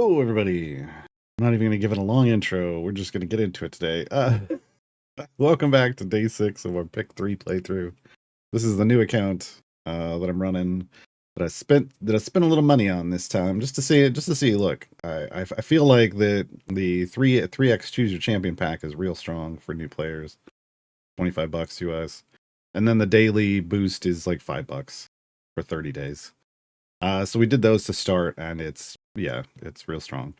Hello, everybody. I'm not even going to give it a long intro. We're just going to get into it today. Welcome back to day 6 of our Pick3 playthrough. This is the new account that I'm running that I spent a little money on this time just to see. Look, I feel like the 3x choose your champion pack is real strong for new players. $25 US, and then the daily boost is like $5 for 30 days. So we did those to start, and it's real strong.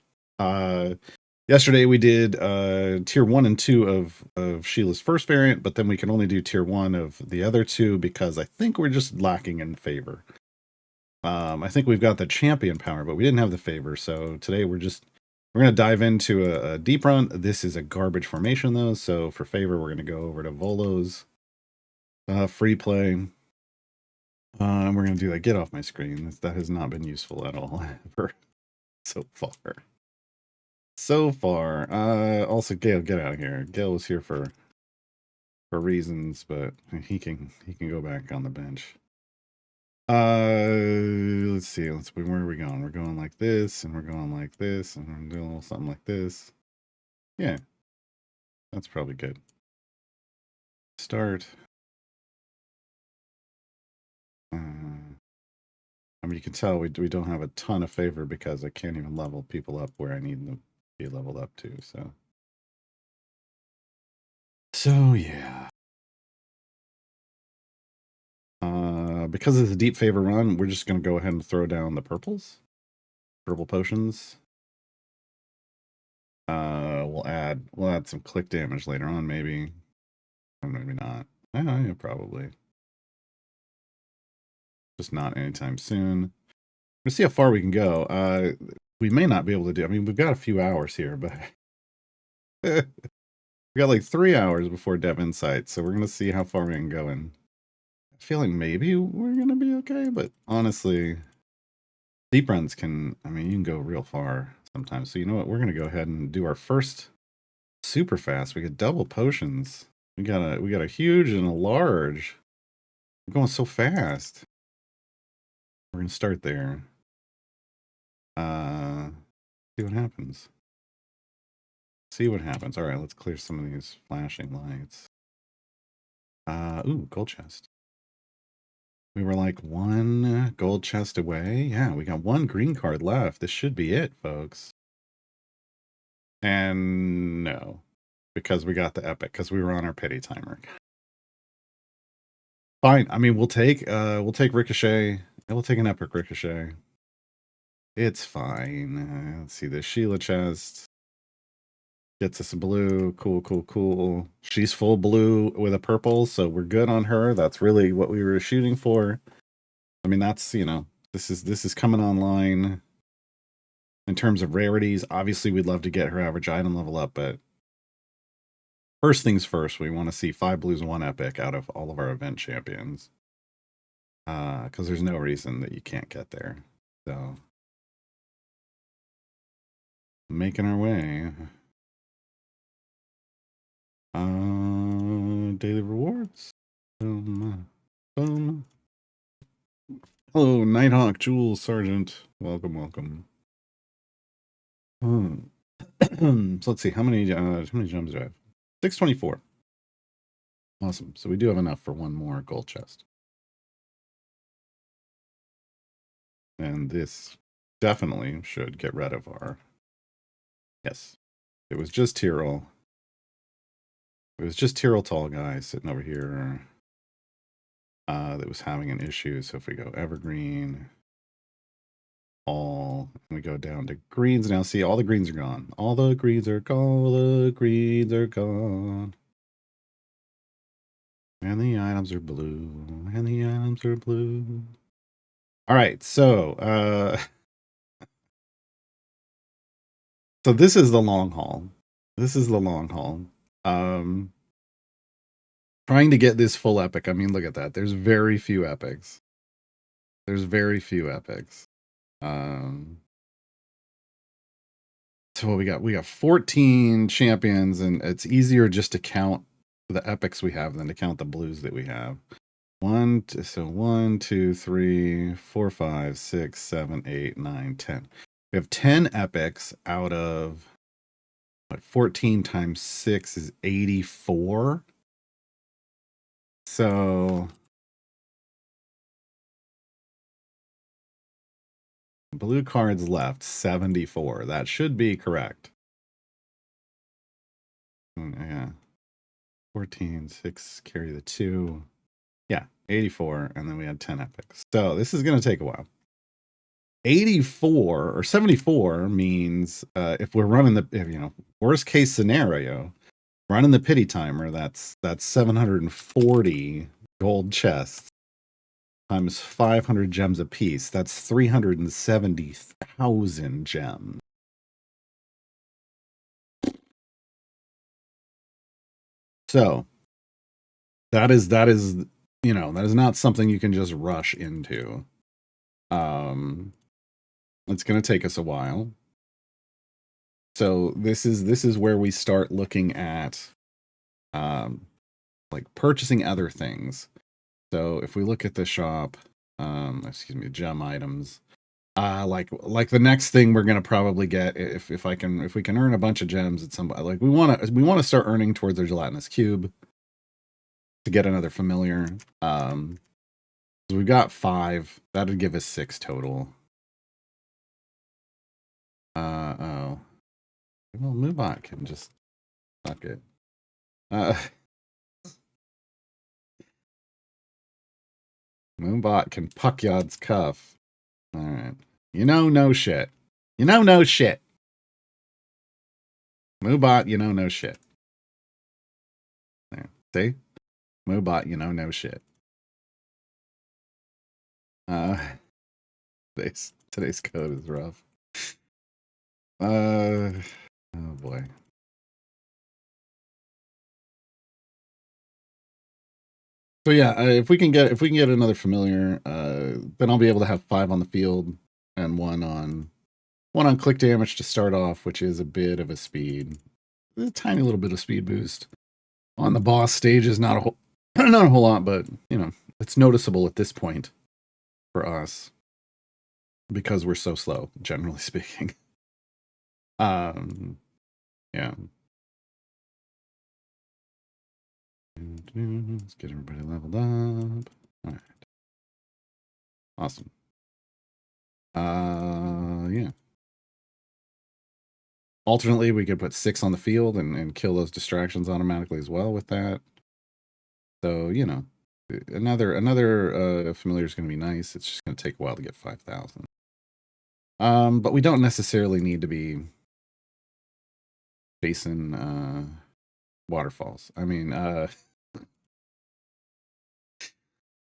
Yesterday we did tier 1 and 2 of Sheila's first variant, but then we can only do tier 1 of the other two because I think we're just lacking in favor. I think we've got the champion power, but we didn't have the favor. So today we're gonna dive into a deep run. This is a garbage formation though, so for favor we're gonna go over to Volo's free play. And we're going to do that. Get off my screen. That has not been useful at all ever so far. Also, Gale, get out of here. Gale was here for reasons, but he can go back on the bench. Let's see. Where are we going? We're going like this, and we're going like this, and we're doing a little something like this. Yeah, that's probably good. Start. I mean, you can tell we don't have a ton of favor because I can't even level people up where I need them to be leveled up to. So yeah. Because it's a deep favor run, we're just going to go ahead and throw down the purple potions. We'll add some click damage later on, maybe, or maybe not. Yeah, probably. Just not anytime soon. We'll see how far we can go. We may not be able to do. I mean, we've got a few hours here, but we got like 3 hours before Dev Insight, so we're gonna see how far we can go. And feeling maybe we're gonna be okay, but honestly, deep runs can. I mean, you can go real far sometimes. So you know what? We're gonna go ahead and do our first super fast. We get double potions. We got a huge and a large. We're going so fast. We're gonna start there. See what happens. All right, let's clear some of these flashing lights. Ooh, gold chest. We were like 1 gold chest away. Yeah, we got 1 green card left. This should be it, folks. And no, because we got the epic, because we were on our pity timer. Fine. I mean, we'll take Ricochet. We'll take an epic Ricochet. It's fine. Let's see the Sheila chest. Gets us a blue. Cool. She's full blue with a purple, so we're good on her. That's really what we were shooting for. I mean, that's, you know, this is coming online. In terms of rarities, obviously we'd love to get her average item level up, but first things first, we want to see 5 blues and 1 epic out of all of our event champions. Because there's no reason that you can't get there. So, making our way. Daily rewards. Boom. Hello, Nighthawk, Jules, Sergeant. Welcome. So let's see, how many gems do I have? 624. Awesome. So we do have enough for 1 more gold chest. And this definitely should get rid of our... Yes. It was just Tyrell. It was just Tyrell tall guy sitting over here that was having an issue. So if we go evergreen, all, and we go down to greens now, see, all the greens are gone. All the greens are gone. And the items are blue. All right, so so this is the long haul. Trying to get this full epic. I mean, look at that. There's very few epics. So what we got? We got 14 champions, and it's easier just to count the epics we have than to count the blues that we have. 1, 2, 3, 4, 5, 6, 7, 8, 9, 10. We have 10 epics out of what, 14 times 6 is 84. So blue cards left 74. That should be correct. Yeah. 14, 6, carry the 2. Yeah, 84, and then we had 10 epics. So this is going to take a while. 84 or 74 means if we're running the worst case scenario, running the pity timer, that's 740 gold chests times 500 gems a piece. That's 370,000 gems. So that is that is not something you can just rush into. It's going to take us a while. So this is where we start looking at like purchasing other things. So if we look at the shop, gem items, like the next thing we're gonna probably get, if we can earn a bunch of gems at some, like we want to start earning towards our gelatinous cube to get another familiar. So we've got 5. That'd give us 6 total. Oh. Well, Moobot can just suck it. Moonbot can puck Yod's cuff. All right. No shit. No shit. Moobot, no shit. There. See? Moobot, no shit. Today's code is rough. Oh boy. So yeah, if we can get another familiar, then I'll be able to have 5 on the field and one on click damage to start off, which is a bit of a speed, a tiny little bit of speed boost. On the boss stage is not a whole lot, but it's noticeable at this point for us because we're so slow, generally speaking. Yeah. Let's get everybody leveled up. All right. Awesome. Yeah. Alternately, we could put 6 on the field and kill those distractions automatically as well with that. So, another familiar is going to be nice. It's just going to take a while to get 5,000. But we don't necessarily need to be chasing waterfalls. I mean,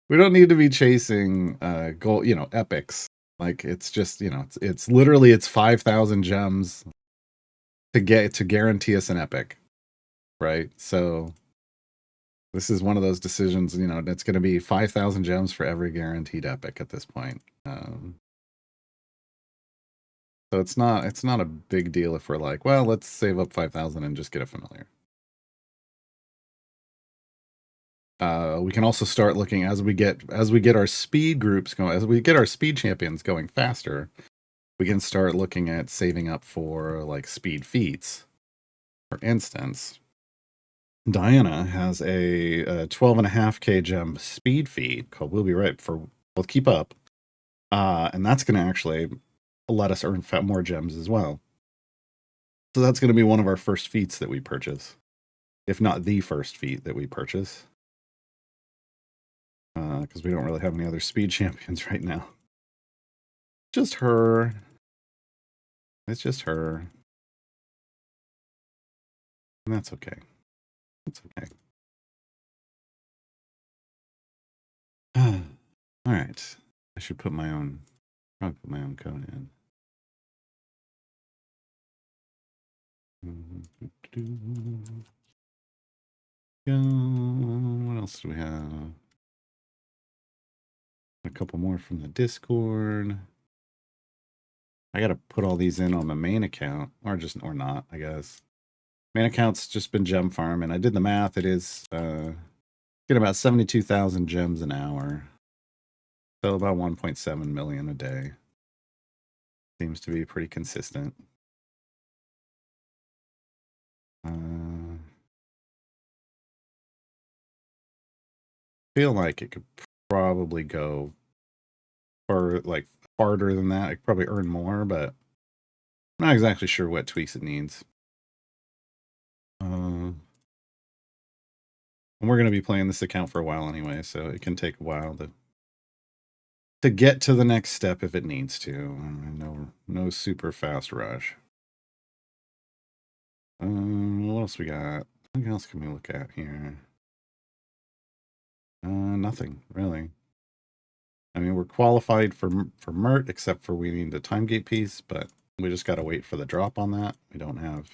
we don't need to be chasing gold, epics. Like it's just, it's literally 5,000 gems to guarantee us an epic, right? So this is one of those decisions, that's going to be 5,000 gems for every guaranteed epic at this point. So it's not a big deal if we're like, well, let's save up 5,000 and just get a familiar. We can also start looking as we get our speed groups going, as we get our speed champions going faster, we can start looking at saving up for like speed feats. For instance, Diana has a 12.5k gem speed feat called We'll Be Right for both Keep Up. And that's going to actually let us earn more gems as well. So that's going to be one of our first feats that we purchase, if not the first feat that we purchase. Because we don't really have any other speed champions right now. Just her. It's just her. And that's okay. That's okay. All right. I should put my own, probably put my own code in. What else do we have? A couple more from the Discord. I gotta put all these in on my main account, or not, I guess. Main account's just been gem farming. I did the math. It is get about 72,000 gems an hour. So about 1.7 million a day. Seems to be pretty consistent. Feel like it could probably go farther than that. It could probably earn more, but I'm not exactly sure what tweaks it needs. And we're going to be playing this account for a while anyway, so it can take a while to get to the next step if it needs to. No super fast rush. What else we got? What else can we look at here? Nothing really. I mean, we're qualified for Mert, except for we need the time gate piece, but we just got to wait for the drop on that. We don't have.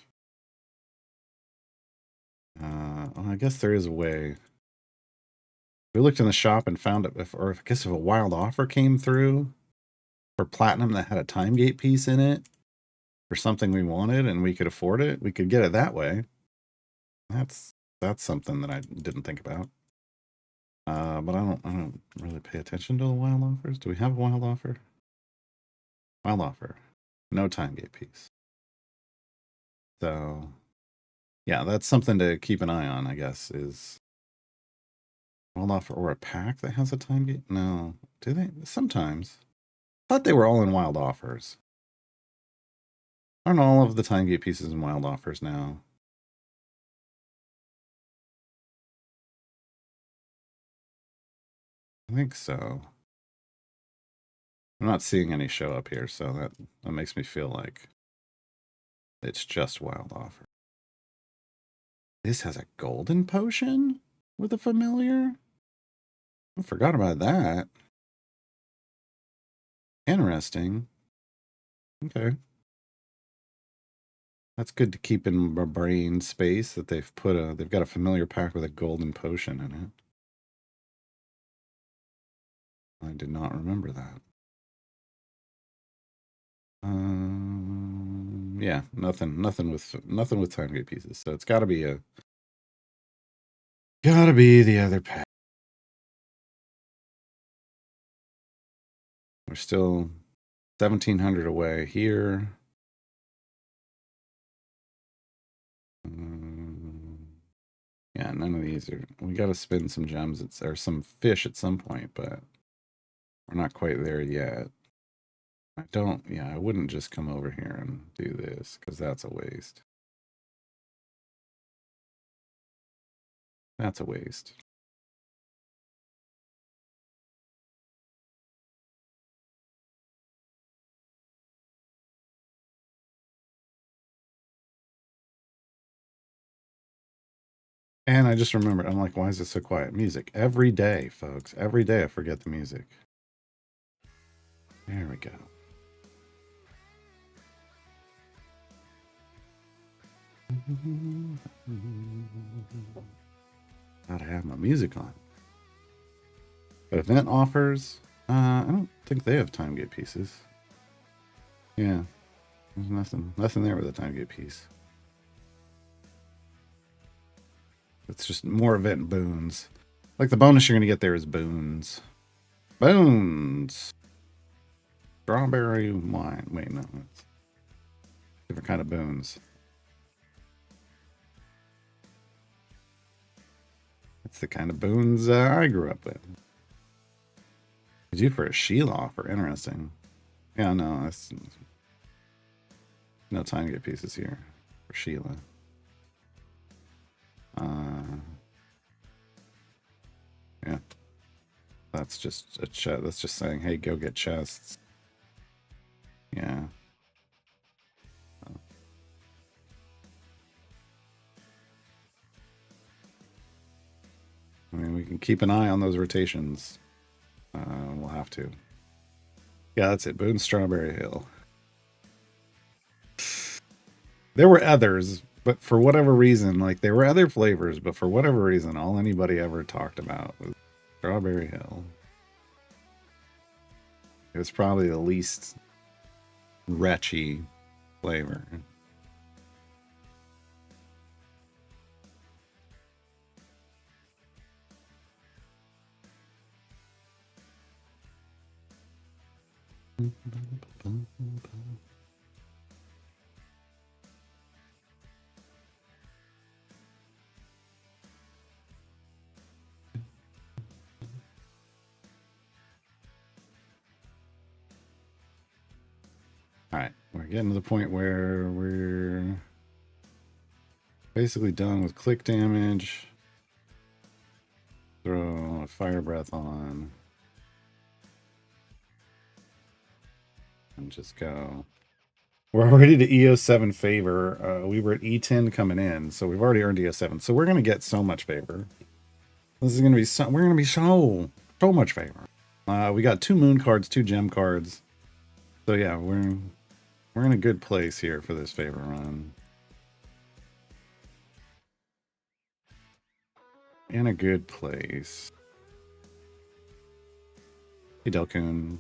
I guess there is a way. We looked in the shop and found it, or I guess if a wild offer came through for platinum that had a time gate piece in it, for something we wanted and we could afford it, we could get it that way. That's something that I didn't think about. But I don't really pay attention to the wild offers. Do we have a wild offer? Wild offer. No time gate piece. So yeah, that's something to keep an eye on, I guess, is wild offer or a pack that has a time gate? No. Do they? Sometimes. I thought they were all in wild offers. Aren't all of the time gate pieces in wild offers now? I think so. I'm not seeing any show up here, so that makes me feel like it's just wild offer. This has a golden potion with a familiar? I forgot about that. Interesting. Okay. That's good to keep in my brain space that they've got a familiar pack with a golden potion in it. I did not remember that. Yeah, nothing with time gate pieces. So it's gotta be the other pack. We're still 1,700 away here. Yeah, none of these are. We got to spin some gems or some fish at some point, but we're not quite there yet. I wouldn't just come over here and do this because that's a waste. That's a waste. And I just remembered, I'm like, why is it so quiet? Music. Every day, folks. Every day I forget the music. There we go. Gotta have my music on. But event offers, I don't think they have time gate pieces. Yeah. There's nothing there with a time gate piece. It's just more event boons. Like the bonus you're going to get there is boons. Boons! Strawberry wine. Wait, no. It's different kind of boons. That's the kind of boons I grew up with. Did you for a Sheila offer? Interesting. Yeah, no, that's no time gate pieces here for Sheila. Yeah. That's just a chest. That's just saying, hey, go get chests. Yeah. I mean, we can keep an eye on those rotations. We'll have to. Yeah, that's it. Boone Strawberry Hill. There were others, but for whatever reason, like there were other flavors, but for whatever reason, all anybody ever talked about was Strawberry Hill. It was probably the least wretchy flavor. All right, we're getting to the point where we're basically done with click damage. Throw a fire breath on. And just go. We're already to EO7 favor. We were at E10 coming in, so we've already earned EO7. So we're going to get so much favor. This is going to be so, we're going to be so much favor. We got 2 moon cards, 2 gem cards. So yeah, we're in a good place here for this favor run. In a good place. Hey, Delcoon.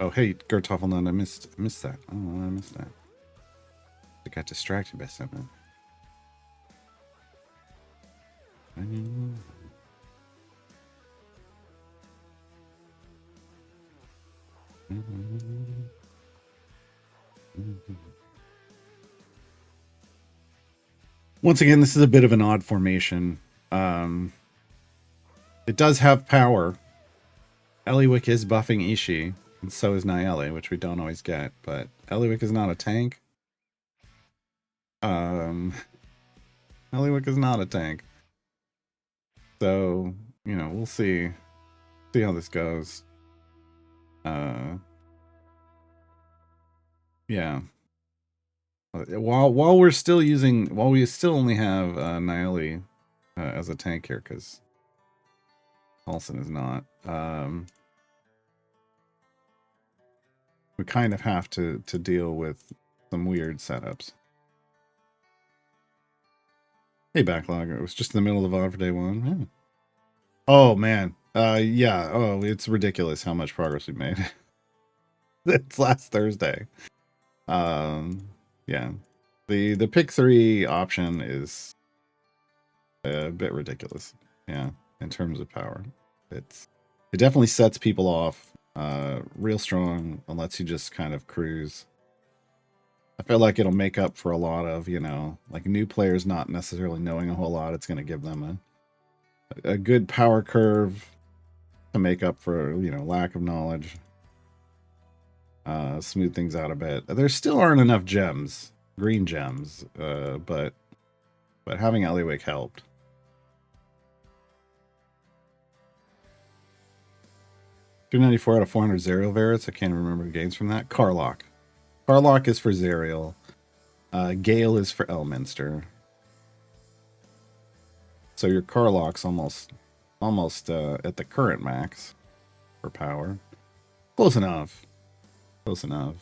Oh, hey, Gertoffelnund, I missed that. Oh, I missed that. I got distracted by something. Once again, this is a bit of an odd formation. It does have power. Eliwick is buffing Ishii, and so is Nayeli, which we don't always get, but Eliwick is not a tank. Eliwick is not a tank. So, you know, we'll see how this goes. Yeah. While we still only have Nayeli as a tank here, because Paulson is not. We kind of have to deal with some weird setups. Hey, Backlog. It was just in the middle of the VOD for day 1. Yeah. Oh, man. Yeah. Oh, it's ridiculous how much progress we made. It's last Thursday. Yeah. The Pick3 option is a bit ridiculous. Yeah, in terms of power. It definitely sets people off real strong and lets you just kind of cruise. I feel like it'll make up for a lot of, you know, like new players not necessarily knowing a whole lot. It's going to give them a good power curve to make up for, you know, lack of knowledge. Smooth things out a bit. There still aren't enough gems, green gems, but having Eliwick helped. $294 out of 400 Zerial Verits. I can't remember who gains from that. Carlock. Carlock is for Zerial. Gale is for Elminster. So your Carlock's almost at the current max for power. Close enough. Close enough.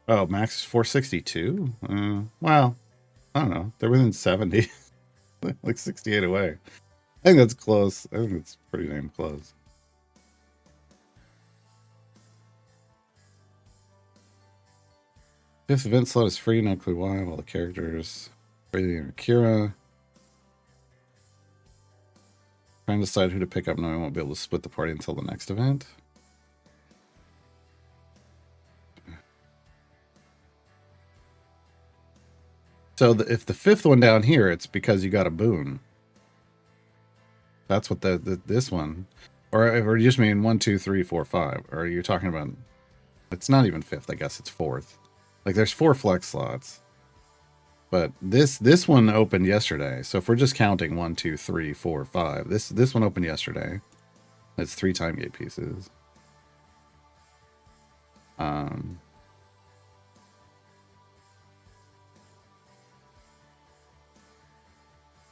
Oh, max is 462? Well, I don't know. They're within 70. Like 68 away. I think that's close. I think it's pretty damn close. Fifth event slot is free, no clue why. All the characters. Brady and Akira. Trying to decide who to pick up. No, I won't be able to split the party until the next event. So if the fifth one down here, it's because you got a boon. That's what this one, or you just mean 1, 2, 3, 4, 5, or are you talking about? It's not even fifth. I guess it's fourth. Like there's 4 flex slots, but this one opened yesterday. So if we're just counting 1, 2, 3, 4, 5, this one opened yesterday. It's 3 time gate pieces.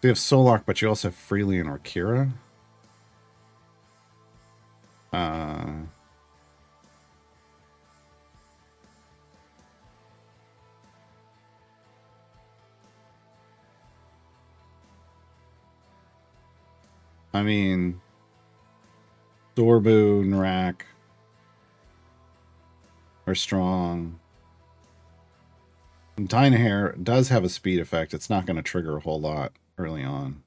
So you have Solak, but you also have Freely and Orkira. Uh, I mean, Dorbu, Narak are strong. Dynahair does have a speed effect. It's not going to trigger a whole lot early on.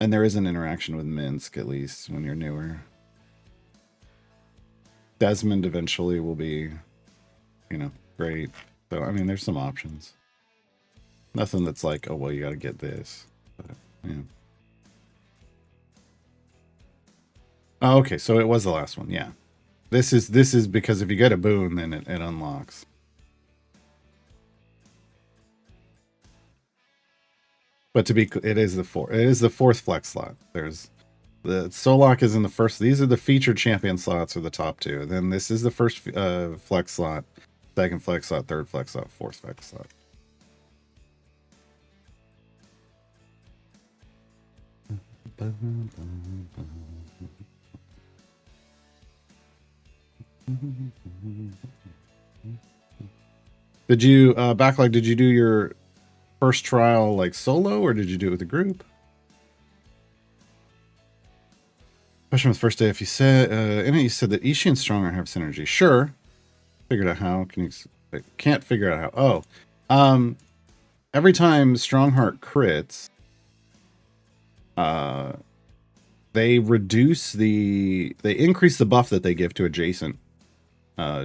And there is an interaction with Minsk, at least, when you're newer. Desmond eventually will be, you know, great. So, I mean, there's some options. Nothing that's like, oh, well, you got to get this. But, yeah. Oh, okay, so it was the last one, yeah. This is because if you get a boon, then it unlocks. But to be, it is the fourth flex slot. There's the Solok is in the first. These are the featured champion slots, or the top two. Then this is the first flex slot, second flex slot, third flex slot, fourth flex slot. Did you backlog? Did you do your first trial like solo, or did you do it with a group? Question was first day. If you said in it, you said that Ishii and Stronger have synergy. Sure, figured out how. Can you? Can't figure out how. Oh, every time Strongheart crits, they increase the buff that they give to adjacent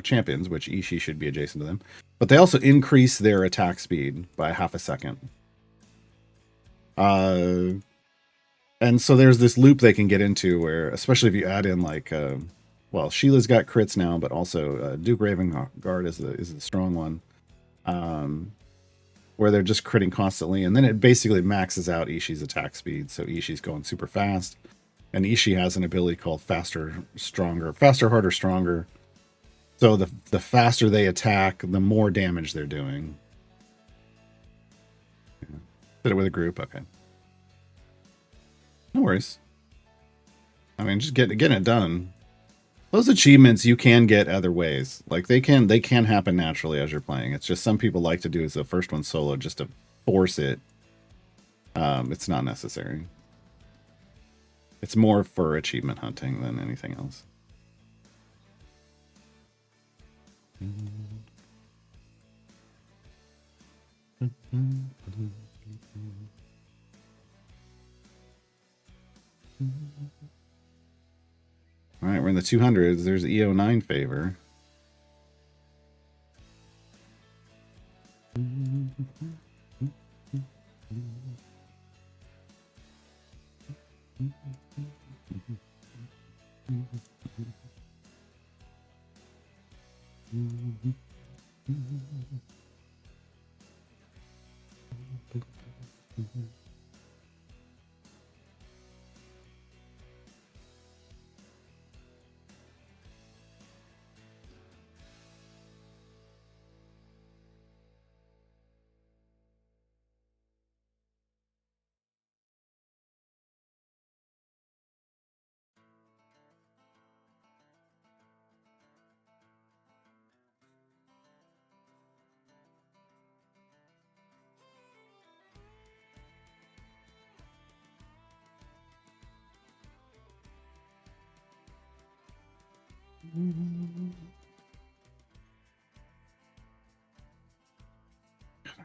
champions, which Ishii should be adjacent to them, but they also increase their attack speed by half a second. And so there's this loop they can get into where, especially if you add in like, well, Sheila's got crits now, but also Duke Ravenguard is the strong one, where they're just critting constantly, and then it basically maxes out Ishii's attack speed, so Ishii's going super fast, and Ishii has an ability called faster, harder, stronger. So the faster they attack, the more damage they're doing. Yeah. Did it with a group, okay. No worries. I mean, just getting it done. Those achievements you can get other ways. Like they can happen naturally as you're playing. It's just some people like to do as the first one solo just to force it. It's not necessary. It's more for achievement hunting than anything else. All right, we're in the 200s. There's EO9 favor.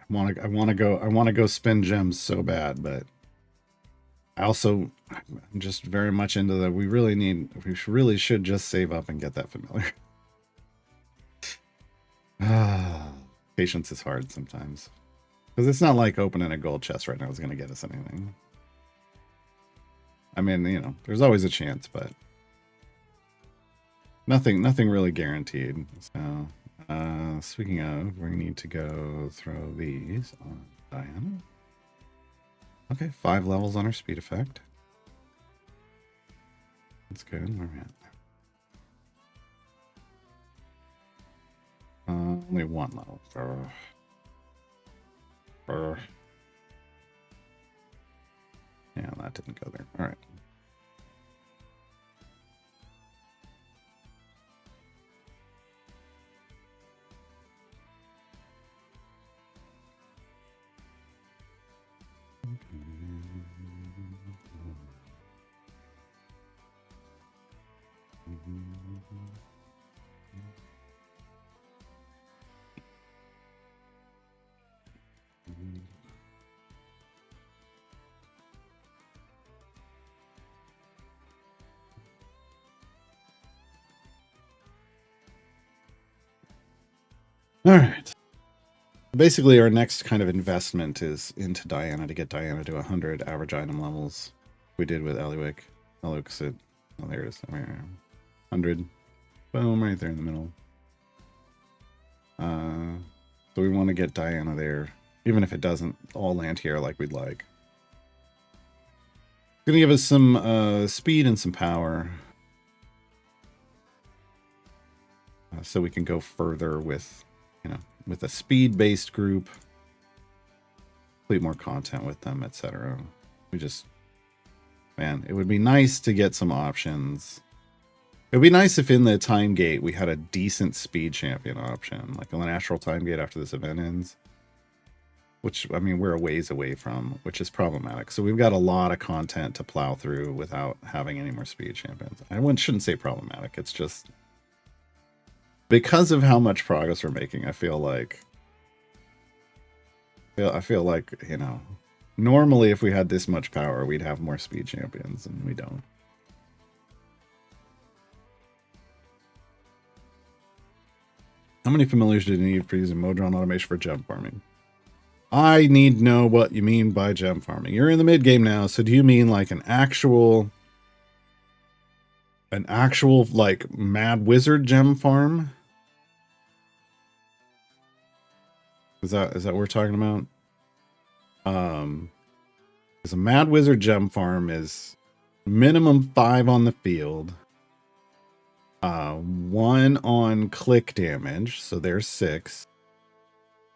I want to go spend gems so bad, but I'm just very much into the we really should just save up and get that familiar. Patience is hard sometimes. Because it's not like opening a gold chest right now is going to get us anything. I mean, you know, there's always a chance, but nothing really guaranteed. So, speaking of, we need to go throw these on Diana. Okay, 5 levels on her speed effect. That's good. Where are we at? Only 1 level. Yeah, that didn't go there. All right. All right. Basically, our next kind of investment is into Diana to get Diana to 100 average item levels. We did with Eliwick. Eliwick said, oh, there it is. 100. Boom, right there in the middle. So we want to get Diana there, even if it doesn't all land here like we'd like. Gonna give us some speed and some power. So we can go further with, you know, with a speed-based group. Complete more content with them, etc. We just, man, it would be nice to get some options. It would be nice if in the time gate we had a decent speed champion option, like a natural time gate after this event ends. Which, I mean, we're a ways away from, which is problematic. So we've got a lot of content to plow through without having any more speed champions. I shouldn't say problematic. It's just because of how much progress we're making. I feel like, you know, normally if we had this much power, we'd have more speed champions, and we don't. How many familiars did you need for using Modron automation for gem farming? I need to know what you mean by gem farming. You're in the mid game now, so do you mean like an actual like mad wizard gem farm? Is that what we're talking about? Because a mad wizard gem farm is minimum 5 on the field. 1 on click damage, so there's 6.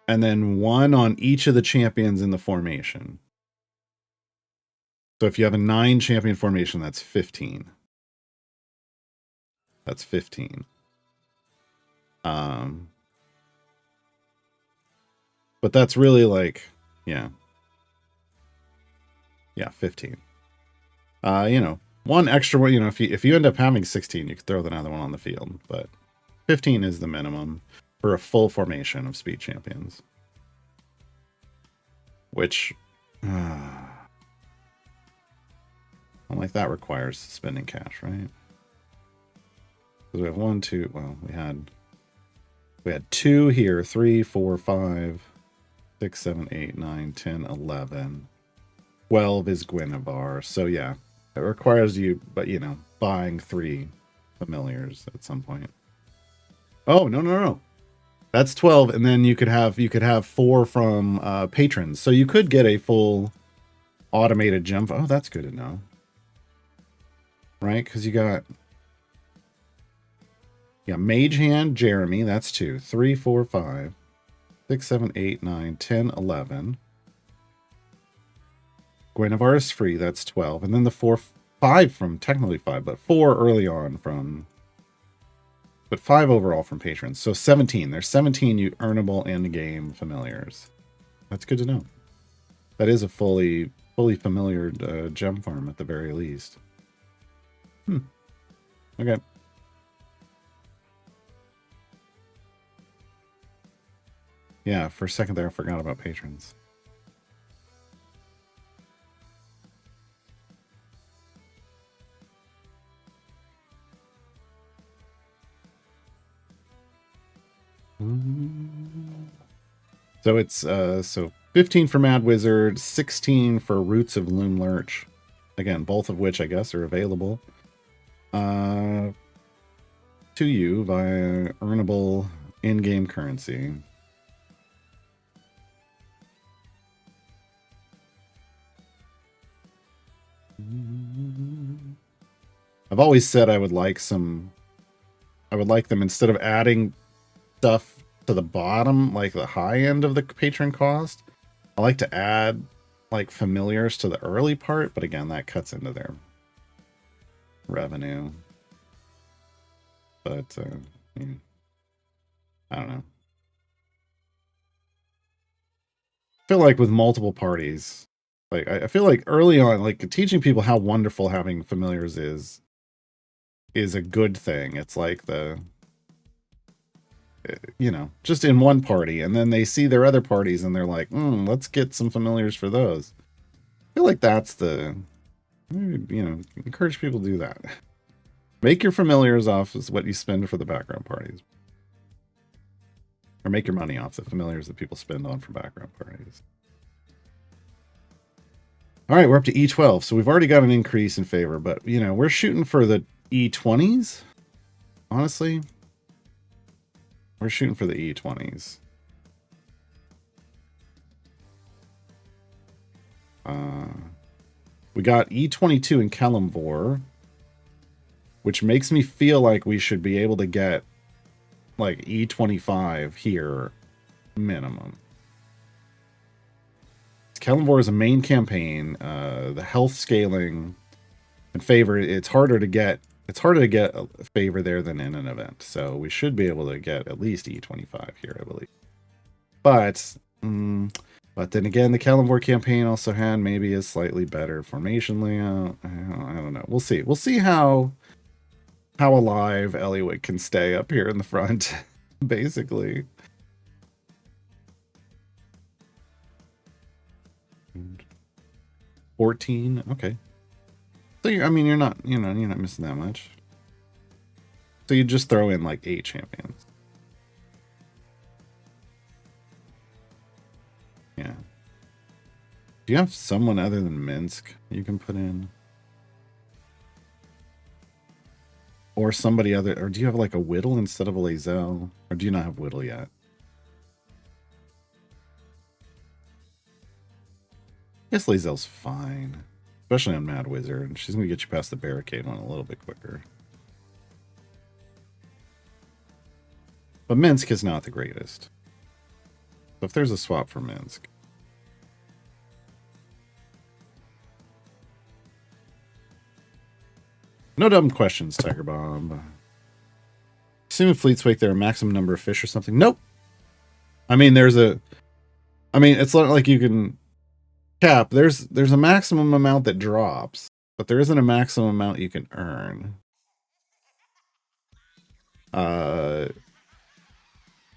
And then 1 on each of the champions in the formation. So if you have a 9 champion formation, that's 15. That's 15. But that's really like, yeah. Yeah, 15. You know, 1 extra one, you know, if you end up having 16, you could throw another one on the field, but 15 is the minimum for a full formation of speed champions. Which, like that requires spending cash, right? Because we have 1, 2, well, we had 2 here, 3, 4, 5, 6, 7, 8, 9, 10, 11. 12 is Guinevere. So yeah, it requires you, but you know, buying 3 familiars at some point. Oh, no. That's 12, and then you could have 4 from patrons. So you could get a full automated gem. Oh, that's good to know. Right? Because you got Mage Hand, Jeremy, that's 2. 3, 4, 5, 6, 7, 8, 9, 10, 11. Guinevere is free, that's 12. And then the 5 from, technically 5, but 4 early on from, but 5 overall from patrons. So 17. There's 17 you earnable in-game familiars. That's good to know. That is a fully familiar gem farm at the very least. Okay. Yeah, for a second there, I forgot about patrons. So it's so 15 for Mad Wizard, 16 for Roots of Loom Lurch. Again, both of which I guess are available to you via earnable in-game currency. I've always said I would like them instead of adding stuff to the bottom, like the high end of the patron cost. I like to add like familiars to the early part, but again, that cuts into their revenue. But I don't know. I feel like with multiple parties, like I feel like early on, like teaching people how wonderful having familiars is a good thing. It's like you know, just in one party, and then they see their other parties and they're like, let's get some familiars for those. I feel like that's the, you know, encourage people to do that. Make your familiars off as what you spend for the background parties. or make your money off the familiars that people spend on for background parties. All right, we're up to E12, so we've already got an increase in favor, but you know, we're shooting for the E20s. Honestly, we're shooting for the E20s. We got E22 in Kalimvor, which makes me feel like we should be able to get like E25 here minimum. Kalimvor is a main campaign. The health scaling and favor, it's harder to get a favor there than in an event. So we should be able to get at least E25 here, I believe. But then again, the Kalimvor campaign also had maybe a slightly better formation layout. I don't know. We'll see. We'll see how alive Eliwick can stay up here in the front, basically. And 14. Okay. So I mean, you're not missing that much. So you just throw in like 8 champions. Yeah. Do you have someone other than Minsk you can put in? Or somebody other, or do you have like a Whittle instead of a Lae'zel? Or do you not have Whittle yet? I guess Lae'zel's fine. Especially on Mad Wizard. She's going to get you past the barricade one a little bit quicker. But Minsk is not the greatest. So if there's a swap for Minsk. No dumb questions, Tiger Bomb. Assuming fleets wake there a maximum number of fish or something. Nope. I mean, it's not like you can cap. There's a maximum amount that drops, but there isn't a maximum amount you can earn.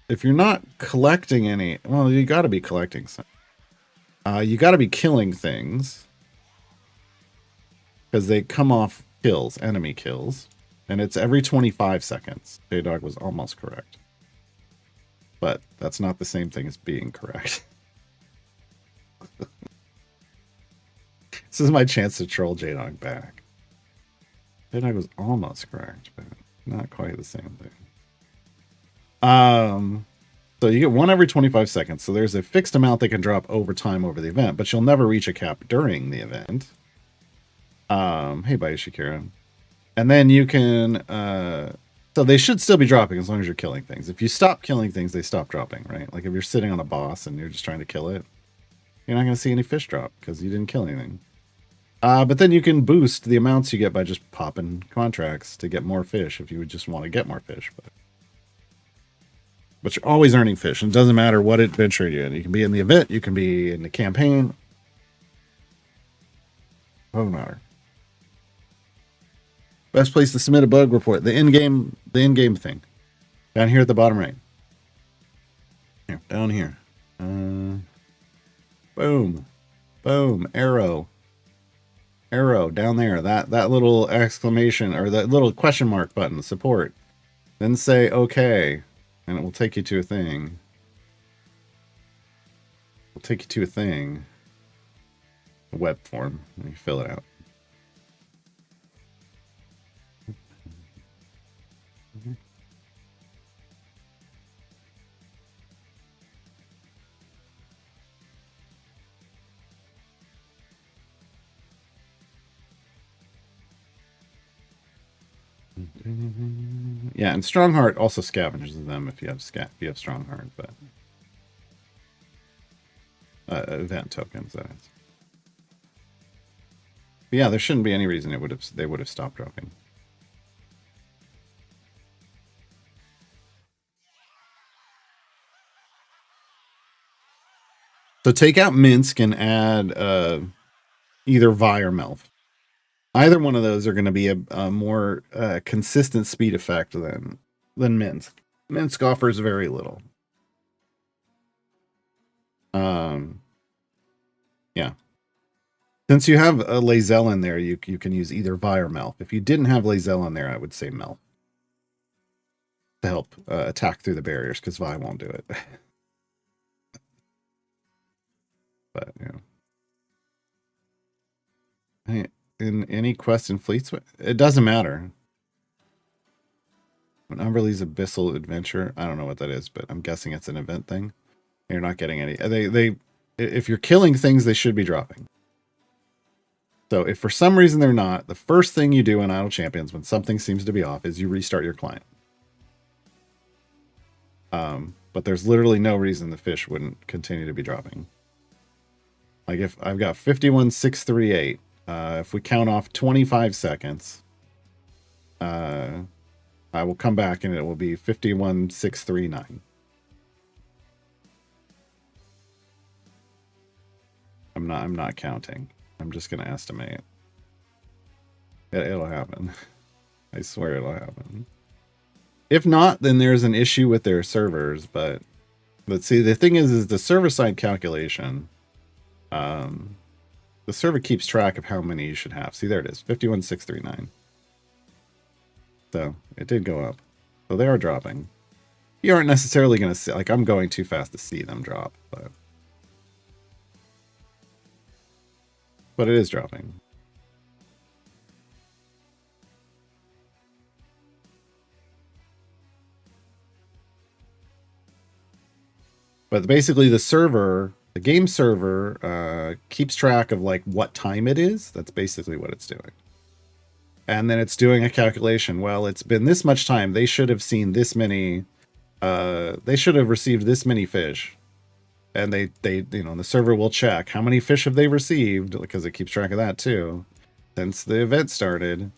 If you're not collecting any, well, you got to be collecting some. You got to be killing things because they come off kills, enemy kills, and it's every 25 seconds. J-Dog was almost correct, but that's not the same thing as being correct. This is my chance to troll J-Dog back. J-Dog was almost correct, but not quite the same thing. So you get one every 25 seconds. So there's a fixed amount that can drop over time over the event, but you'll never reach a cap during the event. Hey, bye, Shakira. And then you can, so they should still be dropping as long as you're killing things. If you stop killing things, they stop dropping, right? Like if you're sitting on a boss and you're just trying to kill it, you're not going to see any fish drop because you didn't kill anything. But then you can boost the amounts you get by just popping contracts to get more fish if you would just want to get more fish. But you're always earning fish, and it doesn't matter what adventure you're in. You can be in the event, you can be in the campaign. Doesn't matter. Best place to submit a bug report. The in-game thing. Down here at the bottom right. Here, down here. Boom. Boom. Arrow. Arrow down there. That little exclamation or that little question mark button, support. Then say okay. And it will take you to a thing. It'll take you to a thing. A web form. And you fill it out. Yeah, and Strongheart also scavenges them if you have Strongheart, but event tokens, that is. But yeah, there shouldn't be any reason they would have stopped dropping. So take out Minsk and add either Vi or Melf. Either one of those are going to be a more consistent speed effect than Minsk. Minsk offers very little. Yeah. Since you have a Lae'zel in there, you can use either Vi or Melf. If you didn't have Lae'zel in there, I would say Melf. to help attack through the barriers because Vi won't do it. But in any quest in Fleets, it doesn't matter. When Umberlee's Abyssal Adventure, I don't know what that is, but I'm guessing it's an event thing. You're not getting any. If you're killing things, they should be dropping. So if for some reason they're not, the first thing you do in Idle Champions when something seems to be off is you restart your client. But there's literally no reason the fish wouldn't continue to be dropping. Like if I've got 51,638, if we count off 25 seconds, I will come back and it will be 51,639. I'm not counting. I'm just gonna estimate. It'll happen. I swear it'll happen. If not, then there's an issue with their servers. But let's see. The thing is the server side calculation. The server keeps track of how many you should have. See, there it is, 51,639. So it did go up. So they are dropping. You aren't necessarily going to see, like, I'm going too fast to see them drop, but it is dropping. But basically the game server keeps track of like what time it is. That's basically what it's doing. And then it's doing a calculation. Well, it's been this much time. They should have seen this many. They should have received this many fish. And they the server will check how many fish have they received, because it keeps track of that too, since the event started,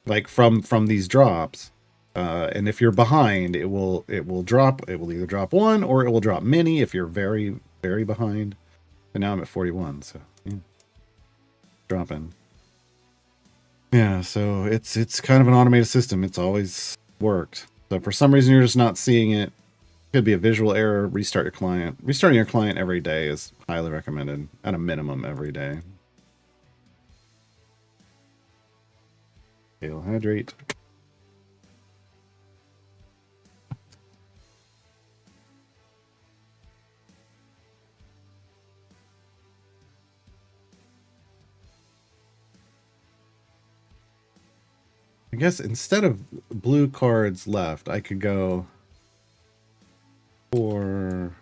like from these drops. And if you're behind, it will drop. It will either drop one or it will drop many if you're very, very behind. And now I'm at 41, so yeah, dropping. Yeah, so it's kind of an automated system. It's always worked. So if for some reason you're just not seeing it, could be a visual error. Restart your client. Restarting your client every day is highly recommended, at a minimum every day. Okay, we'll hydrate. I guess instead of blue cards left, I could go for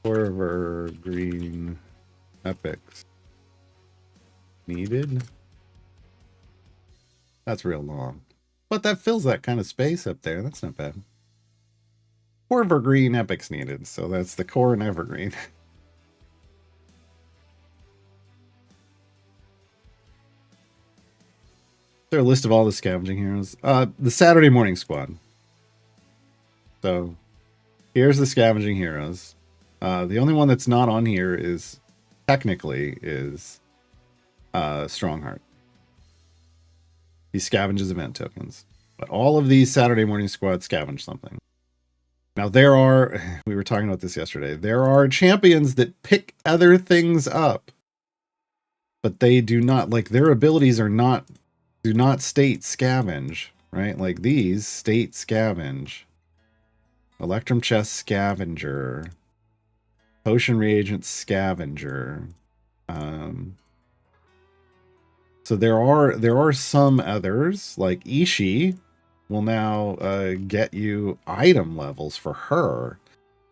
green epics needed. That's real long, but that fills that kind of space up there. That's not bad. Green epics needed, so that's the core and evergreen. There a list of all the scavenging heroes. The Saturday morning squad. So here's the scavenging heroes. The only one that's not on here is technically Strongheart. He scavenges event tokens, but all of these Saturday morning squads scavenge something. Now we were talking about this yesterday. There are champions that pick other things up, but they do not, like, their abilities do not state scavenge, right? Like these state scavenge. Electrum chest scavenger. Potion reagent scavenger. So there are some others, like Ishii will now get you item levels for her.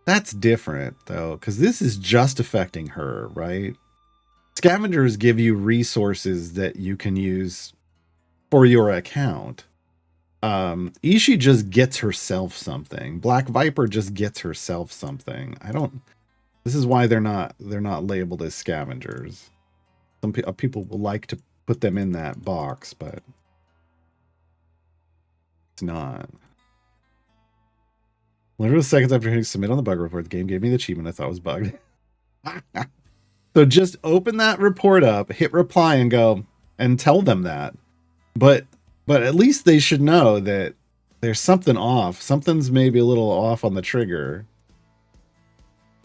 That's different though, because this is just affecting her, right? Scavengers give you resources that you can use for your account. Ishii just gets herself something. Black Viper just gets herself something. This is why they're not labeled as scavengers. Some people will like to put them in that box, but it's not. Literally seconds after hitting submit on the bug report, the game gave me the achievement I thought was bugged. So just open that report up, hit reply, and go and tell them that. But at least they should know that there's something off. Something's maybe a little off on the trigger.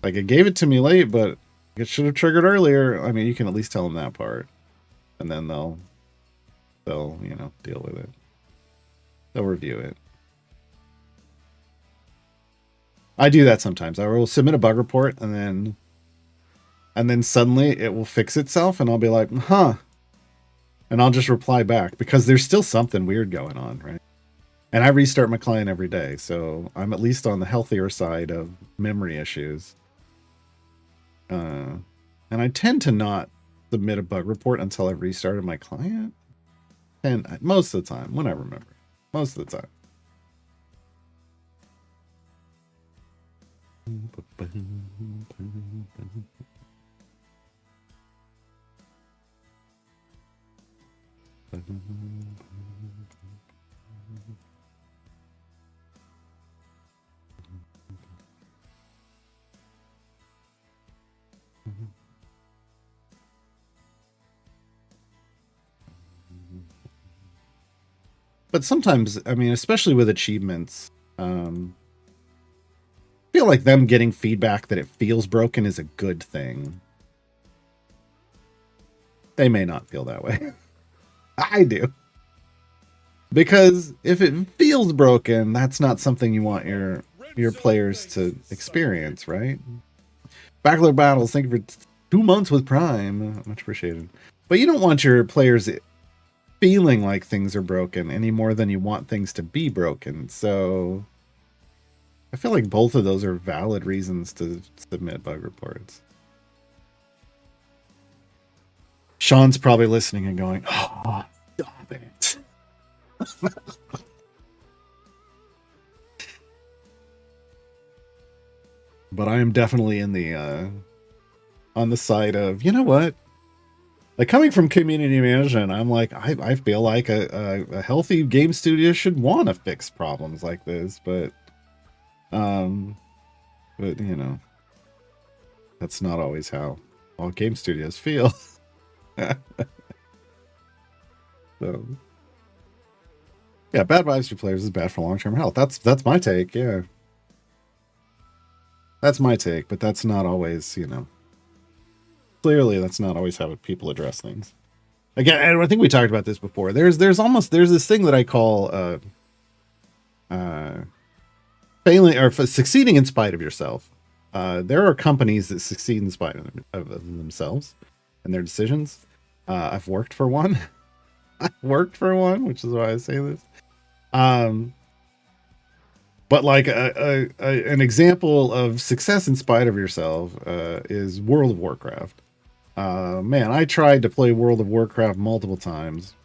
Like, it gave it to me late, but it should have triggered earlier. I mean, you can at least tell them that part. And then they'll deal with it. They'll review it. I do that sometimes. I will submit a bug report and then suddenly it will fix itself and I'll be like, huh. And I'll just reply back because there's still something weird going on, right? And I restart my client every day, so I'm at least on the healthier side of memory issues. And I tend to not submit a bug report until I've restarted my client. And most of the time, when I remember. Most of the time. But sometimes, I mean, especially with achievements, I feel like them getting feedback that it feels broken is a good thing. They may not feel that way. I do. Because if it feels broken, that's not something you want your players to experience, right? Backlog Battles, thank you for 2 months with Prime. Much appreciated. But you don't want your players feeling like things are broken any more than you want things to be broken. So I feel like both of those are valid reasons to submit bug reports. Sean's probably listening and going, oh, stop it. But I am definitely in the on the side of, you know what? Like, coming from community management, I'm like, I feel like a healthy game studio should want to fix problems like this, but you know, that's not always how all game studios feel. So yeah, bad vibes for players is bad for long-term health. That's my take. Yeah, that's my take, but that's not always, you know, clearly that's not always how people address things. Again, and I think we talked about this before. There's this thing that I call failing or succeeding in spite of yourself. There are companies that succeed in spite of themselves and their decisions. I've worked for one. I've worked for one, which is why I say this. But like an example of success in spite of yourself is World of Warcraft. Man, I tried to play World of Warcraft multiple times,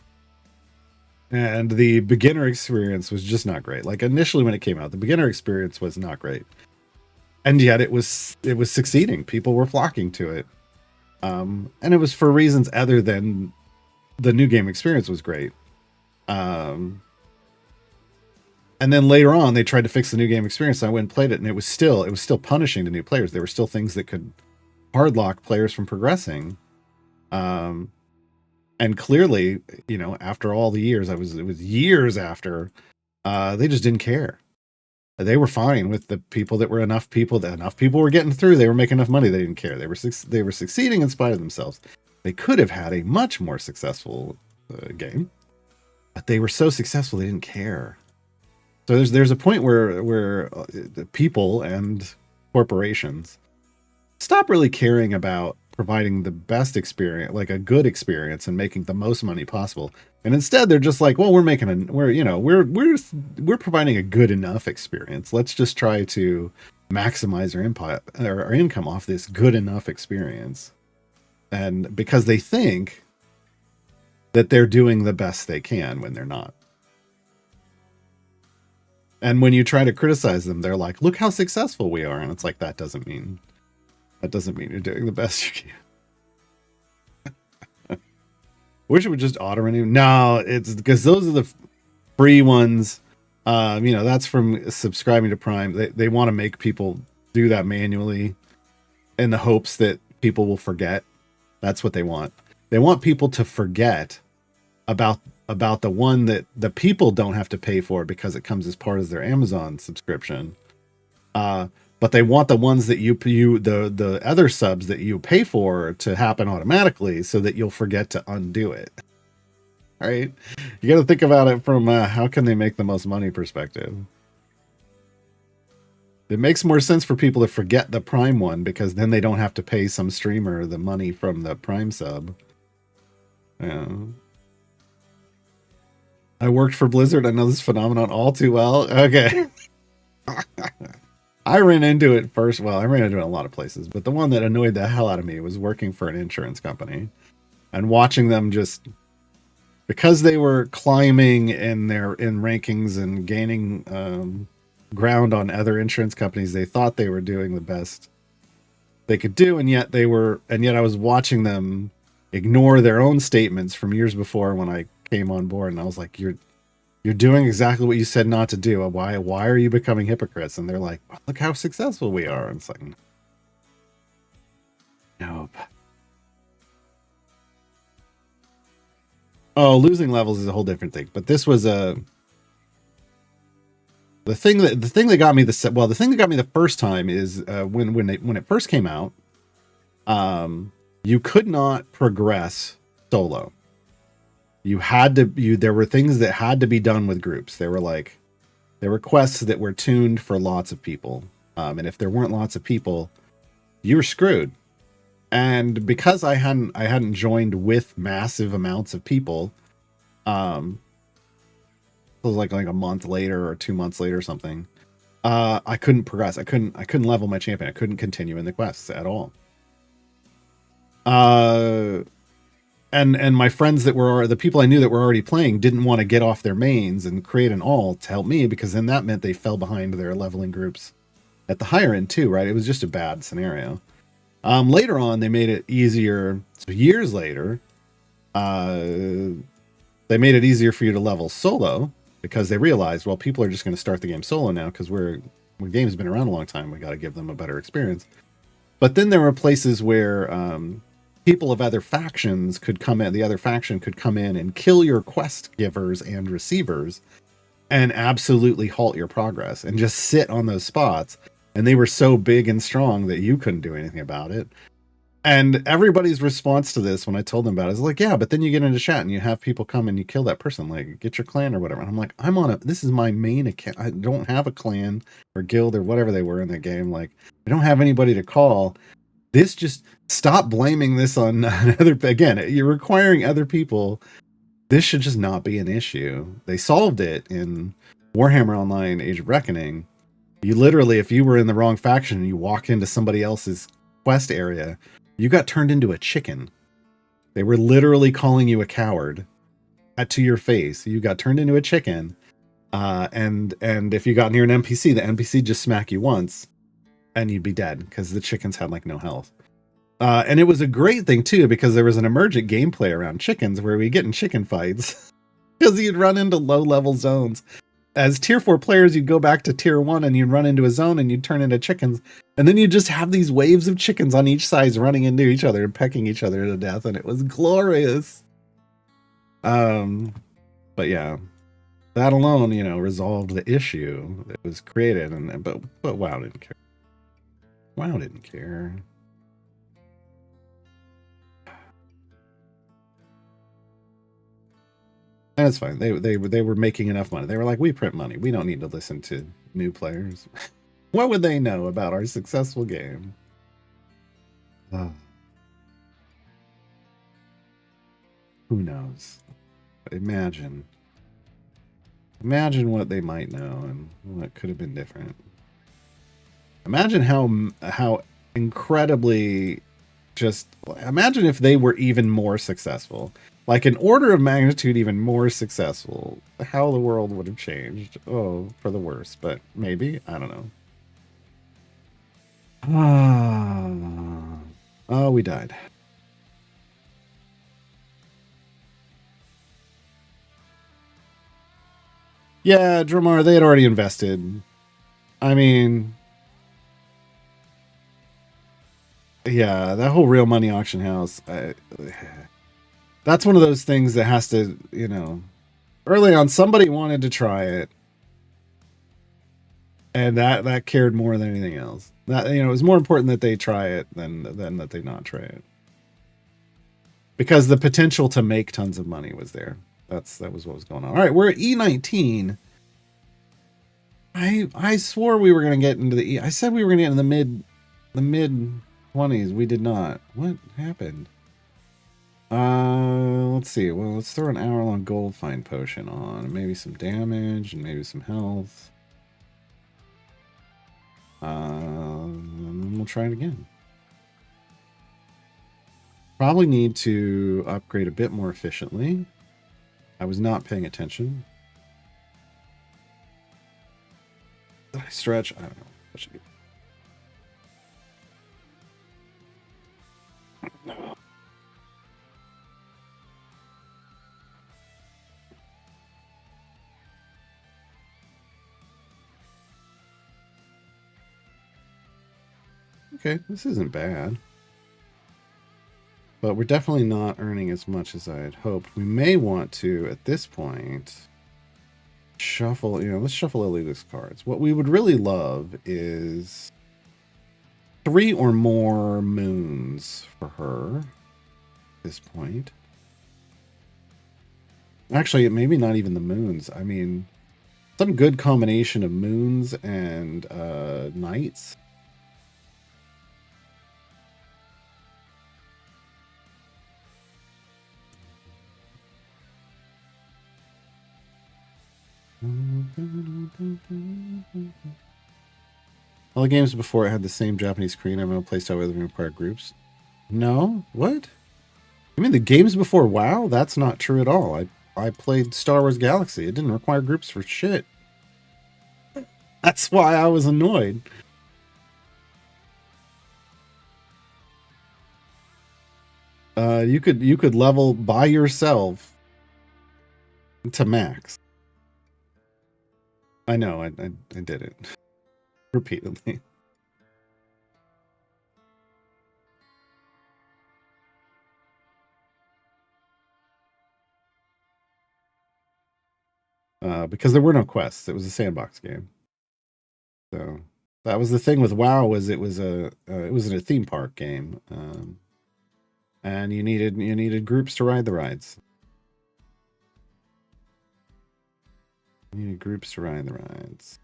and the beginner experience was just not great. Like, initially when it came out, the beginner experience was not great, and yet it was succeeding. People were flocking to it, and it was for reasons other than the new game experience was great. And then later on, they tried to fix the new game experience. And I went and played it, and it was still punishing to new players. There were still things that could hardlock players from progressing. And clearly, you know, after all the years, it was years after, they just didn't care. They were fine with the people that were enough people were getting through. They were making enough money. They didn't care. They were succeeding in spite of themselves. They could have had a much more successful game, but they were so successful they didn't care. So there's a point where people and corporations stop really caring about providing the best experience, like a good experience, and making the most money possible. And instead, they're just like, well, we're providing a good enough experience. Let's just try to maximize our income off this good enough experience. And because they think that they're doing the best they can when they're not. And when you try to criticize them, they're like, look how successful we are. And it's like, that doesn't mean you're doing the best you can. Wish it would just auto renew. No, it's because those are the free ones. You know, that's from subscribing to Prime. They want to make people do that manually in the hopes that people will forget. That's what they want. They want people to forget about the one that the people don't have to pay for because it comes as part of their Amazon subscription. But they want the ones that the other subs that you pay for to happen automatically so that you'll forget to undo it. All right. You got to think about it from how can they make the most money perspective. It makes more sense for people to forget the Prime one, because then they don't have to pay some streamer the money from the Prime sub. Yeah. I worked for Blizzard. I know this phenomenon all too well. Okay. I ran into it first. Well, I ran into it in a lot of places, but the one that annoyed the hell out of me was working for an insurance company and watching them just, because they were climbing in rankings and gaining ground on other insurance companies. They thought they were doing the best they could do, and yet I was watching them ignore their own statements from years before when I came on board, and I was like, you're doing exactly what you said not to do. Why are you becoming hypocrites? And they're like, oh, look how successful we are. And it's like, nope. Oh, losing levels is a whole different thing. But this was the thing that got me the thing that got me the first time is when it first came out, you could not progress solo. You had to, there were things that had to be done with groups. There were quests that were tuned for lots of people. And if there weren't lots of people, you were screwed. And because I hadn't joined with massive amounts of people, it was like a month later or 2 months later or something, I couldn't progress. I couldn't level my champion. I couldn't continue in the quests at all. And my friends the people I knew that were already playing didn't want to get off their mains and create an alt to help me, because then that meant they fell behind their leveling groups at the higher end too, right? It was just a bad scenario. Later on, they made it easier. So years later, they made it easier for you to level solo, because they realized, well, people are just going to start the game solo now, because the game's been around a long time. We got to give them a better experience. But then there were places where people of other factions could come in. The other faction could come in and kill your quest givers and receivers and absolutely halt your progress and just sit on those spots. And they were so big and strong that you couldn't do anything about it. And everybody's response to this when I told them about it is like, yeah, but then you get into chat and you have people come and you kill that person, like get your clan or whatever. And I'm like, this is my main account. I don't have a clan or guild or whatever they were in that game. Like, I don't have anybody to call. This just, stop blaming this on other. Again, you're requiring other people. This should just not be an issue. They solved it in Warhammer Online Age of Reckoning. You literally, if you were in the wrong faction and you walked into somebody else's quest area, you got turned into a chicken. They were literally calling you a coward to your face. You got turned into a chicken. And if you got near an NPC, the NPC just smack you once and you'd be dead, because the chickens had like no health. And it was a great thing too, because there was an emergent gameplay around chickens where we get in chicken fights because you'd run into low level zones. As tier 4 players, you'd go back to tier 1 and you'd run into a zone and you'd turn into chickens. And then you just have these waves of chickens on each side running into each other and pecking each other to death. And it was glorious. But yeah, that alone, resolved the issue that was created. But WoW didn't care. WoW didn't care. And it's fine. They were making enough money. They were like, we print money. We don't need to listen to new players. What would they know about our successful game? Who knows? Imagine what they might know and what could have been different. Imagine how incredibly imagine if they were even more successful. Like an order of magnitude even more successful, how the world would have changed. Oh, for the worse, but maybe. I don't know. Oh, we died. Yeah, Dramar, they had already invested. I mean, yeah, that whole real money auction house. That's one of those things that has to, early on, somebody wanted to try it, and that cared more than anything else. That, it was more important that they try it than that they not try it, because the potential to make tons of money was there. That was what was going on. All right, we're at E19. I swore we were gonna get into the. I said we were gonna get in the mid 20s. We did not. What happened? Let's see. Well, let's throw an hour-long gold find potion on. Maybe some damage and maybe some health. We'll try it again. Probably need to upgrade a bit more efficiently. I was not paying attention. Did I stretch? I don't know. That should be. No. Okay, this isn't bad. But we're definitely not earning as much as I had hoped. We may want to, at this point, shuffle, let's shuffle illegal cards. What we would really love is 3 or more moons for her at this point. Actually, maybe not even the moons. I mean, some good combination of moons and knights. All the games before it had the same Japanese Korean MMO playstyle with required groups. No? What? I mean, the games before WoW? That's not true at all. I played Star Wars Galaxy. It didn't require groups for shit. That's why I was annoyed. You could level by yourself to max. I know, I did it repeatedly. Because there were no quests. It was a sandbox game. So that was the thing with WoW, was it was a theme park game, and you needed groups to ride the rides. You needed groups to ride the rides.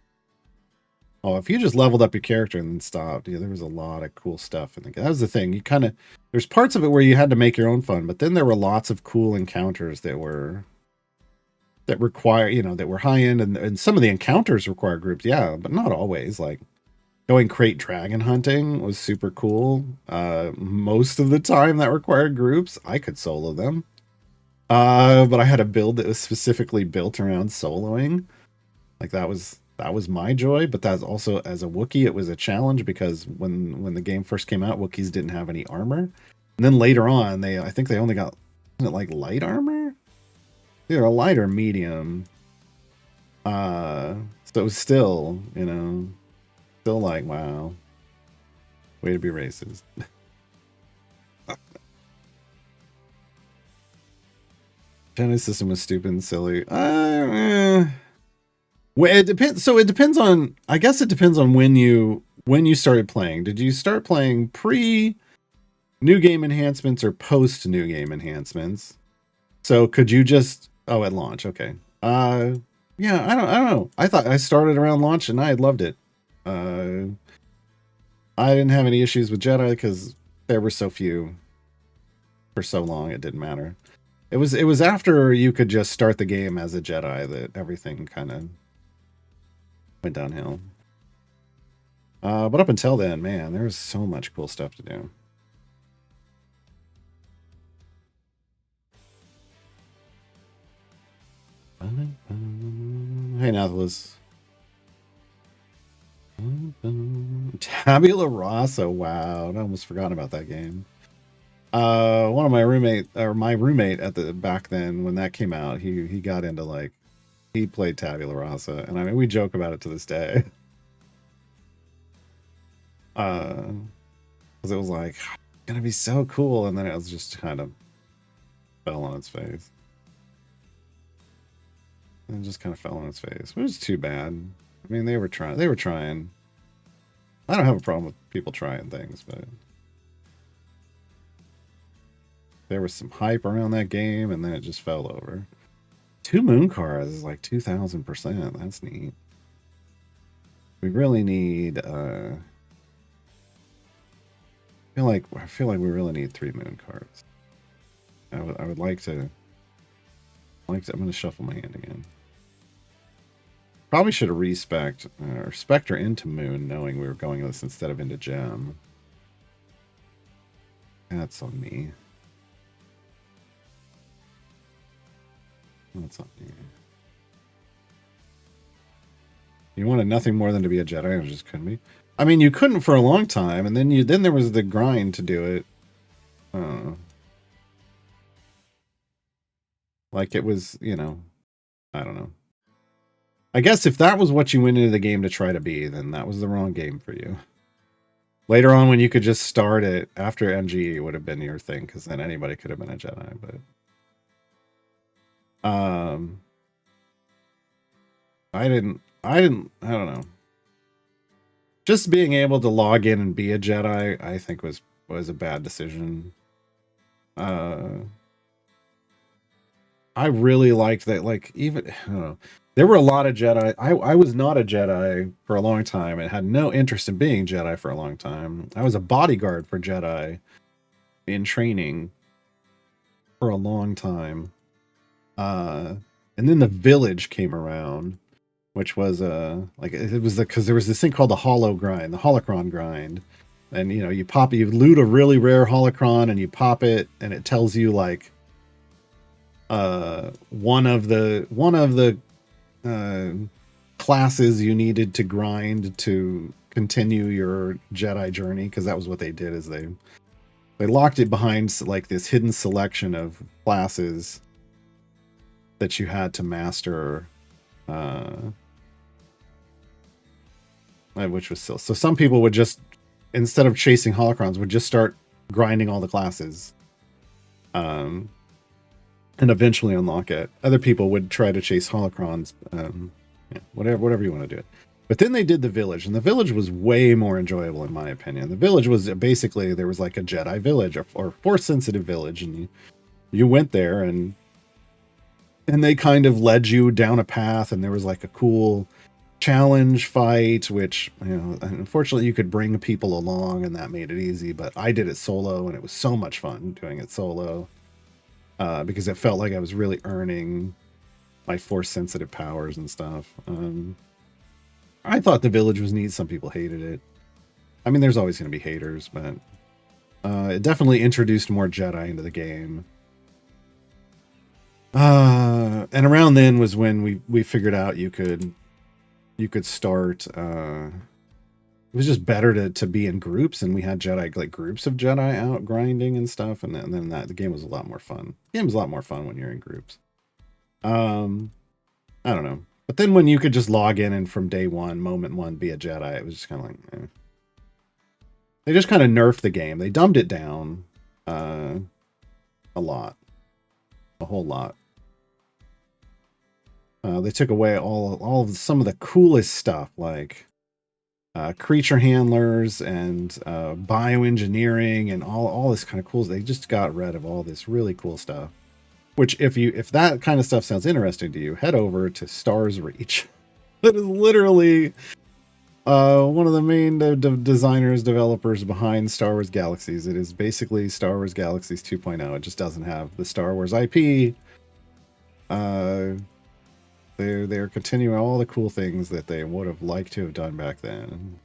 Oh, if you just leveled up your character and then stopped, there was a lot of cool stuff in the game. That was the thing. There's parts of it where you had to make your own fun, but then there were lots of cool encounters that were that were high end, and some of the encounters require groups, yeah, but not always. Like going crate dragon hunting was super cool. Most of the time that required groups. I could solo them. But I had a build that was specifically built around soloing. Like that was my joy, but that's also, as a Wookiee, it was a challenge because when the game first came out, Wookiees didn't have any armor. And then later on, I think they only got like light armor? Either a light or medium. So it was still, still like, wow. Way to be racist. Genesis system was stupid and silly. Well, it depends. So it depends on. I guess it depends on when you started playing. Did you start playing pre new game enhancements or post new game enhancements? So could you just at launch? Okay. Yeah. I don't know. I thought I started around launch and I loved it. I didn't have any issues with Jedi because there were so few for so long. It didn't matter. It was after you could just start the game as a Jedi that everything kind of went downhill. But up until then, man, there was so much cool stuff to do. Hey, Nathalis. Tabula Rasa. Wow, I almost forgot about that game. One of my roommate at the back then when that came out, he got into he played Tabula Rasa, and I mean we joke about it to this day. Because it was like gonna be so cool, and then it was just kind of fell on its face. And just kind of fell on its face, which is too bad. I mean, they were trying. I don't have a problem with people trying things, but there was some hype around that game, and then it just fell over. 2 moon cars is like 2,000%. That's neat. We really need. I feel like we really need 3 moon cards. I would like to. I'm going to shuffle my hand again. Probably should have respect or Spectre into Moon, knowing we were going this instead of into Gem. That's on me. That's on me. You wanted nothing more than to be a Jedi, and just couldn't be. I mean, you couldn't for a long time, and then there was the grind to do it. Like it was, you know, I don't know. I guess if that was what you went into the game to try to be, then that was the wrong game for you. Later on, when you could just start it after MGE, would have been your thing, because then anybody could have been a Jedi. But I don't know. Just being able to log in and be a Jedi, I think was a bad decision. I really liked that. Like, even, I don't know, there were a lot of Jedi. I was not a Jedi for a long time and had no interest in being Jedi for a long time. I was a bodyguard for Jedi in training for a long time. And then the village came around, which was like it was because there was this thing called the holocron grind. And you know, you loot a really rare holocron and you pop it and it tells you like one of the classes you needed to grind to continue your Jedi journey, because that was what they did, is they locked it behind like this hidden selection of classes that you had to master, which was still, so some people would just, instead of chasing holocrons, would just start grinding all the classes and eventually unlock it. Other people would try to chase holocrons, yeah, whatever you want to do it. But then they did the village, and the village was way more enjoyable in my opinion. The village was basically, there was like a Jedi village or force sensitive village, and you went there and they kind of led you down a path, and there was like a cool challenge fight, which, you know, unfortunately you could bring people along and that made it easy, but I did it solo and it was so much fun doing it solo, because it felt like I was really earning my force sensitive powers and stuff. I thought the village was neat. Some people hated it. I mean, there's always going to be haters, but it definitely introduced more Jedi into the game. And around then was when we figured out you could start, it was just better to be in groups, and we had Jedi, like groups of Jedi out grinding and stuff, and then the game was a lot more fun. The game was a lot more fun when you're in groups. I don't know. But then when you could just log in and from day one, moment one, be a Jedi, it was just kind of like, eh. They just kind of nerfed the game. They dumbed it down a lot. A whole lot. They took away all of some of the coolest stuff, like creature handlers and bioengineering and all this kind of cool. They just got rid of all this really cool stuff. Which, if that kind of stuff sounds interesting to you, head over to Stars Reach. That is literally one of the main developers behind Star Wars Galaxies. It is basically Star Wars Galaxies 2.0. It just doesn't have the Star Wars IP. They're continuing all the cool things that they would have liked to have done back then.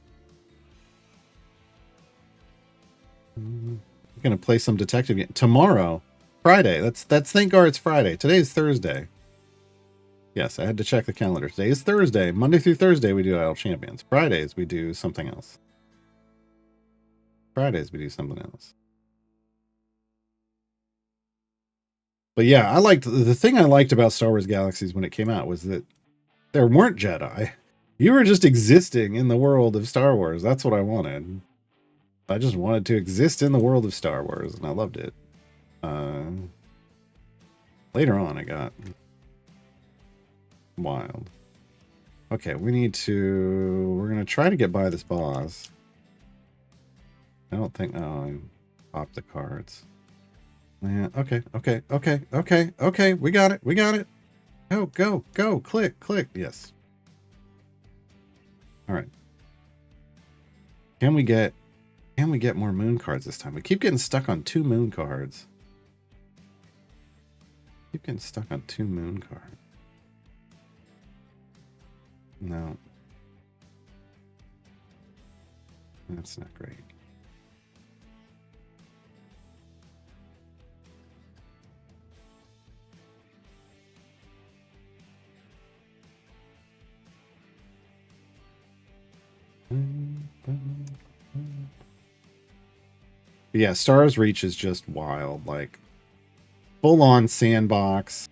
I'm gonna play some detective game tomorrow. Friday. That's thank God it's Friday. Today's Thursday. Yes, I had to check the calendar. Today is Thursday. Monday through Thursday we do Idle Champions. Fridays we do something else. Fridays we do something else. But yeah, the thing I liked about Star Wars Galaxies when it came out was that there weren't Jedi. You were just existing in the world of Star Wars. That's what I wanted. I just wanted to exist in the world of Star Wars, and I loved it. Later on, I got wild. Okay, we're gonna try to get by this boss. I don't think, I popped the cards. Yeah, okay. We got it. Go, click. Yes. All right. Can we get more moon cards this time? We keep getting stuck on 2 moon cards. Keep getting stuck on 2 moon cards. No. That's not great. Yeah, Stars Reach is just wild. Like, full-on sandbox.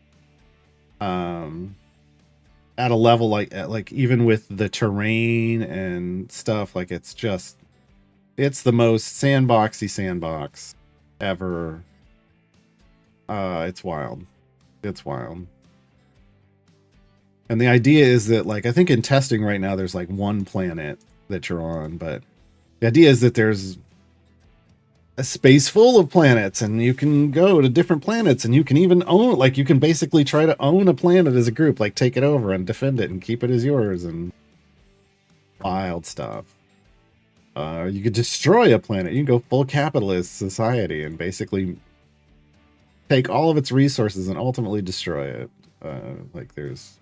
At a level like even with the terrain and stuff, like it's the most sandboxy sandbox ever. It's wild. It's wild. And the idea is that, like, I think in testing right now there's like 1 planet that you're on, but the idea is that there's a space full of planets and you can go to different planets and you can even own, like, you can basically try to own a planet as a group, like take it over and defend it and keep it as yours and wild stuff. You could destroy a planet. You can go full capitalist society and basically take all of its resources and ultimately destroy it. Like there's,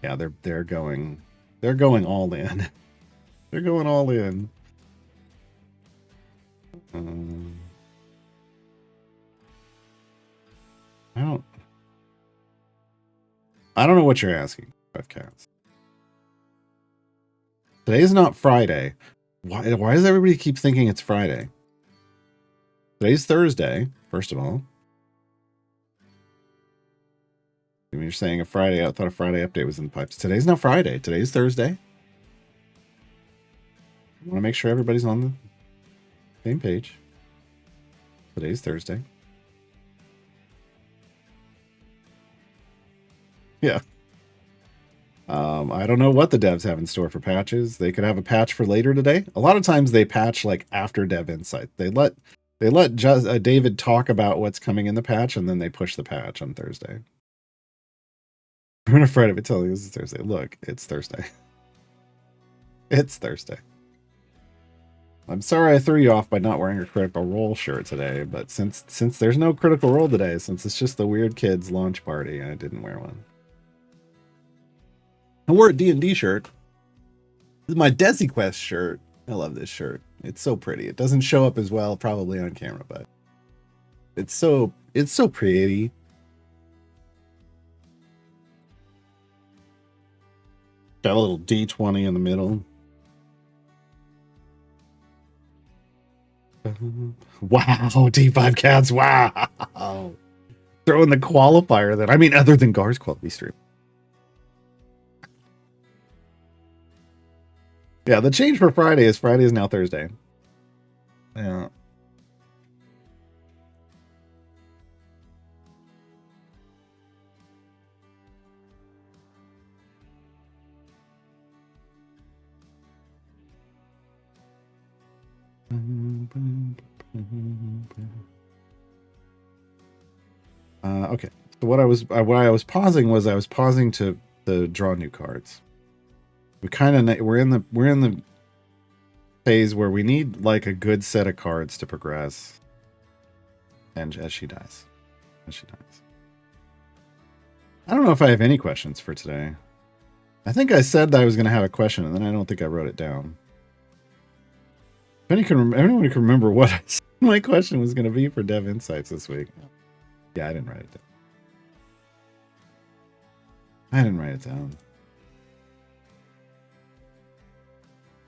yeah, they're going all in. They're going all in. I don't know what you're asking, Five Cats. Today's not Friday. Why does everybody keep thinking it's Friday? Today's Thursday, first of all. I mean, you're saying a Friday. I thought a Friday update was in the pipes. Today's not Friday. Today's Thursday. I want to make sure everybody's on the same page. Today's Thursday. Yeah. I don't know what the devs have in store for patches. They could have a patch for later today. A lot of times they patch like after Dev Insight. They let David talk about what's coming in the patch, and then they push the patch on Thursday. I'm afraid of it telling you it's Thursday. Look, it's Thursday. It's Thursday. I'm sorry I threw you off by not wearing a Critical Role shirt today, but since there's no Critical Role today, since it's just the Weird Kids launch party, I didn't wear one. I wore a D&D shirt. This is my Desi Quest shirt. I love this shirt. It's so pretty. It doesn't show up as well probably on camera, but it's so pretty. Got a little D20 in the middle. Wow, D5 Cats, wow. Throw in the qualifier that, I mean, other than Gar's quality stream. Yeah, the change for Friday is now Thursday. Yeah. Okay. So what I was pausing was I was pausing to draw new cards. We're in the phase where we need like a good set of cards to progress. And as she dies. I don't know if I have any questions for today. I think I said that I was going to have a question, and then I don't think I wrote it down. If anyone can remember what my question was going to be for Dev Insights this week. Yeah, I didn't write it down.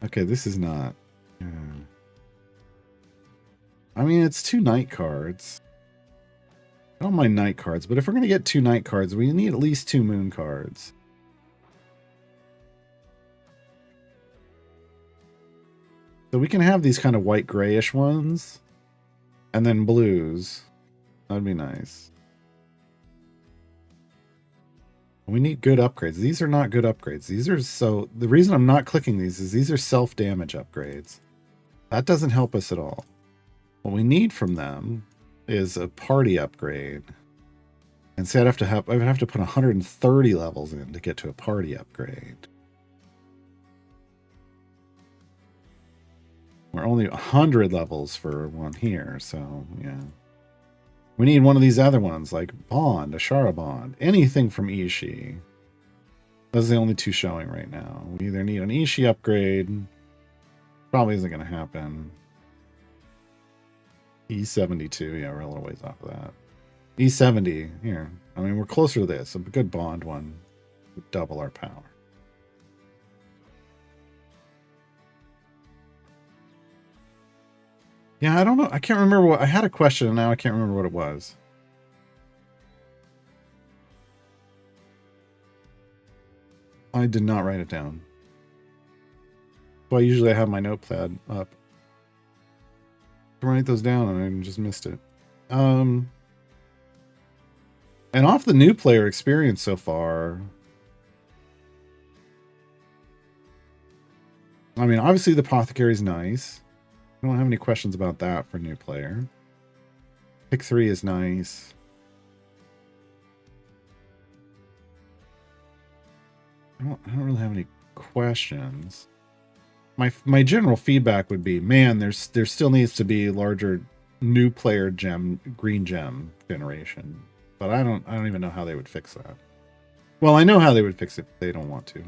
Okay, this is not... I mean, it's 2 night cards. I don't mind night cards, but if we're going to get 2 night cards, we need at least 2 moon cards. So we can have these kind of white grayish ones, and then blues. That'd be nice. We need good upgrades. These are not good upgrades. The reason I'm not clicking these are self-damage upgrades. That doesn't help us at all. What we need from them is a party upgrade. And see, I would have to put 130 levels in to get to a party upgrade. We're only 100 levels for one here, so yeah. We need one of these other ones, like Bond, Ashara Bond, anything from Ishii. Those are the only two showing right now. We either need an Ishii upgrade. Probably isn't going to happen. E72, yeah, we're a little ways off of that. E70, here. I mean, we're closer to this. A good Bond one would double our power. Yeah, I don't know. I can't remember what... I had a question, and now I can't remember what it was. I did not write it down. Well, usually I have my notepad up. Write those down, and I just missed it. And off the new player experience so far... I mean, obviously the Apothecary's nice. I don't have any questions about that for new player. Pick3 is nice. I don't really have any questions. My general feedback would be, man, there still needs to be larger new player green gem generation. But I don't even know how they would fix that. Well, I know how they would fix it, but they don't want to.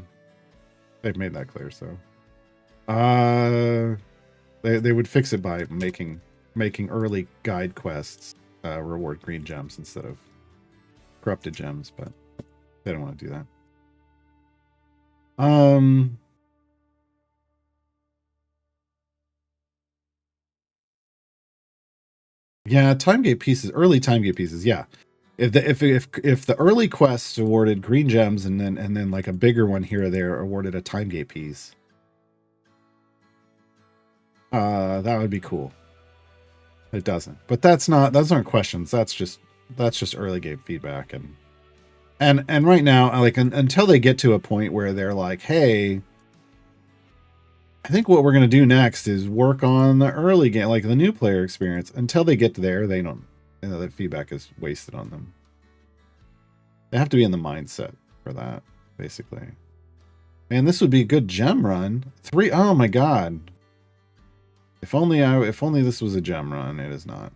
They've made that clear, so. They would fix it by making early guide quests reward green gems instead of corrupted gems, but they don't want to do that. Yeah, time gate pieces, early time gate pieces, yeah. If the early quests awarded green gems and then like a bigger one here or there awarded a time gate piece, that would be cool. It doesn't, but those aren't questions. That's just early game feedback, and right now, like until they get to a point where they're like, hey, I think what we're gonna do next is work on the early game, like the new player experience. Until they get there, they don't. You know, that feedback is wasted on them. They have to be in the mindset for that, basically. Man, this would be a good gem run. 3. Oh my god. If only this was a gem run. It is not.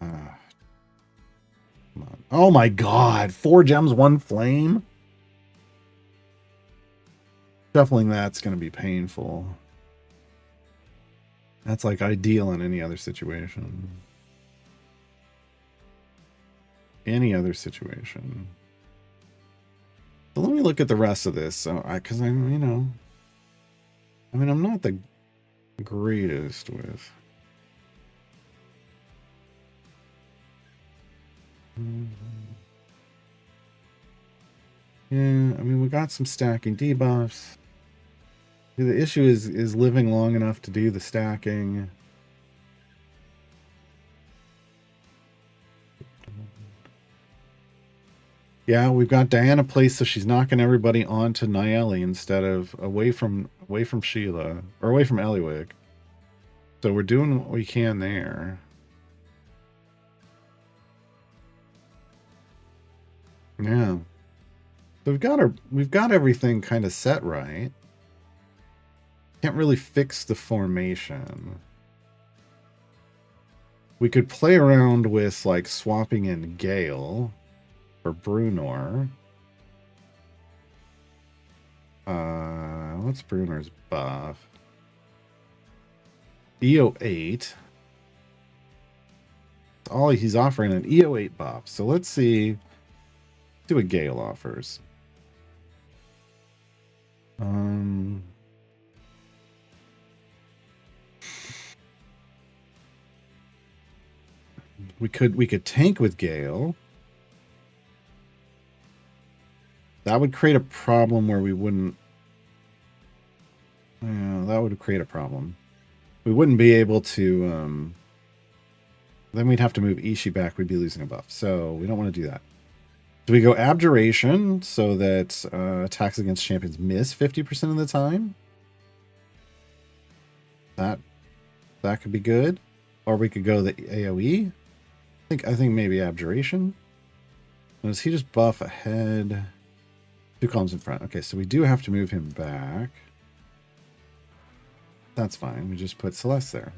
Come on. Oh my god. 4 gems, 1 flame. Shuffling that's going to be painful. That's like ideal in any other situation. Any other situation. So let me look at the rest of this. So because I'm, you know, I mean, I'm not the greatest with. Yeah, I mean, we got some stacking debuffs. The issue is living long enough to do the stacking. Yeah, we've got Diana placed so she's knocking everybody onto Nayeli instead of away from Sheila or away from Eliwig. So we're doing what we can there. Yeah. So we've got everything kind of set right. Can't really fix the formation. We could play around with like swapping in Gale for Brunor. What's Brunor's buff? EO8. All he's offering an EO8 buff. So let's see what Gale offers. We could tank with Gale. That would create a problem where we wouldn't. Yeah, that would create a problem. We wouldn't be able to. Then we'd have to move Ishii back. We'd be losing a buff, so we don't want to do that. Do we go Abjuration so that attacks against champions miss 50% of the time? That could be good. Or we could go the AoE. I think maybe Abjuration. Does he just buff ahead? 2 columns in front. Okay, so we do have to move him back. That's fine. We just put Celeste there.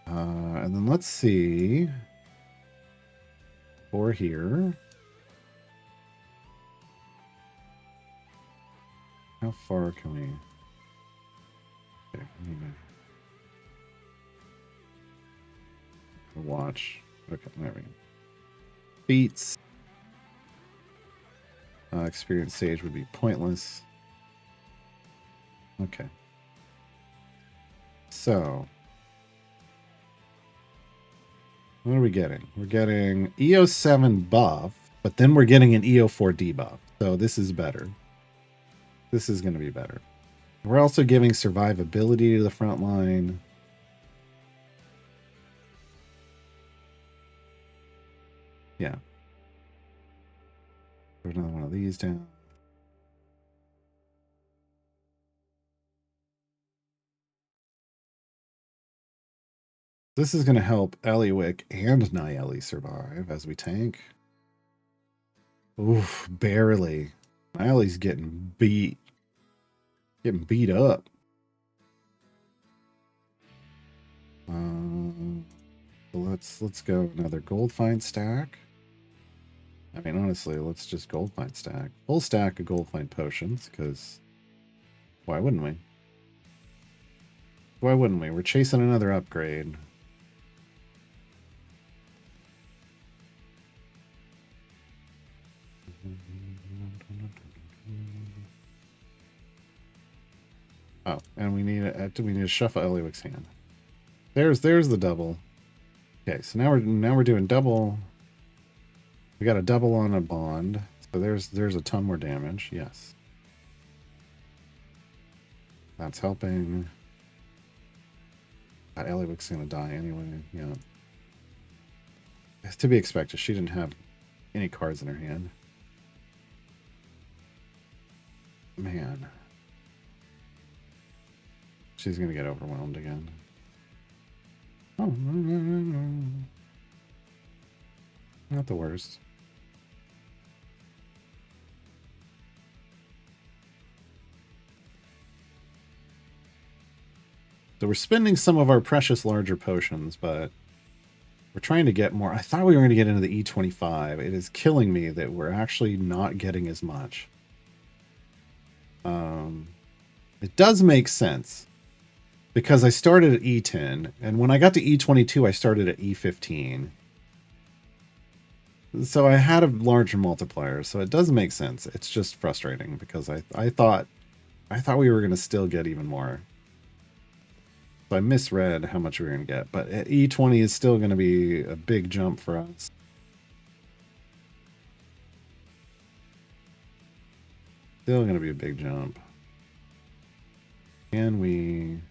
And then let's see. For here. How far can we... Okay, watch. Okay, there we go. Feats. Experience stage would be pointless. Okay. So. What are we getting? We're getting EO7 buff, but then we're getting an EO4 debuff. So this is better. This is going to be better. We're also giving survivability to the front line. Yeah. Put another one of these down. This is going to help Eliwick and Nayeli survive as we tank. Oof, barely. Nayeli's getting beat. Getting beat up. Let's go another gold find stack. I mean, honestly, let's just gold find stack. Full stack of gold find potions, because why wouldn't we? Why wouldn't we? We're chasing another upgrade. Oh, and we need to shuffle Eliwick's hand. There's the double. Okay, so now we're doing double. We got a double on a bond. So there's a ton more damage. Yes. That's helping. Eliwick's gonna die anyway. Yeah. It's to be expected. She didn't have any cards in her hand. Man. She's gonna get overwhelmed again. Oh, not the worst. So we're spending some of our precious larger potions, but we're trying to get more. I thought we were going to get into the E25. It is killing me that we're actually not getting as much. It does make sense because I started at E10, and when I got to E22, I started at E15. So I had a larger multiplier, so it does make sense. It's just frustrating because I thought we were going to still get even more. So I misread how much we were going to get, but at E20 is still going to be a big jump for us. Still going to be a big jump. Can we...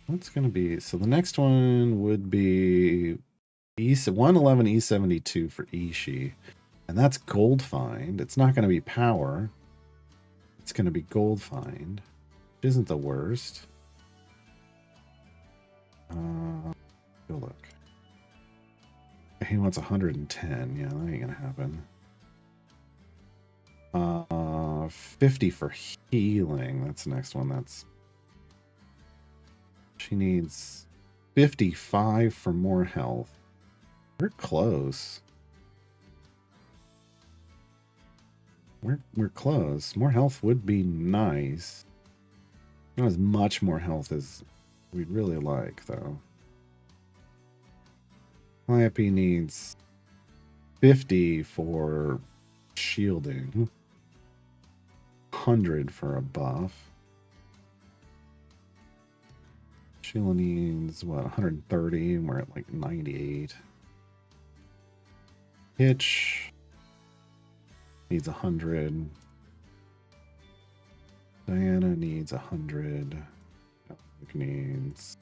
What's going to be... So the next one would be 111 E72 for Ishii. And that's gold find. It's not going to be power. It's going to be gold find. Which isn't the worst. Go look. He wants 110. Yeah, that ain't going to happen. 50 for healing. That's the next one. She needs 55 for more health. We're close. We're close. More health would be nice. Not as much more health as we'd really like, though. Calliope needs 50 for shielding. 100 for a buff. Sheila needs, what, 130, and we're at like 98. Hitch needs 100. Diana needs 100. Eliwick needs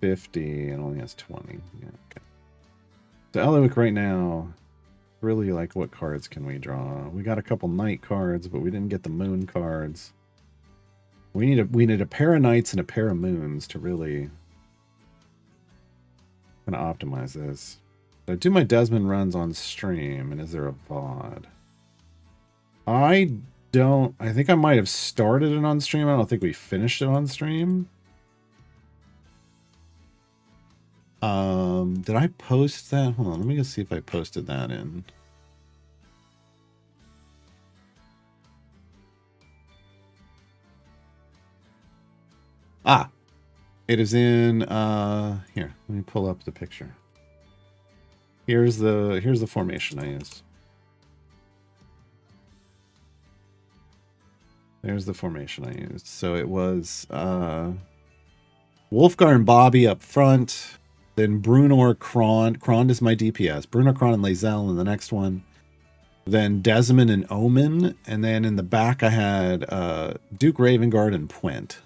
50 and only has 20. Yeah, okay. So Eliwick right now, really like what cards can we draw? We got a couple night cards, but we didn't get the moon cards. We need a pair of nights and a pair of moons to really kind of optimize this. So I do my Desmond runs on stream, and is there a VOD? I think I might have started it on stream. I don't think we finished it on stream. Did I post that? Hold on, let me just see if I posted that in. Ah, it is in, here, let me pull up the picture. Here's the formation I used. There's the formation I used. So it was, Wolfgar and Bobby up front, then Brunor, Kron. Kron is my DPS. Brunor, Kron, and Lae'zel in the next one. Then Desmond and Omen, and then in the back I had Duke Ravengard and Puent.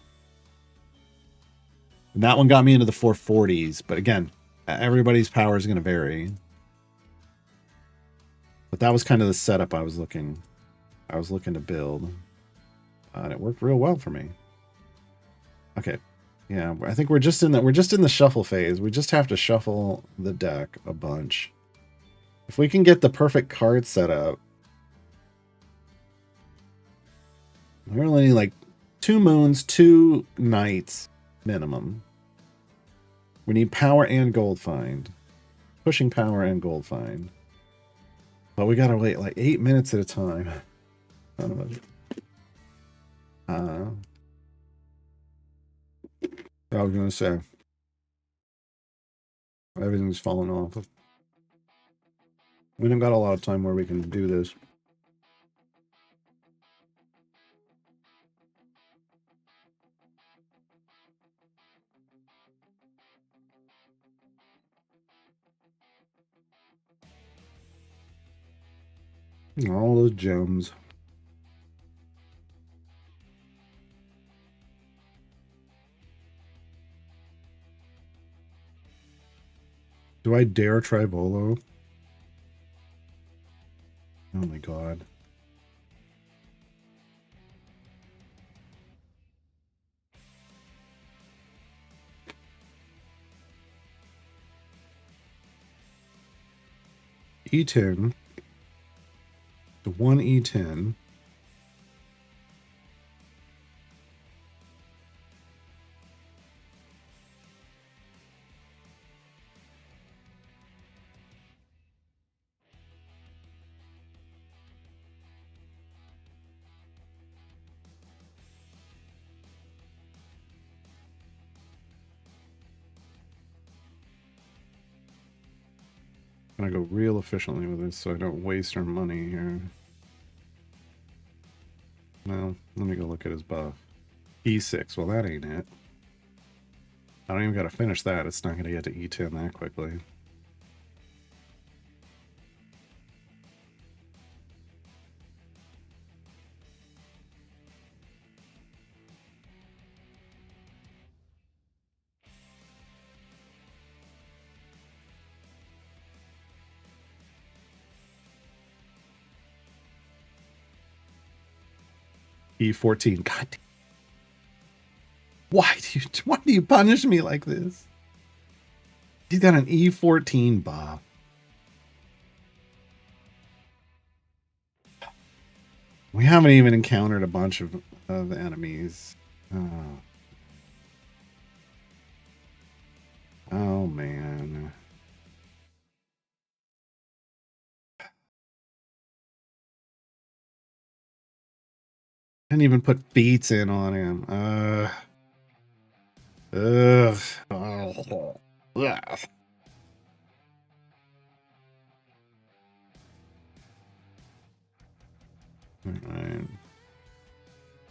And that one got me into the 440s, but again, everybody's power is going to vary. But that was kind of the setup I was looking to build, and it worked real well for me. Okay, yeah, I think we're just in the shuffle phase. We just have to shuffle the deck a bunch. If we can get the perfect card set up, we're only like 2 moons, 2 nights minimum. We need power and gold find. Pushing power and gold find. But we gotta wait like 8 minutes at a time. I was gonna say everything's falling off. We don't got a lot of time where we can do this. All those gems. Do I dare try Volo? Oh my god. E10. The 1 E10. I'm gonna go real efficiently with this so I don't waste our money here. Well, let me go look at his buff. E6, well that ain't it. I don't even gotta finish that, it's not gonna get to E10 that quickly. E14, god damn. Why do you punish me like this? He's got an E14 buff. We haven't even encountered a bunch of enemies. Oh man. Didn't even put beats in on him. Ugh. Oh. Ugh. Alright.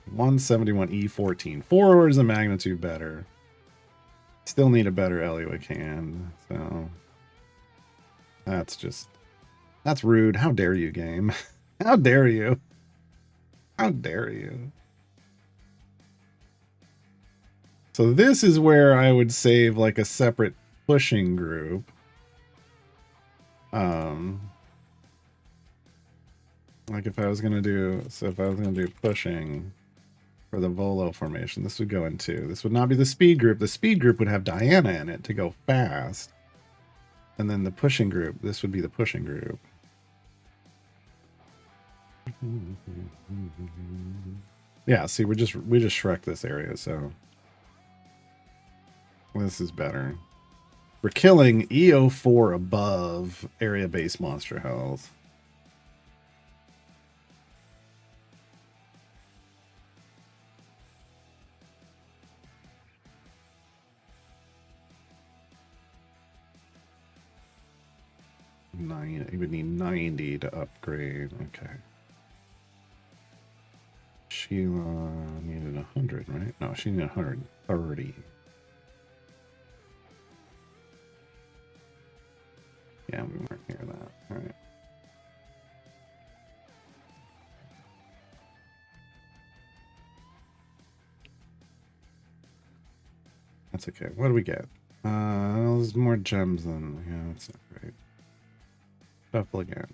171 E14. 4 orders of magnitude better. Still need a better Eliwick hand. So that's rude. How dare you, game? How dare you? How dare you? So this is where I would save like a separate pushing group. Like if I was gonna do pushing for the Volo formation, this would go into, this would not be the speed group. The speed group would have Diana in it to go fast. And then the pushing group, this would be the pushing group. Yeah, see, we just Shrek this area, so this is better. We're killing EO4 above area base monster health. You would need 90 to upgrade. Okay. Sheila needed 100, right? No, she needed 130. Yeah, we weren't near that. All right. That's okay. What do we get? There's more gems than... Yeah, that's not great. Shuffle again.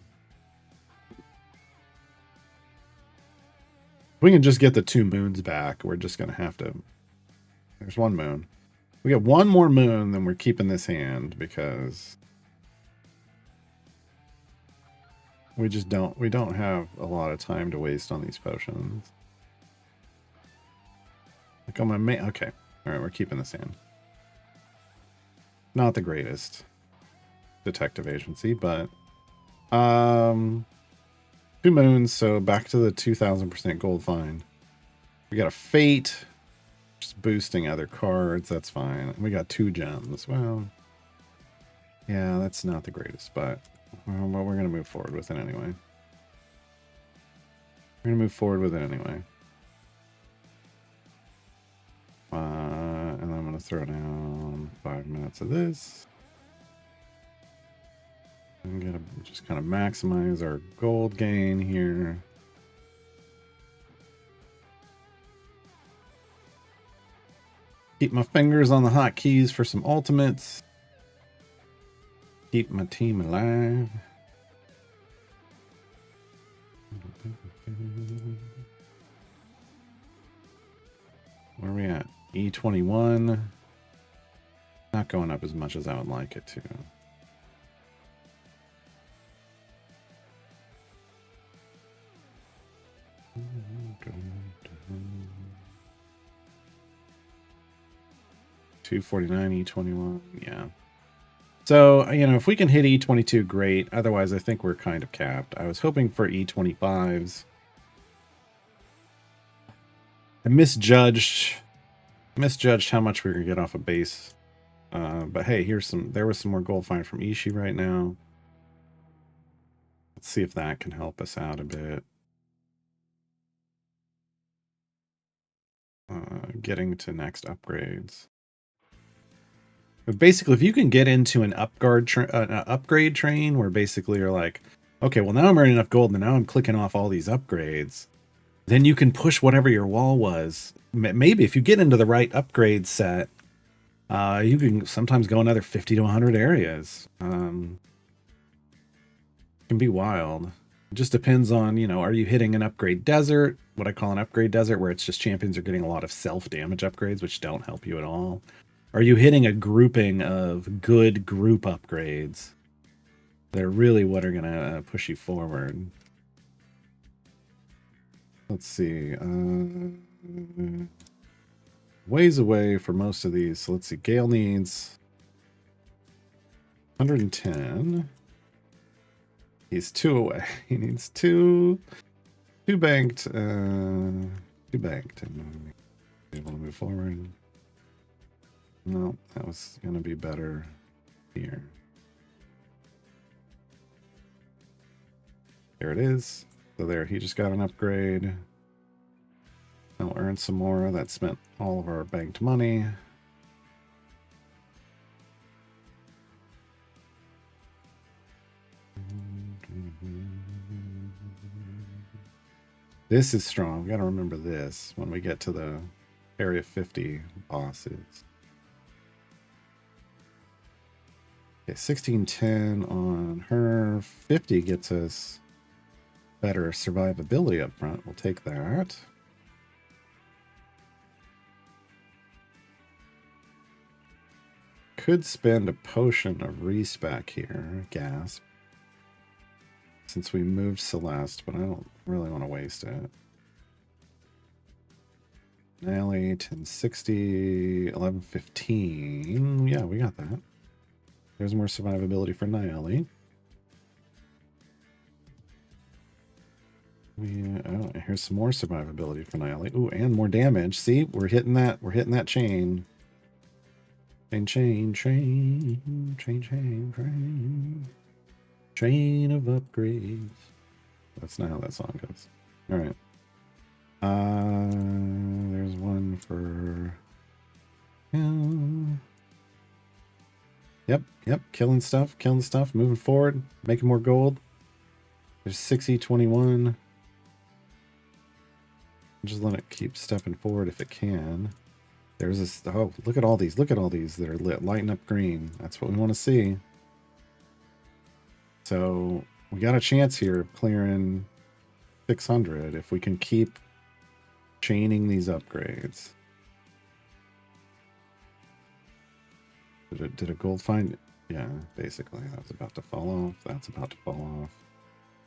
We can just get the 2 moons back. We're just going to have to... There's 1 moon. We get 1 more moon, then we're keeping this hand because... We don't have a lot of time to waste on these potions. Like on my main... Okay. Alright, we're keeping this hand. Not the greatest detective agency, but... 2 moons, so back to the 2,000% gold find. We got a fate, just boosting other cards. That's fine. We got 2 gems. Well, yeah, that's not the greatest, but we're gonna move forward with it anyway. We're gonna move forward with it anyway. And I'm gonna throw down 5 minutes of this. I'm gonna just kind of maximize our gold gain here. Keep my fingers on the hotkeys for some ultimates. Keep my team alive. Where are we at? E21. Not going up as much as I would like it to. $249 E21. Yeah. So, you know, if we can hit E22, great. Otherwise, I think we're kind of capped. I was hoping for E25s. I misjudged how much we were going to get off a base. But hey, there was some more gold find from Ishii right now. Let's see if that can help us out a bit. Getting to next upgrades. But basically, if you can get into an upgrade train where basically you're like, okay, well now I'm earning enough gold and now I'm clicking off all these upgrades, then you can push whatever your wall was. Maybe if you get into the right upgrade set, you can sometimes go another 50 to 100 areas. It can be wild. It just depends on, you know, are you hitting an upgrade desert, what I call an upgrade desert, where it's just champions are getting a lot of self-damage upgrades, which don't help you at all. Are you hitting a grouping of good group upgrades that are really what are going to push you forward? Let's see. Ways away for most of these. So let's see. Gale needs 110. He's 2 away. He needs 2 banked. 2 banked. And able to move forward. No, that was going to be better here. There it is. So there, he just got an upgrade. I'll earn some more. That spent all of our banked money. This is strong. We got to remember this when we get to the Area 50 bosses. Okay, 1610 on her. 50 gets us better survivability up front. We'll take that. Could spend a potion of respec here. Gasp. since we moved Celeste, but I don't really want to waste it. Annihilate, 1060, 1115. Yeah, we got that. There's more survivability for Annihilate. Oh, here's some more survivability for Annihilate. Ooh, and more damage. See, we're hitting that. We're hitting that chain. Chain of upgrades. That's not how that song goes. All right. There's one for. Yep. Killing stuff. Moving forward. Making more gold. There's 6E21. Just let it keep stepping forward if it can. There's this. Oh, look at all these. Look at all these that are lit. Lighting up green. That's what we want to see. So we got a chance here of clearing 600 if we can keep chaining these upgrades. Did a gold find? Yeah, basically. That's about to fall off. That's about to fall off.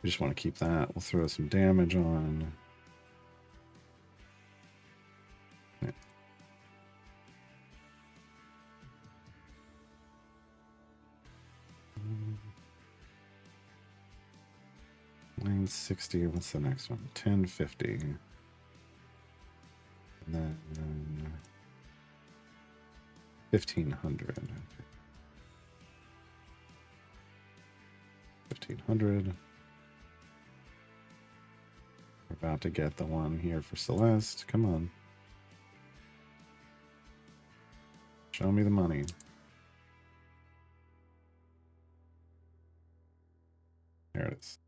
We just want to keep that. We'll throw some damage on. Yeah. 960. What's the next one? 1050. And then 1500. 1500. We're about to get the one here for Celeste. Come on. Show me the money. There it is.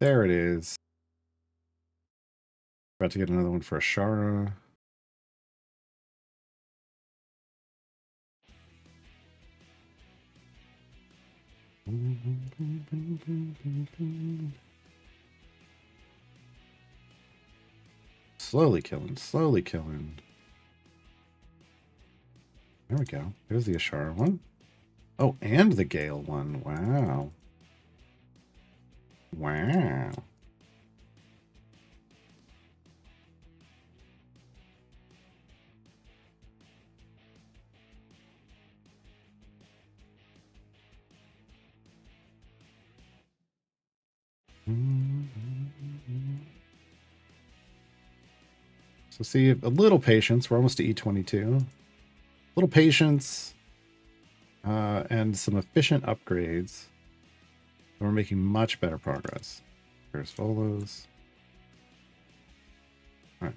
There it is. About to get another one for Ashara. Slowly killing. There we go. There's the Ashara one. Oh, and the Gale one. Wow. So see, a little patience. We're almost to E22. A little patience and some efficient upgrades. We're making much better progress. There's follows. All right.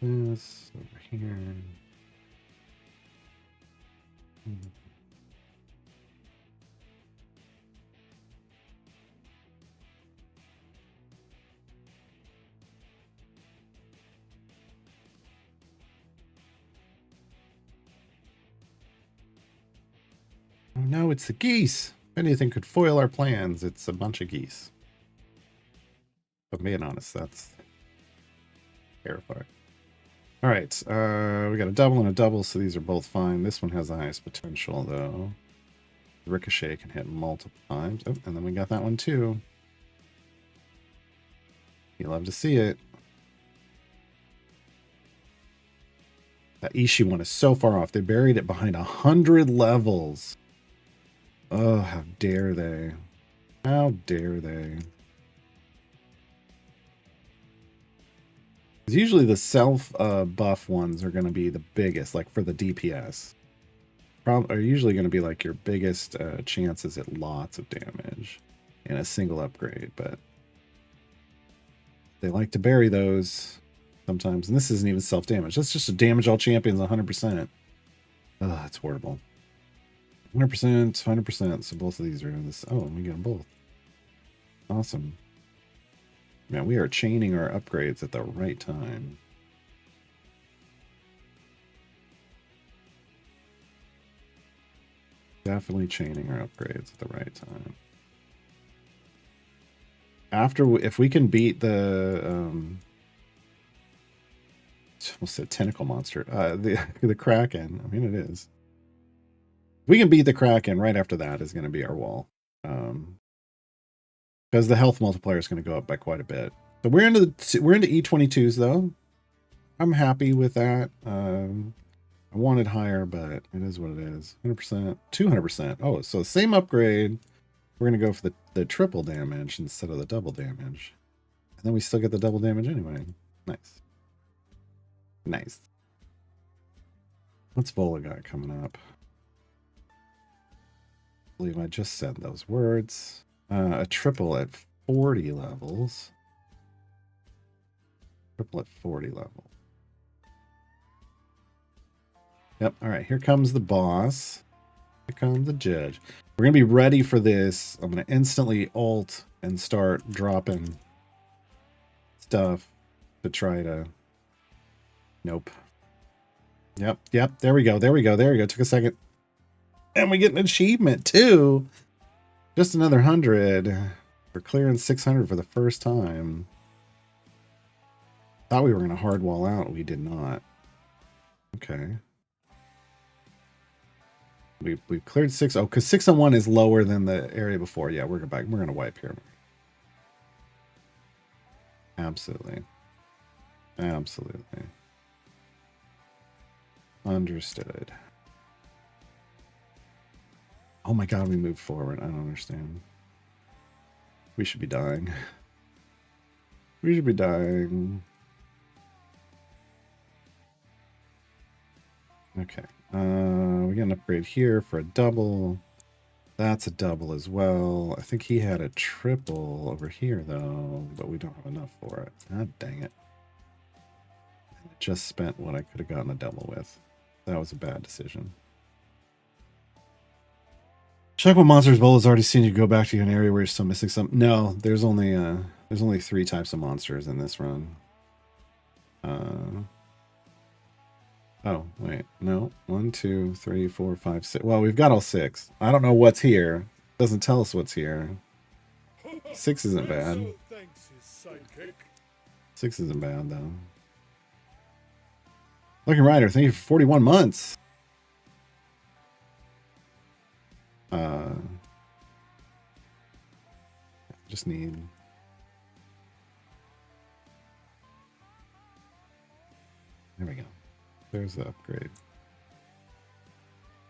There's this over here. Oh no, it's the geese. If anything could foil our plans, it's a bunch of geese. But being honest, that's terrifying. All right, we got a double and a double, so these are both fine. This one has the highest potential, though. Ricochet can hit multiple times. Oh, and then we got that one, too. You love to see it. That Ishii one is so far off. They buried it behind 100 levels. Oh, how dare they. How dare they. Usually the self buff ones are going to be the biggest, like for the DPS. Are usually going to be like your biggest chances at lots of damage in a single upgrade, but they like to bury those sometimes. And this isn't even self-damage. That's just to damage all champions 100%. Oh, that's horrible. 100%, 100%. So both of these are in this. Oh, we get them both. Awesome. Man, we are chaining our upgrades at the right time. Definitely chaining our upgrades at the right time. if we can beat the what's the tentacle monster, the Kraken. I mean, it is. If we can beat the Kraken, right after that is going to be our wall, because the health multiplier is going to go up by quite a bit. So we're into E22s though. I'm happy with that. I wanted higher, but it is what it is. 100%, 200%. Oh, so same upgrade. We're going to go for the triple damage instead of the double damage. And then we still get the double damage anyway. Nice. Nice. What's Vola got coming up? I believe I just said those words. A triple at 40 levels. Triple at 40 level. Yep. All right. Here comes the boss. Here comes the judge. We're going to be ready for this. I'm going to instantly ult and start dropping stuff to try to... Nope. Yep. There we go. Took a second. And we get an achievement too. Just another 100. We're clearing 600 for the first time. Thought we were going to hard wall out. We did not. Okay. We cleared 6. Oh, because 601 is lower than the area before. Yeah, we're back. We're going to wipe here. Absolutely. Understood. Oh my god, we moved forward. I don't understand. We should be dying. We should be dying. Okay. We get an upgrade here for a double. That's a double as well. I think he had a triple over here, though, but we don't have enough for it. God dang it. I just spent what I could have gotten a double with. That was a bad decision. Check what monsters Bola's already seen you go back to an area where you're still missing some. No, there's only 3 types of monsters in this run. Oh, wait. No. 1, 2, 3, 4, 5, 6. Well, we've got all 6. I don't know what's here. Doesn't tell us what's here. 6 isn't bad. 6 isn't bad, though. Lucky Rider, thank you for 41 months. Just need... There we go. There's the upgrade.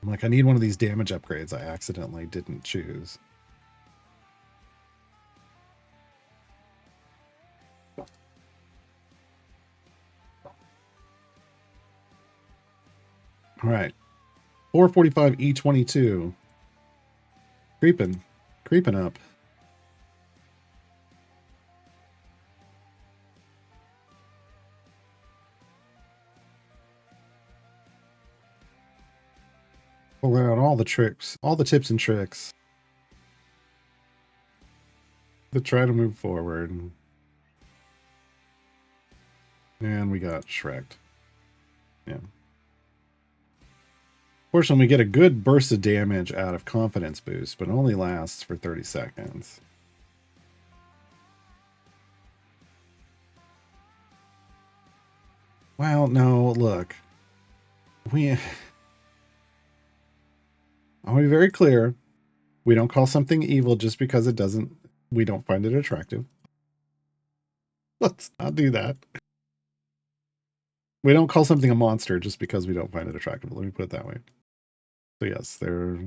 I'm like, I need one of these damage upgrades I accidentally didn't choose. All right. 445 E22. Creeping up. Pull out all the tricks, all the tips and tricks to try to move forward. And we got Shrek'd. Yeah. Fortunately, we get a good burst of damage out of confidence boost, but it only lasts for 30 seconds. Well, no, look. I want to be very clear. We don't call something evil just because we don't find it attractive. Let's not do that. We don't call something a monster just because we don't find it attractive. Let me put it that way. So yes, there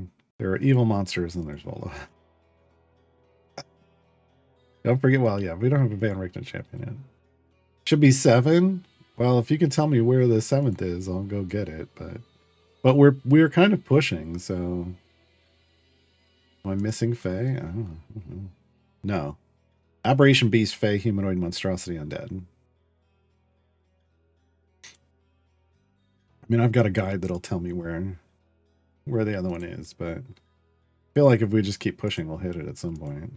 are evil monsters and there's Vola. Don't forget, well, yeah, we don't have a Van Richten champion yet. Should be 7. Well, if you can tell me where the 7th is, I'll go get it. But we're kind of pushing, so... Am I missing Fae? I don't know. No. Aberration Beast, Fae, Humanoid, Monstrosity, Undead. I mean, I've got a guide that'll tell me where the other one is, but I feel like if we just keep pushing, we'll hit it at some point.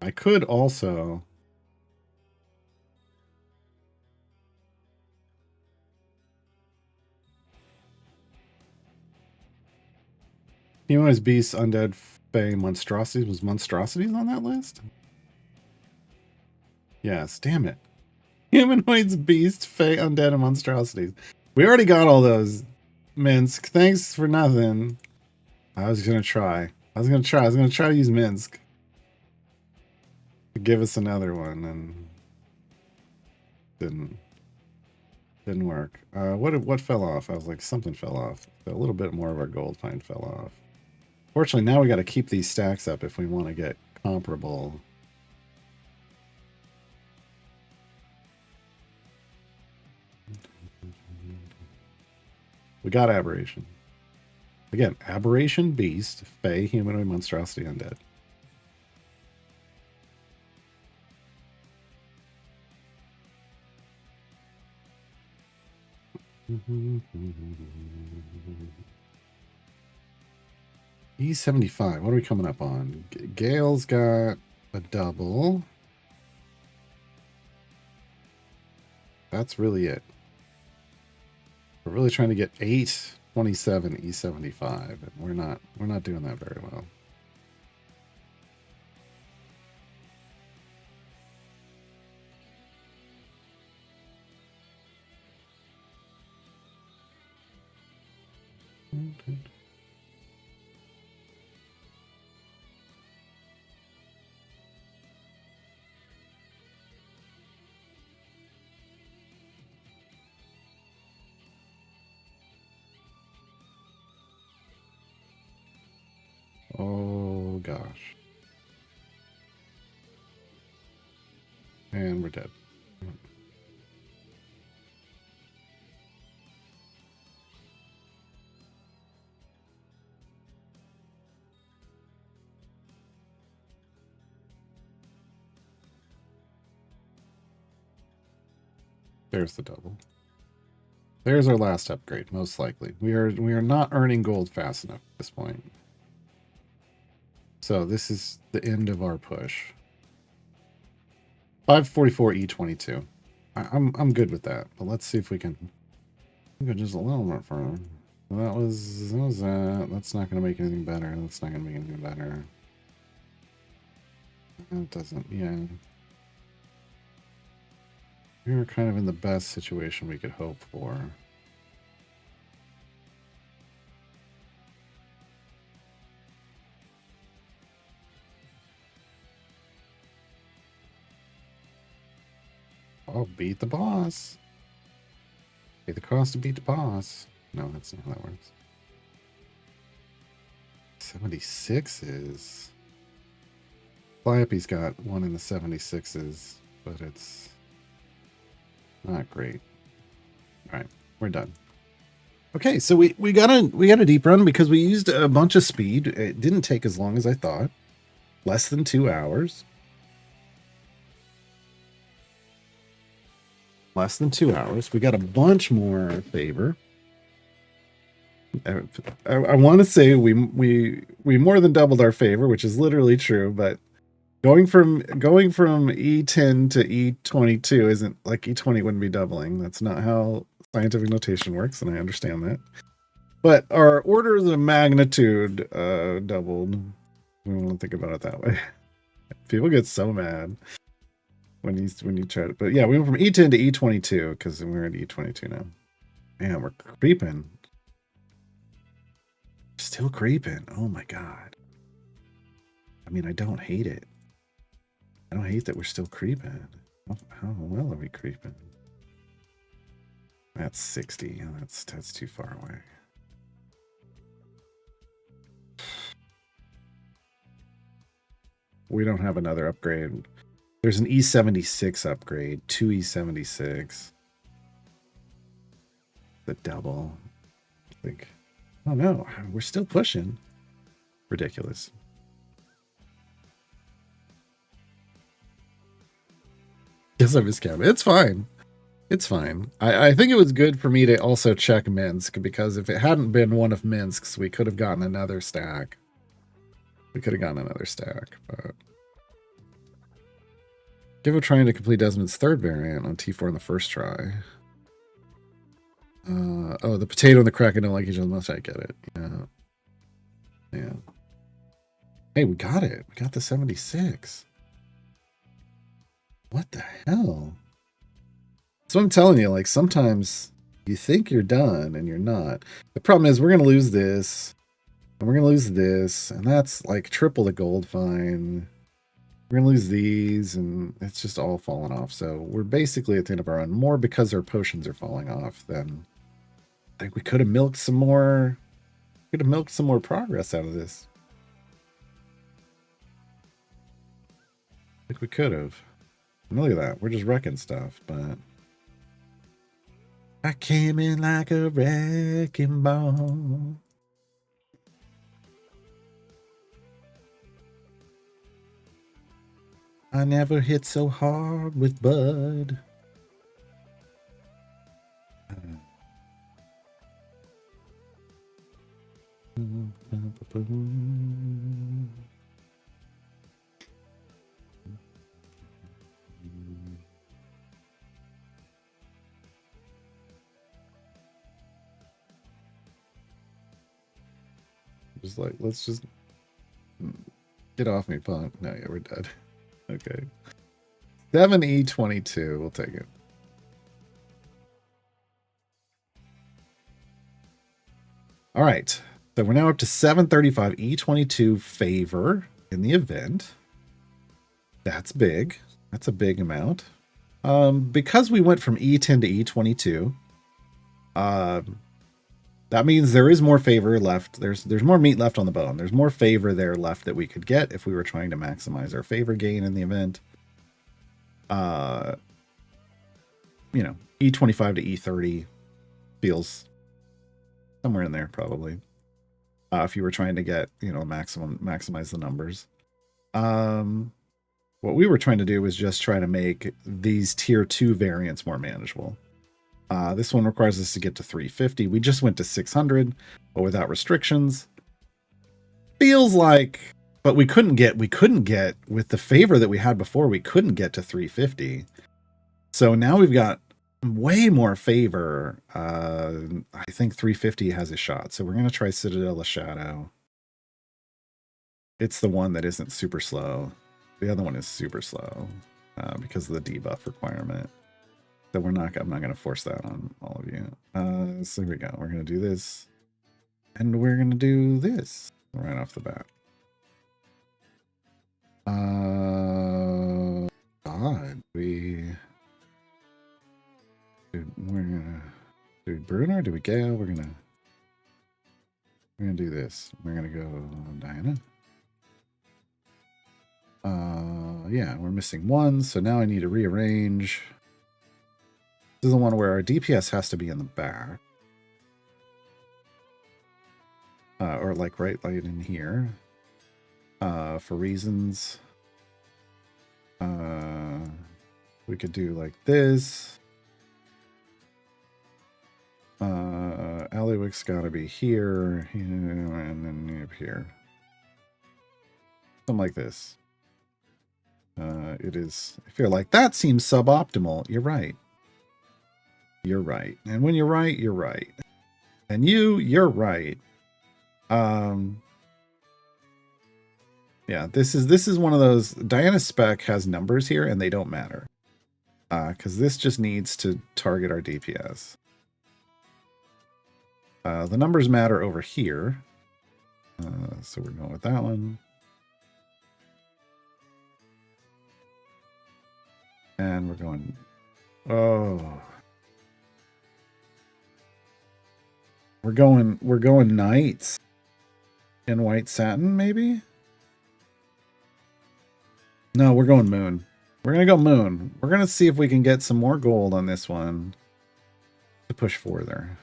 I could also... Humanoids, beasts, undead, fey, monstrosities. Was monstrosities on that list? Yes, damn it. Humanoids, beasts, fey, undead, and monstrosities. We already got all those. Minsk, thanks for nothing. I was gonna try. I was gonna try to use Minsk to give us another one, and didn't work. What fell off? I was like, something fell off. A little bit more of our gold find fell off. Fortunately, now we got to keep these stacks up if we want to get comparable. We got aberration. Again, aberration, beast, fey, humanoid, monstrosity, undead. E75. What are we coming up on? Gale's got a double. That's really it. We're really trying to get 827 E75, and we're not doing that very well. Oh gosh. And we're dead. There's the double. There's our last upgrade, most likely. We are not earning gold fast enough at this point. So this is the end of our push. 544 E22. I'm good with that, but let's see if we can go just a little more further. That was that. That's not going to make anything better. That's not going to make anything better. That doesn't. Yeah. We were kind of in the best situation we could hope for. Oh, beat the boss. Pay the cost to beat the boss. No, that's not how that works. 76s. Flappy's got one in the 76s, but it's not great. All right, we're done. Okay, so we got a deep run because we used a bunch of speed. It didn't take as long as I thought. Less than 2 hours. Less than 2 hours. We got a bunch more favor. I want to say we more than doubled our favor, which is literally true, but going from E10 to E22 isn't like E20 wouldn't be doubling. That's not how scientific notation works, and I understand that. But our orders of magnitude doubled. We want to think about it that way. People get so mad when you try to. But yeah, we went from E10 to E22 because we're at E22 now. Man, we're creeping. Still creeping. Oh my god. I mean, I don't hate it. I don't hate that we're still creeping. How well are we creeping? That's 60. Oh, that's too far away. We don't have another upgrade. There's an E76 upgrade, 2 E76. The double. I think. Oh no, we're still pushing. Ridiculous. Yes, I miscounted. It's fine. It's fine. I think it was good for me to also check Minsk, because if it hadn't been one of Minsk's, we could have gotten another stack. But give a trying to complete Desmond's third variant on T4 in the first try. Oh, the potato and the kraken don't like each other much. I get it. Yeah. Hey, we got it. We got the 76. What the hell? So I'm telling you, like, sometimes you think you're done and you're not. The problem is we're going to lose this, and we're going to lose this, and that's like triple the gold fine. We're going to lose these, and it's just all falling off. So we're basically at the end of our run, more because our potions are falling off than I think we could have milked some more. Could have milked some more progress out of this. I think we could have. And look at that. We're just wrecking stuff, but I came in like a wrecking ball. I never hit so hard with Bud. Just like, let's just get off me, punk. No, yeah, we're dead. Okay. 7E22. We'll take it. All right. So we're now up to 735 E22 favor in the event. That's big. That's a big amount. Because we went from E10 to E22, that means there is more favor left. There's more meat left on the bone. There's more favor there left that we could get if we were trying to maximize our favor gain in the event. You know, E25 to E30 feels somewhere in there probably. If you were trying to get, you know, maximize the numbers. What we were trying to do was just try to make these tier 2 variants more manageable. This one requires us to get to 350. We just went to 600, but without restrictions. Feels like, but we couldn't get with the favor that we had before, we couldn't get to 350. So now we've got way more favor. I think 350 has a shot. So we're going to try Citadel of Shadow. It's the one that isn't super slow. The other one is super slow because of the debuff requirement. So I'm not going to force that on all of you. So here we go. We're going to do this. And we're going to do this right off the bat. God, we're gonna do Bruno, do we Gale? We're gonna do this. We're gonna go Diana. Yeah, we're missing one, so now I need to rearrange. This is the one where our DPS has to be in the back. Or like right in here. For reasons. We could do like this. Allywick's gotta be here, and then up here. Something like this. It is, I feel like that seems suboptimal. You're right. You're right. And when you're right, you're right. And you're right. Yeah, this is one of those. Diana's spec has numbers here and they don't matter. Because this just needs to target our DPS. The numbers matter over here. So we're going with that one. And we're going, oh. We're going knights in white satin, maybe? No, we're going moon. We're going to go moon. We're going to see if we can get some more gold on this one to push further.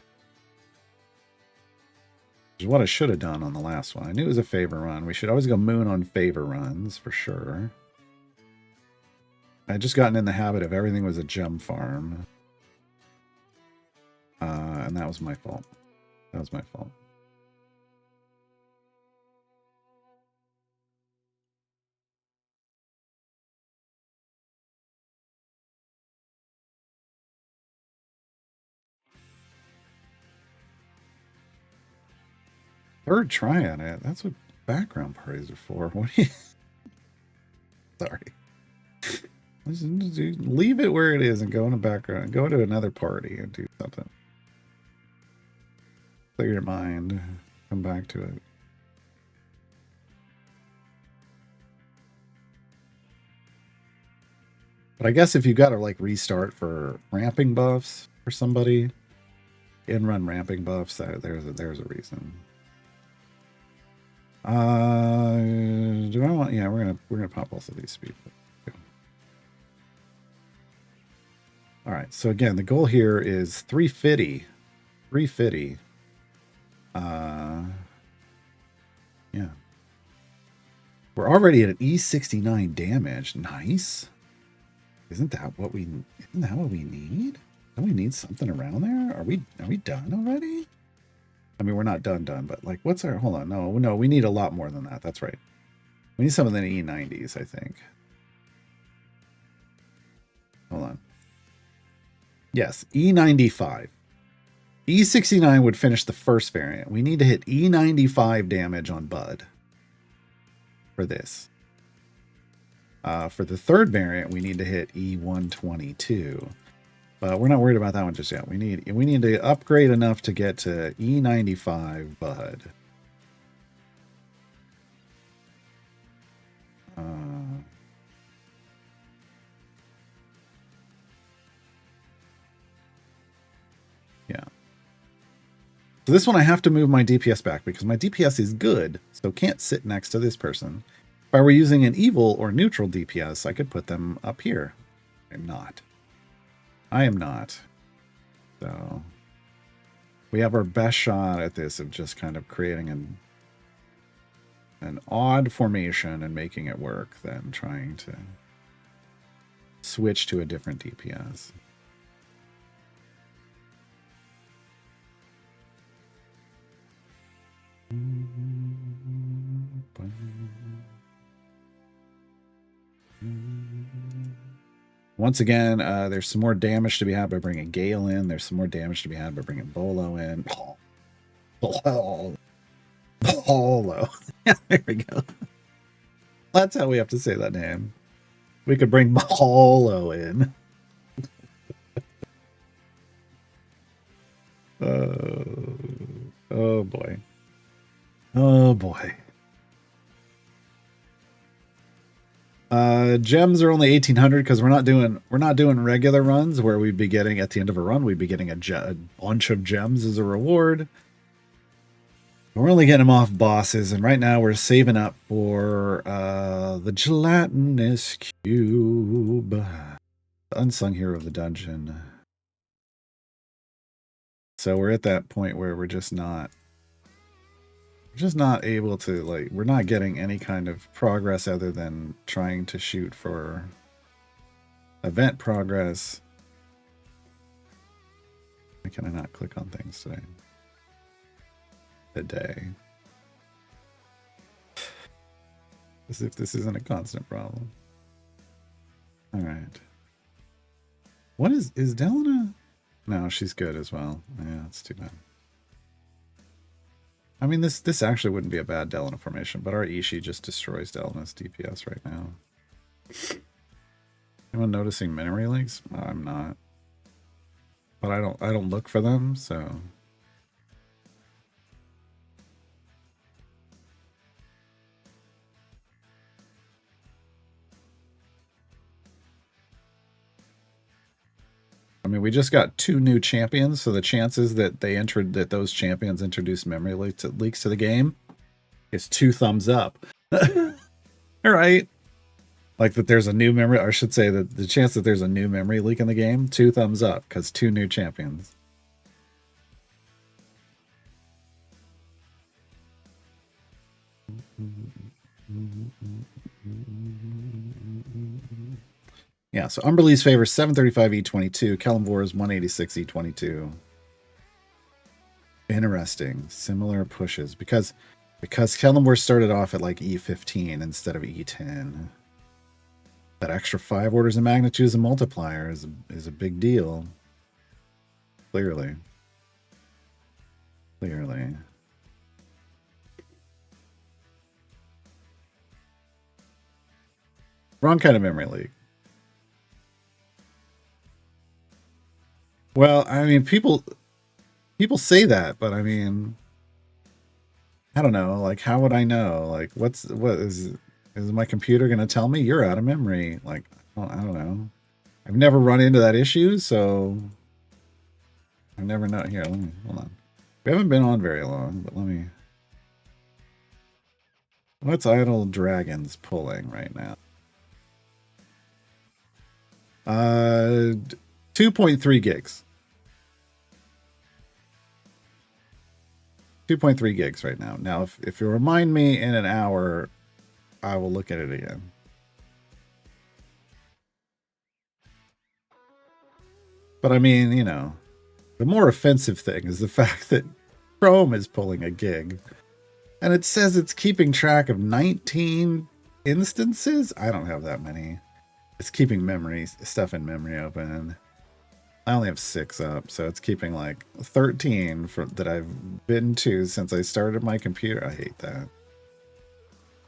Which is what I should have done on the last one. I knew it was a favor run. We should always go moon on favor runs for sure. I just gotten in the habit of everything was a gem farm. And that was my fault. That was my fault. Third try on it. That's what background parties are for? What are you... Sorry. Leave it where it is and go in the background. Go to another party and do something. Clear your mind. Come back to it. But I guess if you got to like restart for ramping buffs for somebody, in-run ramping buffs, there's a reason. Do I want? Yeah, we're gonna pop both of these speed. All right. So again, the goal here is 350. 350. Yeah. We're already at an E69 damage. Nice. Isn't that what we need? Don't we need something around there? Are we done already? I mean, we're not done, but like, what's our, hold on. No, we need a lot more than that. That's right. We need some of the E90s, I think. Hold on. Yes, E95. E69 would finish the first variant. We need to hit E95 damage on Bud for this. For the third variant, we need to hit E122. But we're not worried about that one just yet. We need to upgrade enough to get to E95 Bud. Yeah. So this one I have to move my DPS back because my DPS is good, so can't sit next to this person. If I were using an evil or neutral DPS, I could put them up here. I'm not. I am not. So we have our best shot at this of just kind of creating an odd formation and making it work than trying to switch to a different DPS. Once again, there's some more damage to be had by bringing Gale in. There's some more damage to be had by bringing Bolo in. Bolo. Yeah, there we go. That's how we have to say that name. We could bring Bolo in. Oh boy. Oh boy. Gems are only 1,800 because we're not doing regular runs where we'd be getting at the end of a run we'd be getting a bunch of gems as a reward. We're only getting them off bosses, and right now we're saving up for the gelatinous cube, the unsung hero of the dungeon. So we're at that point where we're just not able to, like, we're not getting any kind of progress other than trying to shoot for event progress. Why can I not click on things today? Today. As if this isn't a constant problem. All right. What is Delana? No, she's good as well. Yeah, it's too bad. I mean, this actually wouldn't be a bad Delana formation, but our Ishii just destroys Delana's DPS right now. Anyone noticing memory leaks? I'm not. But I don't look for them, so. I mean, we just got 2 new champions, so the chances that those champions introduce memory leaks to the game is 2 thumbs up. All right. Like that there's a new memory, or I should say that the chance that there's a new memory leak in the game, 2 thumbs up, because 2 new champions. Yeah, so Umberlee's favor 735 E22, Kalimvor's 186 E22. Interesting. Similar pushes because Kalimvor started off at like E15 instead of E10. That extra 5 orders of magnitude as a multiplier is a big deal. Clearly. Wrong kind of memory leak. Well, I mean, people say that, but I mean, I don't know. Like, how would I know? Like, what is my computer going to tell me you're out of memory? Like, I don't know. I've never run into that issue, so I never know. Here, let me hold on. We haven't been on very long, but let me. What's Idle Dragons pulling right now? 2.3 gigs. 2.3 gigs right now. Now, if you remind me in an hour, I will look at it again. But I mean, you know, the more offensive thing is the fact that Chrome is pulling a gig. And it says it's keeping track of 19 instances. I don't have that many. It's keeping stuff in memory open. I only have 6 up, so it's keeping like 13 that I've been to since I started my computer. I hate that.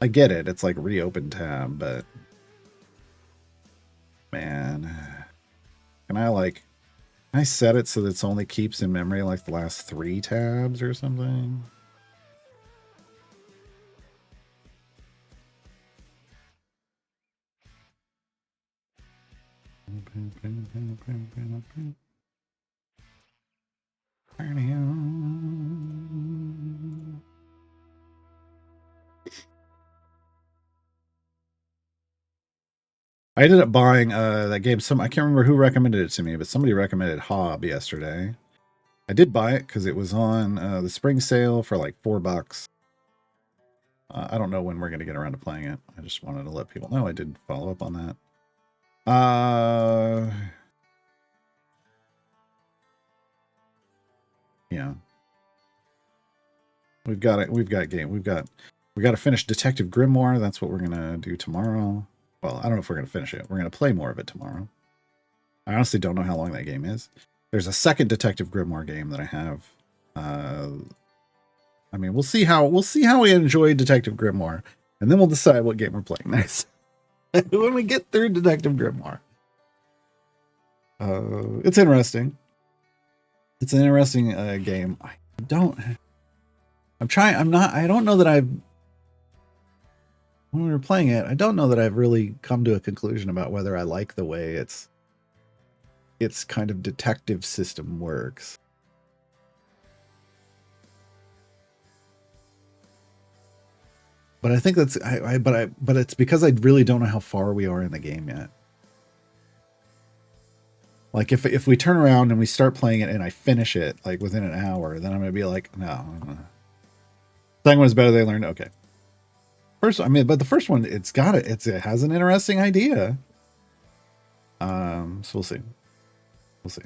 I get it. It's like reopen tab, but man, can I set it so that it only keeps in memory like the last 3 tabs or something? I ended up buying that game. I can't remember who recommended it to me, but somebody recommended Hob yesterday. I did buy it because it was on the spring sale for like $4. I don't know when we're going to get around to playing it. I just wanted to let people know I did follow up on that. Yeah. We've got to finish Detective Grimoire. That's what we're going to do tomorrow. Well, I don't know if we're going to finish it. We're going to play more of it tomorrow. I honestly don't know how long that game is. There's a second Detective Grimoire game that I have. I mean, we'll see how we enjoy Detective Grimoire, and then we'll decide what game we're playing next when we get through Detective Grimoire. It's interesting. It's an interesting game. I don't know that I've, when we were playing it, I don't know that I've really come to a conclusion about whether I like the way its kind of detective system works. But I think that's but it's because I really don't know how far we are in the game yet. Like if we turn around and we start playing it and I finish it like within an hour, then I'm gonna be like, no. Second one's better. They learned okay. But the first one, it has an interesting idea. So we'll see. We'll see.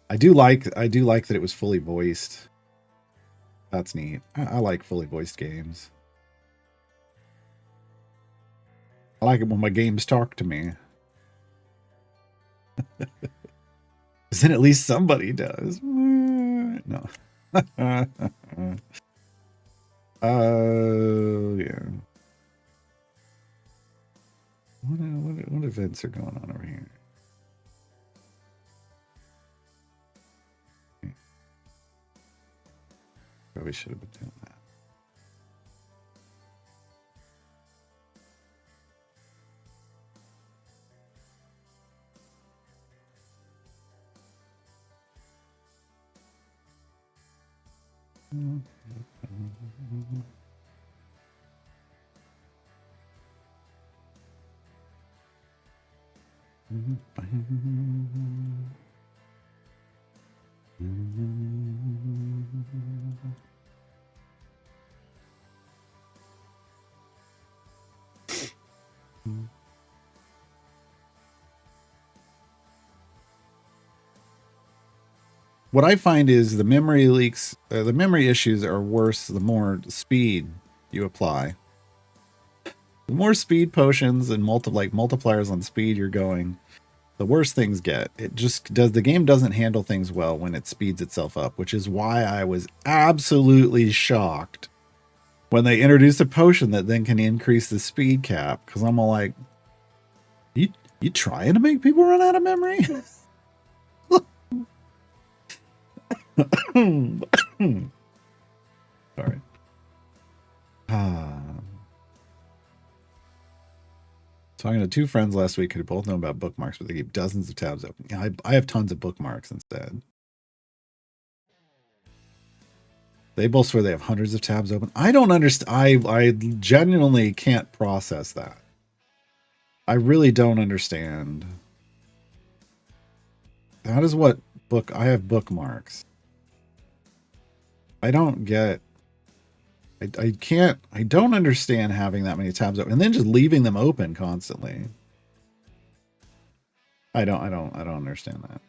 I do like that it was fully voiced. That's neat. I like fully voiced games. I like it when my games talk to me. Because then at least somebody does. No. Yeah. What events are going on over here? Probably should have been doing that. What I find is the memory leaks, the memory issues are worse the more speed you apply. The more speed potions and multipliers on speed you're going, the worse things get. The game doesn't handle things well when it speeds itself up, which is why I was absolutely shocked when they introduced a potion that then can increase the speed cap, because I'm all like, you trying to make people run out of memory? Sorry. Talking to 2 friends last week who both know about bookmarks, but they keep dozens of tabs open. Yeah, I have tons of bookmarks instead. They both swear they have hundreds of tabs open. I don't understand. I genuinely can't process that. I really don't understand. That is what I have bookmarks. I don't get. I can't. I don't understand having that many tabs open and then just leaving them open constantly. I don't understand that.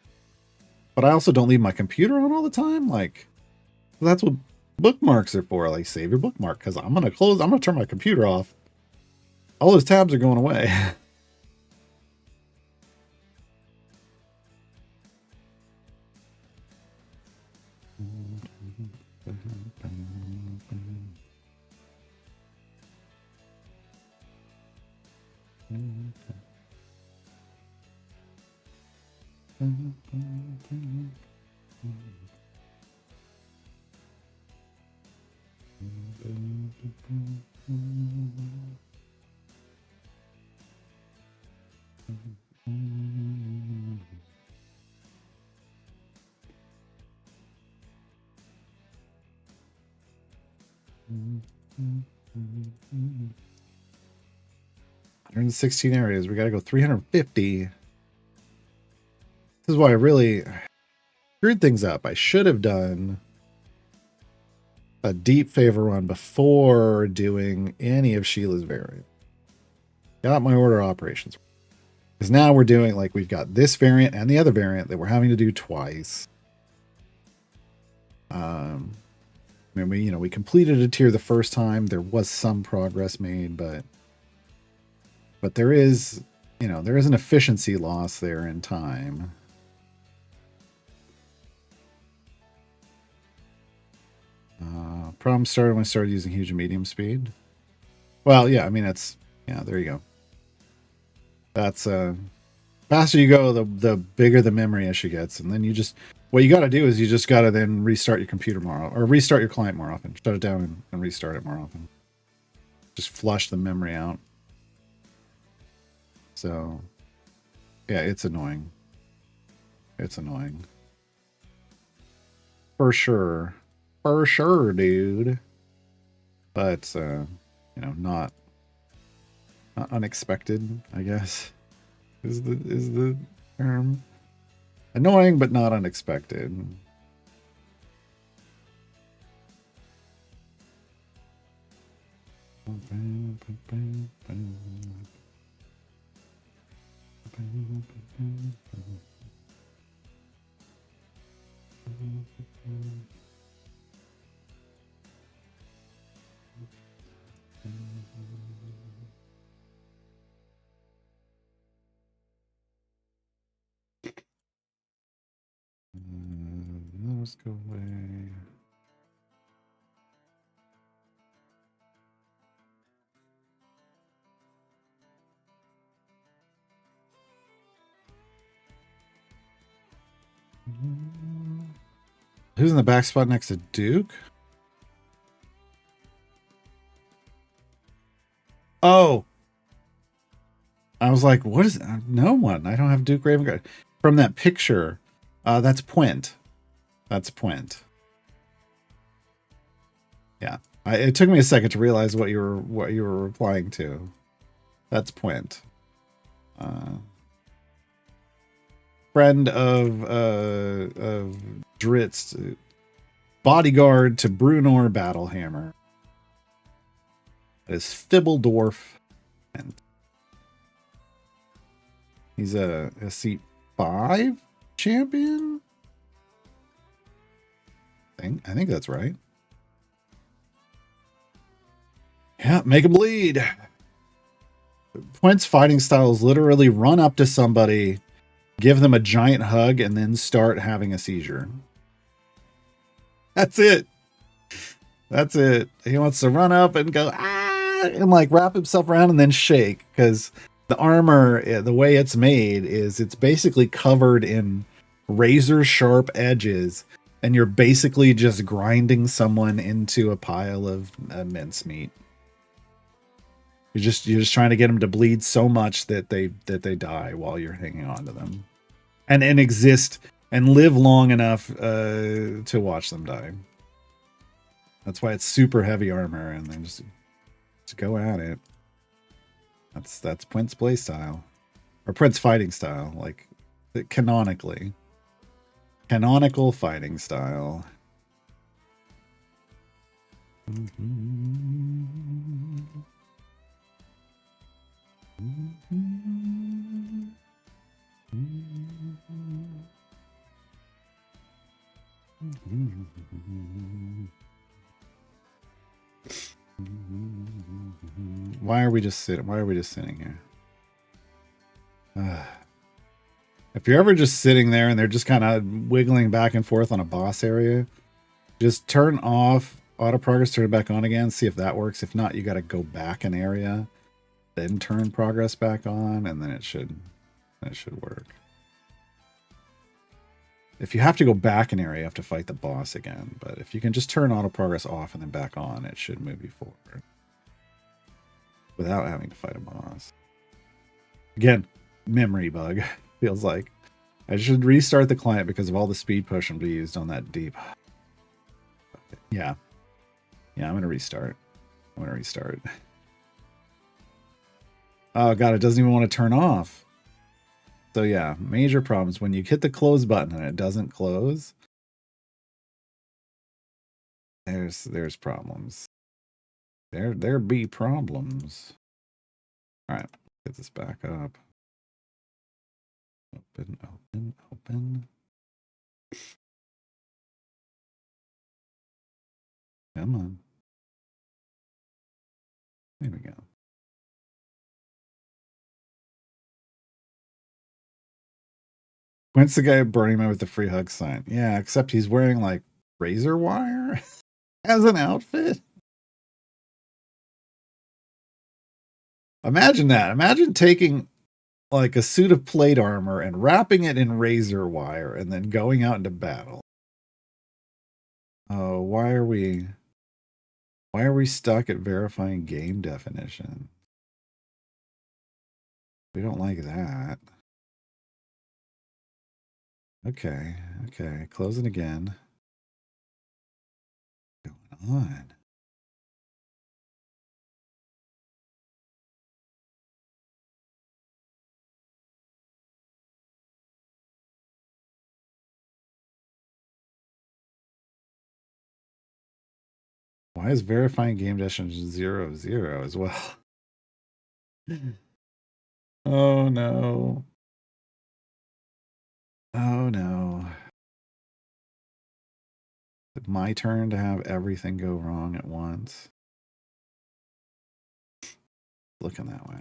But I also don't leave my computer on all the time. Like, that's what bookmarks are for. Like, save your bookmark, because I'm gonna turn my computer off. All those tabs are going away. $116 areas. We got to go 350. This is why I really screwed things up. I should have done a deep favor run before doing any of Sheila's variants. Got my order operations. Because now we're doing, like, we've got this variant and the other variant that we're having to do twice. I mean, we completed a tier the first time. There was some progress made, but there is, there is an efficiency loss there in time. Problem started when I started using huge and medium speed. Well, yeah, I mean, there you go. That's faster you go, the bigger the memory issue gets, and then what you got to do is you just got to then restart your computer or restart your client more often. Shut it down and restart it more often. Just flush the memory out. So, yeah, it's annoying. It's annoying. For sure. For sure, dude. But, not unexpected, I guess, is the term. Annoying, but not unexpected. Let's go away. Who's in the back spot next to Duke? Oh, I was like, what is no one? I don't have Duke Raven Guard from that picture. That's Puent. That's Puent. Yeah, it took me a second to realize what you were replying to. That's Puent. Friend of Dritz, bodyguard to Brunor Battlehammer. That is Fibbledorf, and he's a C5 champion. I think that's right. Yeah, make him bleed. Puent's fighting style is literally run up to somebody, give them a giant hug, and then start having a seizure. That's it. That's it. He wants to run up and go and like wrap himself around and then shake because the armor, the way it's made, is it's basically covered in razor sharp edges, and you're basically just grinding someone into a pile of mincemeat. You're just trying to get them to bleed so much that they die while you're hanging on to them, and exist and live long enough to watch them die. That's why it's super heavy armor, and then just go at it. That's Prince play style, or Prince fighting style, like canonically, canonical fighting style. Why are we just sitting here? If you're ever just sitting there and they're just kind of wiggling back and forth on a boss area, just turn off auto progress, turn it back on again, see if that works. If not, you got to go back an area, then turn progress back on, and then it should work. If you have to go back an area, you have to fight the boss again. But if you can just turn auto progress off and then back on, it should move you forward without having to fight a boss. Again, memory bug. Feels like I should restart the client because of all the speed potion we used on that deep. Yeah, I'm gonna restart. Oh god, it doesn't even want to turn off. So yeah, major problems when you hit the close button and it doesn't close. There's problems. There be problems. All right, get this back up. Open. Come on. There we go. When's the guy burning man with the free hug sign? Yeah, except he's wearing like razor wire as an outfit. Imagine that. Imagine taking like a suit of plate armor and wrapping it in razor wire and then going out into battle. Oh, why are we stuck at verifying game definition? We don't like that. Okay, close it again. What's going on? Why is verifying game definition 0 as well? Oh no. Oh no. It's my turn to have everything go wrong at once. Looking that way.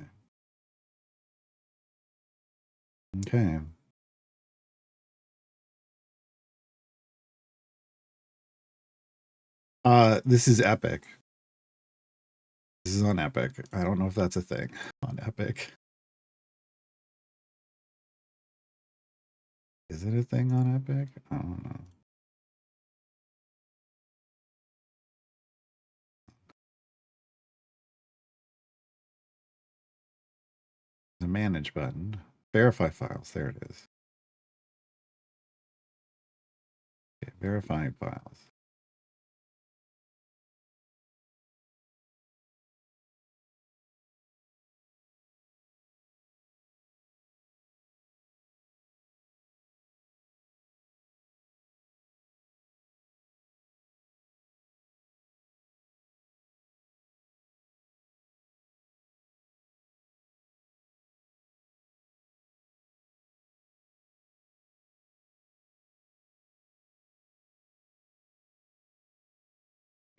Okay. This is Epic. This is on Epic. I don't know if that's a thing on Epic. Is it a thing on Epic? I don't know. The manage button. Verify files. There it is. Okay, verifying files.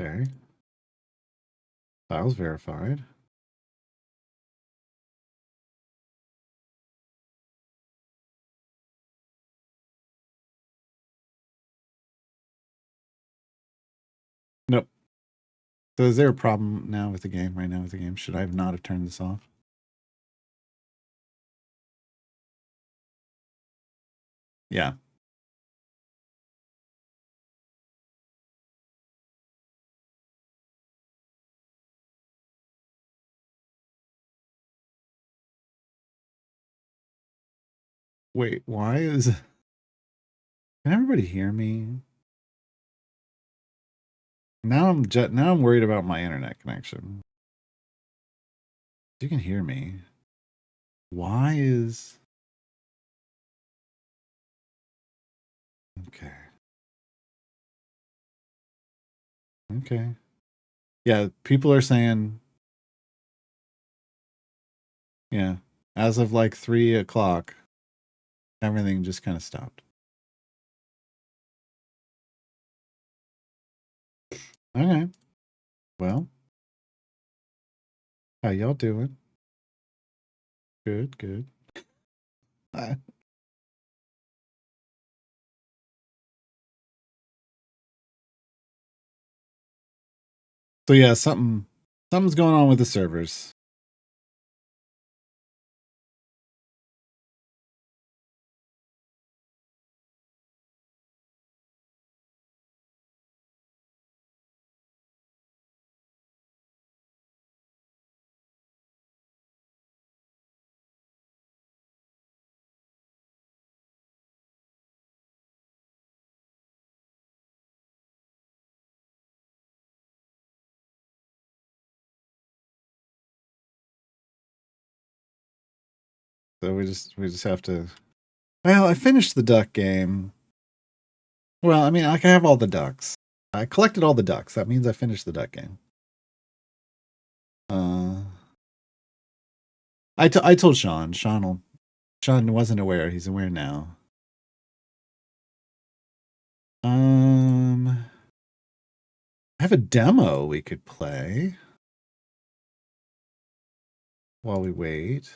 Okay. Files verified. Nope. So is there a problem now with the game, right now with the game? Should I not have turned this off? Yeah. Wait, why is... Can everybody hear me? Now I'm worried about my internet connection. You can hear me. Why is... Okay. Okay. Yeah, people are saying... Yeah. As of like 3 o'clock, everything just kind of stopped. Okay. Well. How y'all doing? Good, good. So yeah, something's going on with the servers. So we just have to... Well, I finished the duck game. Well, I mean, I can have all the ducks. I collected all the ducks. That means I finished the duck game. I told Sean. Sean wasn't aware. He's aware now. I have a demo we could play while we wait.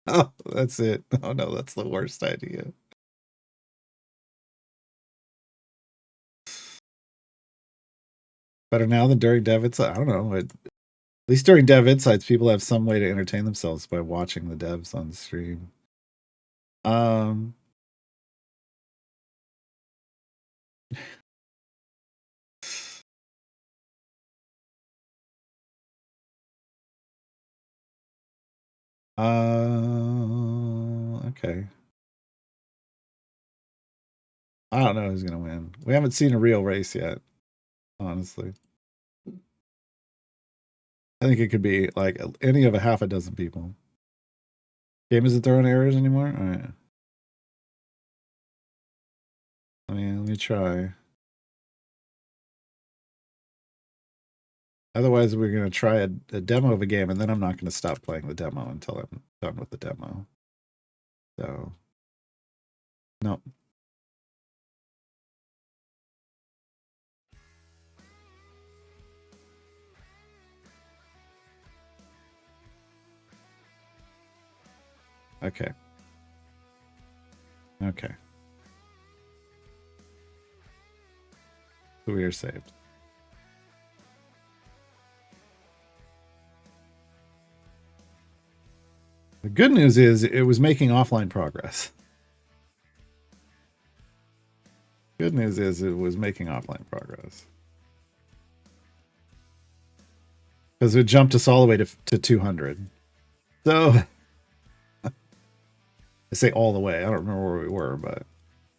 Oh, that's it. Oh no, that's the worst idea. Better now than during Dev Insights. I don't know. At least during Dev Insights, people have some way to entertain themselves by watching the devs on the stream. Okay. I don't know who's gonna win. We haven't seen a real race yet, honestly. I think it could be like any of a half a dozen people. Game isn't throwing errors anymore? All right. Let me try. Otherwise, we're going to try a demo of a game, and then I'm not going to stop playing the demo until I'm done with the demo. So, no. Okay. Okay. So we are saved. The good news is it was making offline progress. Good news is it was making offline progress. Because it jumped us all the way to 200. So, I say all the way. I don't remember where we were,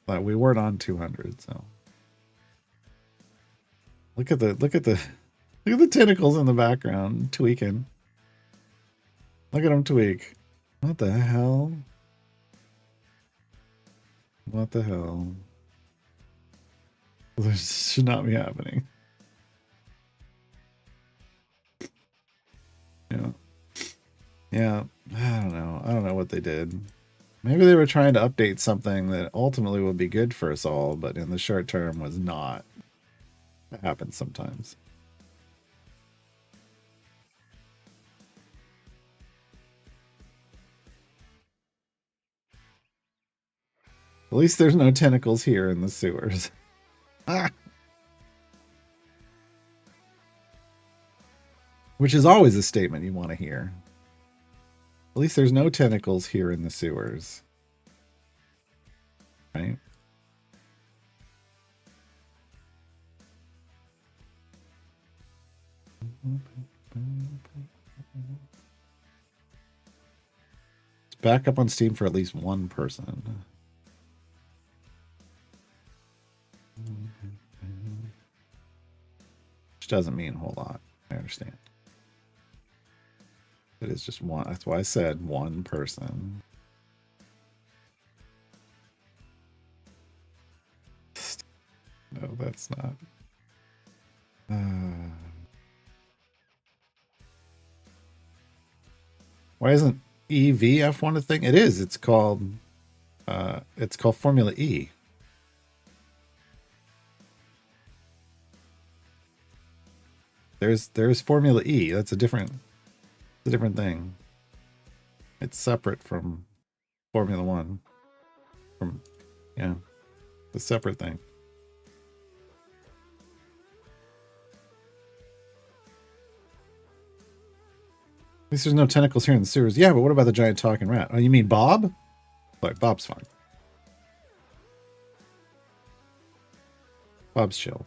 but we weren't on 200. So, look at the tentacles in the background tweaking. Look at them tweak. What the hell? What the hell? This should not be happening. Yeah. Yeah. I don't know. I don't know what they did. Maybe they were trying to update something that ultimately would be good for us all, but in the short term was not. That happens sometimes. At least there's no tentacles here in the sewers. Which is always a statement you want to hear. At least there's no tentacles here in the sewers. Right? It's back up on Steam for at least one person. Which doesn't mean a whole lot. I understand. It is just one. That's why I said one person. No, that's not. Why isn't EVF1 a thing? It is. It's called Formula E. There's Formula E. That's a different thing. It's separate from Formula One. Yeah, it's a separate thing. At least there's no tentacles here in the sewers. Yeah, but what about the giant talking rat? Oh, you mean Bob? Like, Bob's fine. Bob's chill.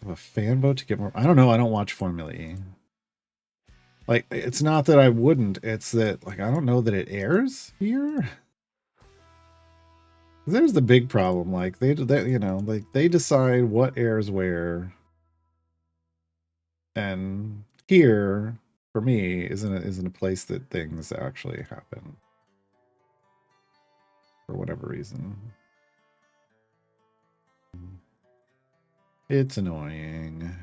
A fan vote to get more. I don't know. I don't watch Formula E. Like, it's not that I wouldn't. It's that, like, I don't know that it airs here. There's the big problem. Like, they you know, like, they decide what airs where, and here for me isn't a place that things actually happen for whatever reason. It's annoying.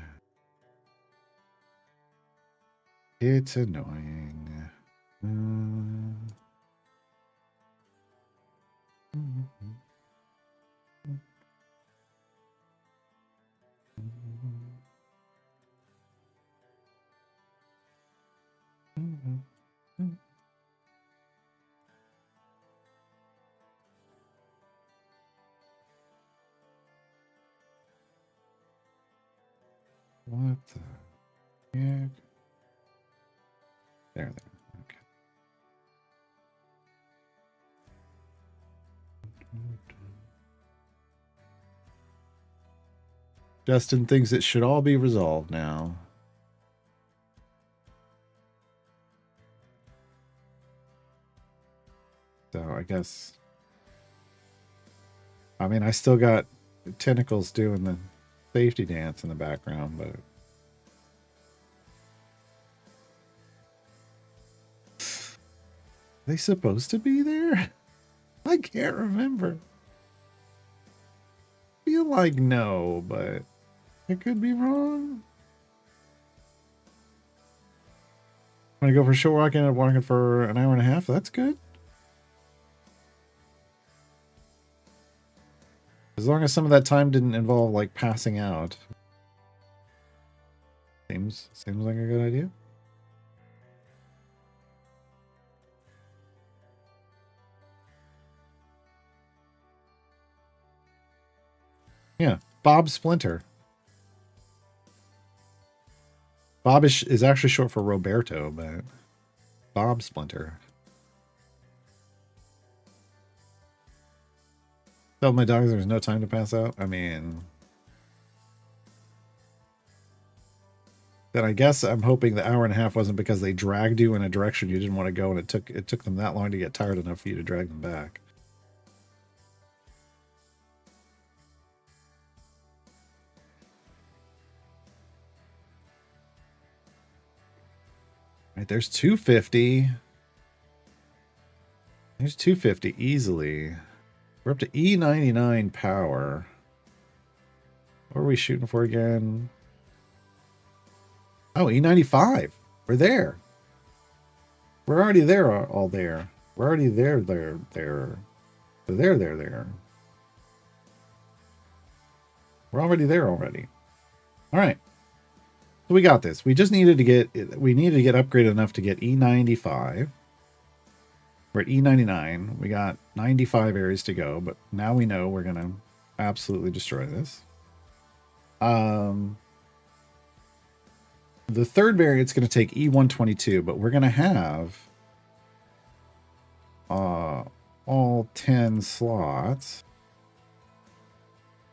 It's annoying. What the heck? There. Okay. Justin thinks it should all be resolved now. So I guess, I mean, I still got tentacles doing the safety dance in the background, but are they supposed to be there? I can't remember. I feel like no, but I could be wrong. I'm gonna go for a short walk, ended up walking for an hour and a half. That's good. As long as some of that time didn't involve like passing out. Seems like a good idea. Yeah, Bob Splinter. Bob is actually short for Roberto, but Bob Splinter. Tell my dogs there's no time to pass out. I mean, then I guess I'm hoping the hour and a half wasn't because they dragged you in a direction you didn't want to go, and it took them that long to get tired enough for you to drag them back. Right, there's 250. There's 250 easily. We're up to E99 power. What are we shooting for again? Oh, E95. We're there. We're already there, all there. We're already there. There. We're already there already. All right. So we got this. We just needed to get upgraded enough to get E95. We're at E99. We got 95 areas to go, but now we know we're gonna absolutely destroy this. The third variant's gonna take E122, but we're gonna have all 10 slots.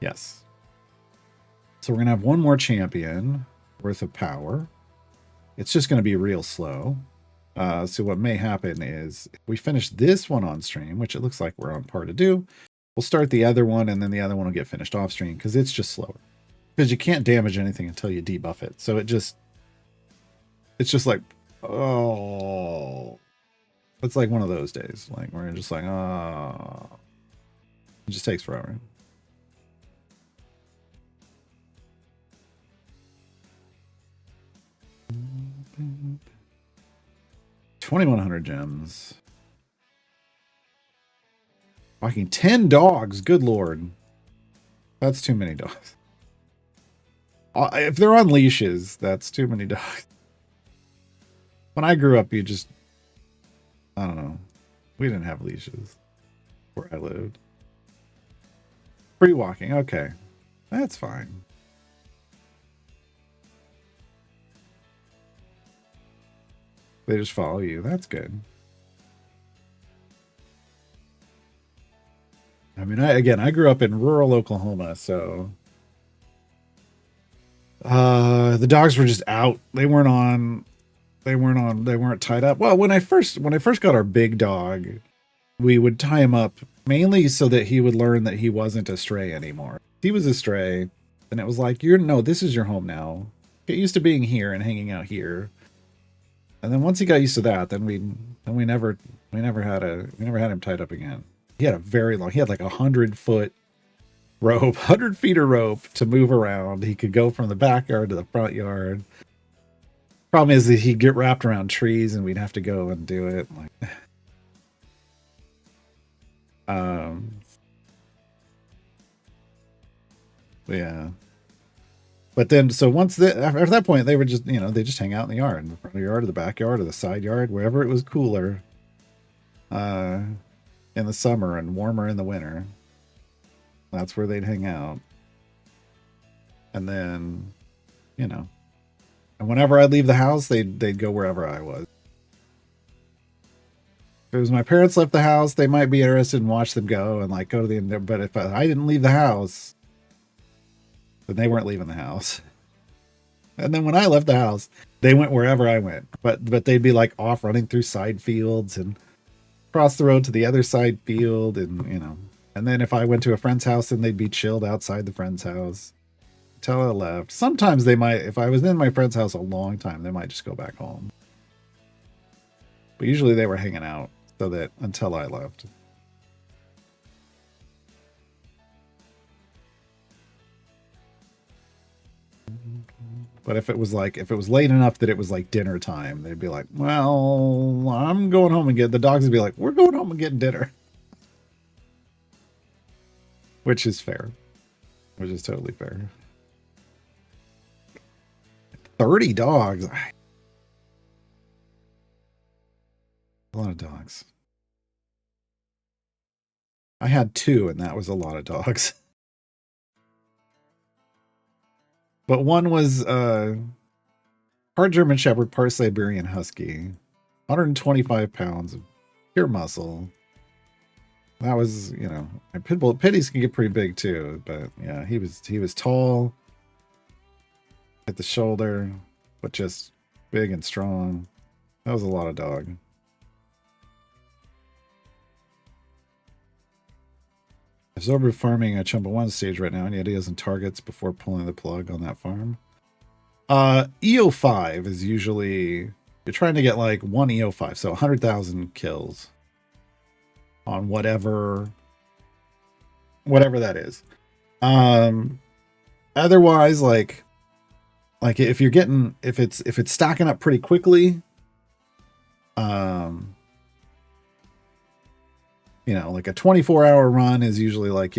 Yes. So we're gonna have one more champion worth of power. It's just gonna be real slow. So what may happen is if we finish this one on stream, which it looks like we're on par to do, we'll start the other one and then the other one will get finished off stream because it's just slower. Because you can't damage anything until you debuff it. So it's just like, oh, it's like one of those days. Like we're just like, oh, it just takes forever. Mm-hmm. 2,100 gems. Fucking 10 dogs. Good lord. That's too many dogs. If they're on leashes, that's too many dogs. When I grew up, I don't know. We didn't have leashes where I lived. Free walking. Okay. That's fine. They just follow you. That's good. I mean, I grew up in rural Oklahoma, so the dogs were just out. They weren't tied up. Well, when I first got our big dog, we would tie him up mainly so that he would learn that he wasn't a stray anymore. He was a stray, and it was like, this is your home now. Get used to being here and hanging out here. And then once he got used to that, then we never had him tied up again. He had like 100-foot rope, 100 feet of rope to move around. He could go from the backyard to the front yard. Problem is that he'd get wrapped around trees and we'd have to go and do it. Like, yeah. But then, so after that point, they would just, they just hang out in the yard, in the front yard or the backyard or the side yard, wherever it was cooler in the summer and warmer in the winter. That's where they'd hang out. And then, and whenever I'd leave the house, they'd go wherever I was. If it was my parents left the house, they might be interested in watch them go and like go to the end. But if I didn't leave the house, then they weren't leaving the house. And then when I left the house, they went wherever I went. But they'd be like off running through side fields and cross the road to the other side field, and and then if I went to a friend's house, then they'd be chilled outside the friend's house until I left. Sometimes they might, if I was in my friend's house a long time, they might just go back home. But usually they were hanging out so that until I left. But if it was late enough that it was like dinner time, they'd be like, well, I'm going home and the dogs would be like, we're going home and getting dinner. Which is fair. Which is totally fair. 30 dogs. A lot of dogs. I had 2 and that was a lot of dogs. But one was part German Shepherd, part Siberian Husky. 125 pounds of pure muscle. That was, my pitties can get pretty big too, but yeah, he was tall at the shoulder, but just big and strong. That was a lot of dog. Absorber farming at Chumba 1 stage right now. Any ideas and targets before pulling the plug on that farm? EO5 is usually, you're trying to get like 1 EO5, so 100,000 kills on whatever that is. Otherwise, like if it's stacking up pretty quickly, like a 24-hour run is usually like,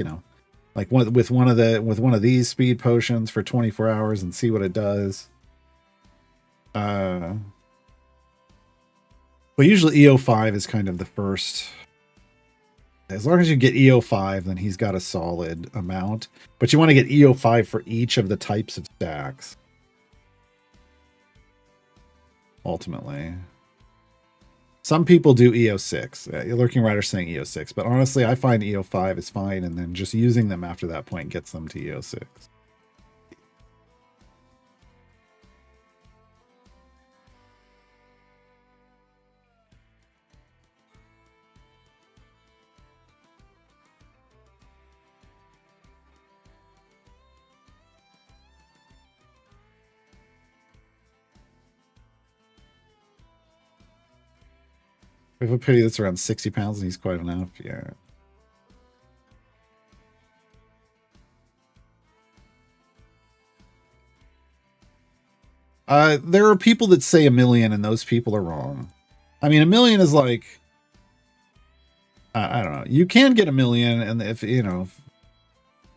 like with one of these speed potions for 24 hours and see what it does. But usually EO5 is kind of the first. As long as you get EO5, then he's got a solid amount. But you want to get EO5 for each of the types of stacks. Ultimately. Some people do EO6. Lurking Rider saying EO6. But honestly, I find EO5 is fine. And then just using them after that point gets them to EO6. We have a pity that's around 60 pounds and he's quite enough. Yeah. There are people that say 1 million and those people are wrong. I mean, 1 million is like, I don't know. You can get 1 million, and if you know,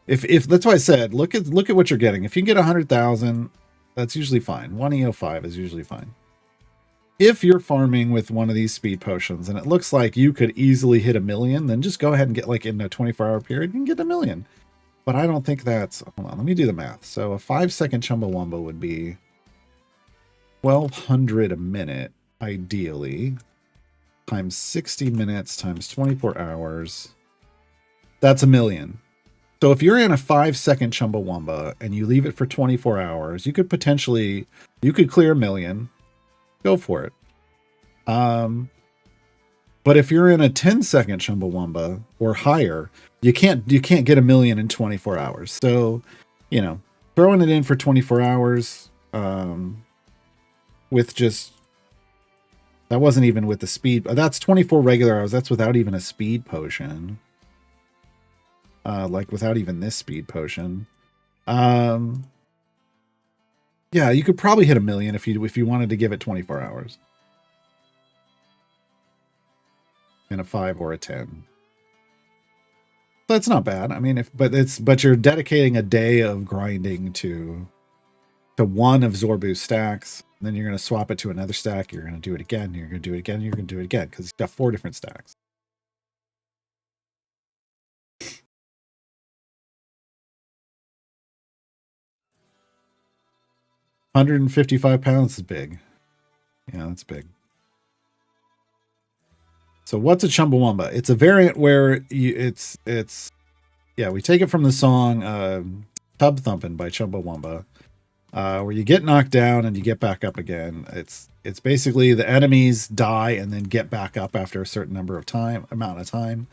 if that's why I said look at what you're getting. If you can get 100,000, that's usually fine. 1 EO5 is usually fine. If you're farming with one of these speed potions and it looks like you could easily hit 1 million, then just go ahead and get, like, in a 24-hour period, you can get 1 million. But I don't think that's, hold on, let me do the math. So a 5-second Chumbawamba would be 1,200 a minute, ideally, times 60 minutes times 24 hours. That's 1 million. So if you're in a 5-second Chumbawamba and you leave it for 24 hours, you could clear 1 million. Go for it. But if you're in a 10-second Chumbawamba or higher, you can't get 1 million in 24 hours. So, you know, throwing it in for 24 hours, with just, that wasn't even with the speed. That's 24 regular hours. That's without even a speed potion. Like without even this speed potion. Yeah, you could probably hit 1 million if you wanted to give it 24 hours. In a 5 or a 10. That's not bad. I mean, but you're dedicating a day of grinding to one of Zorbu's stacks. And then you're going to swap it to another stack. You're going to do it again. You're going to do it again. You're going to do it again because he's got 4 different stacks. £155 is big. Yeah, that's big. So what's a Chumbawamba? It's a variant where it's we take it from the song Tub Thumpin' by Chumbawamba, where you get knocked down and you get back up again. It's basically the enemies die and then get back up after a certain amount of time.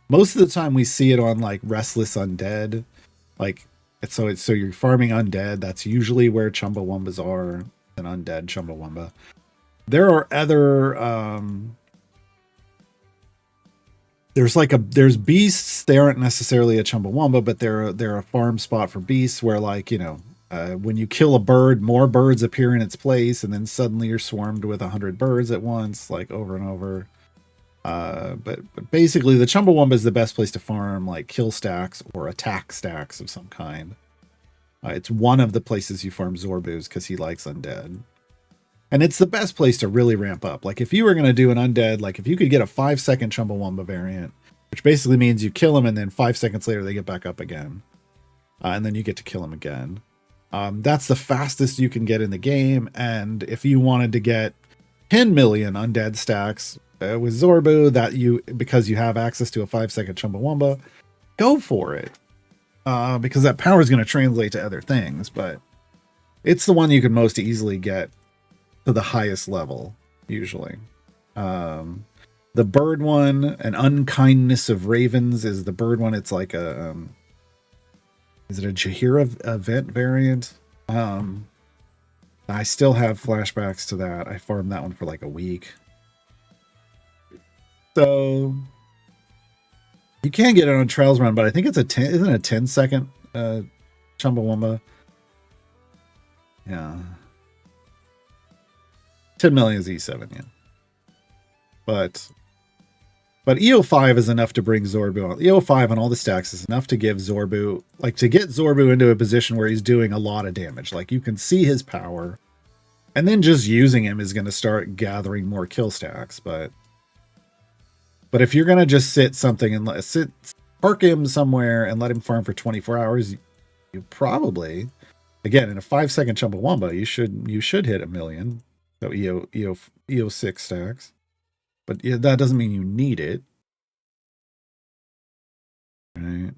Most of the time we see it on like Restless Undead, like so you're farming undead. That's usually where Chumbawambas are, an undead Chumbawamba. There are other there's beasts. They aren't necessarily a Chumbawamba, but they're a farm spot for beasts where, like, you know, when you kill a bird, more birds appear in its place, and then suddenly you're swarmed with 100 birds at once, like over and over. But basically, the Chumbawamba is the best place to farm, like, kill stacks or attack stacks of some kind. It's one of the places you farm Zorbu's because he likes undead. And it's the best place to really ramp up. Like, if you were going to do an undead, like, if you could get a 5-second Chumbawamba variant, which basically means you kill them and then 5 seconds later they get back up again. And then you get to kill them again. That's the fastest you can get in the game. And if you wanted to get 10 million undead stacks with Zorbu, because you have access to a 5-second Chumbawamba, go for it. Because that power is going to translate to other things. But it's the one you can most easily get to the highest level, usually. The bird one, an Unkindness of Ravens, is the bird one. It's like a is it a Jahira event variant? I still have flashbacks to that. I farmed that one for like a week. So you can get it on Trials Run, but I think it's isn't it a 10-second Chumbawamba? Yeah. 10 million is E7, yeah. But But EO5 is enough to bring Zorbu on. EO5 on all the stacks is enough to give Zorbu, like to get Zorbu into a position where he's doing a lot of damage. Like you can see his power. And then just using him is going to start gathering more kill stacks. But if you're going to just sit something and park him somewhere and let him farm for 24 hours, you probably, again, in a 5-second Chumbawamba, you should hit 1 million. So EO6 stacks. But yeah, that doesn't mean you need it. Right.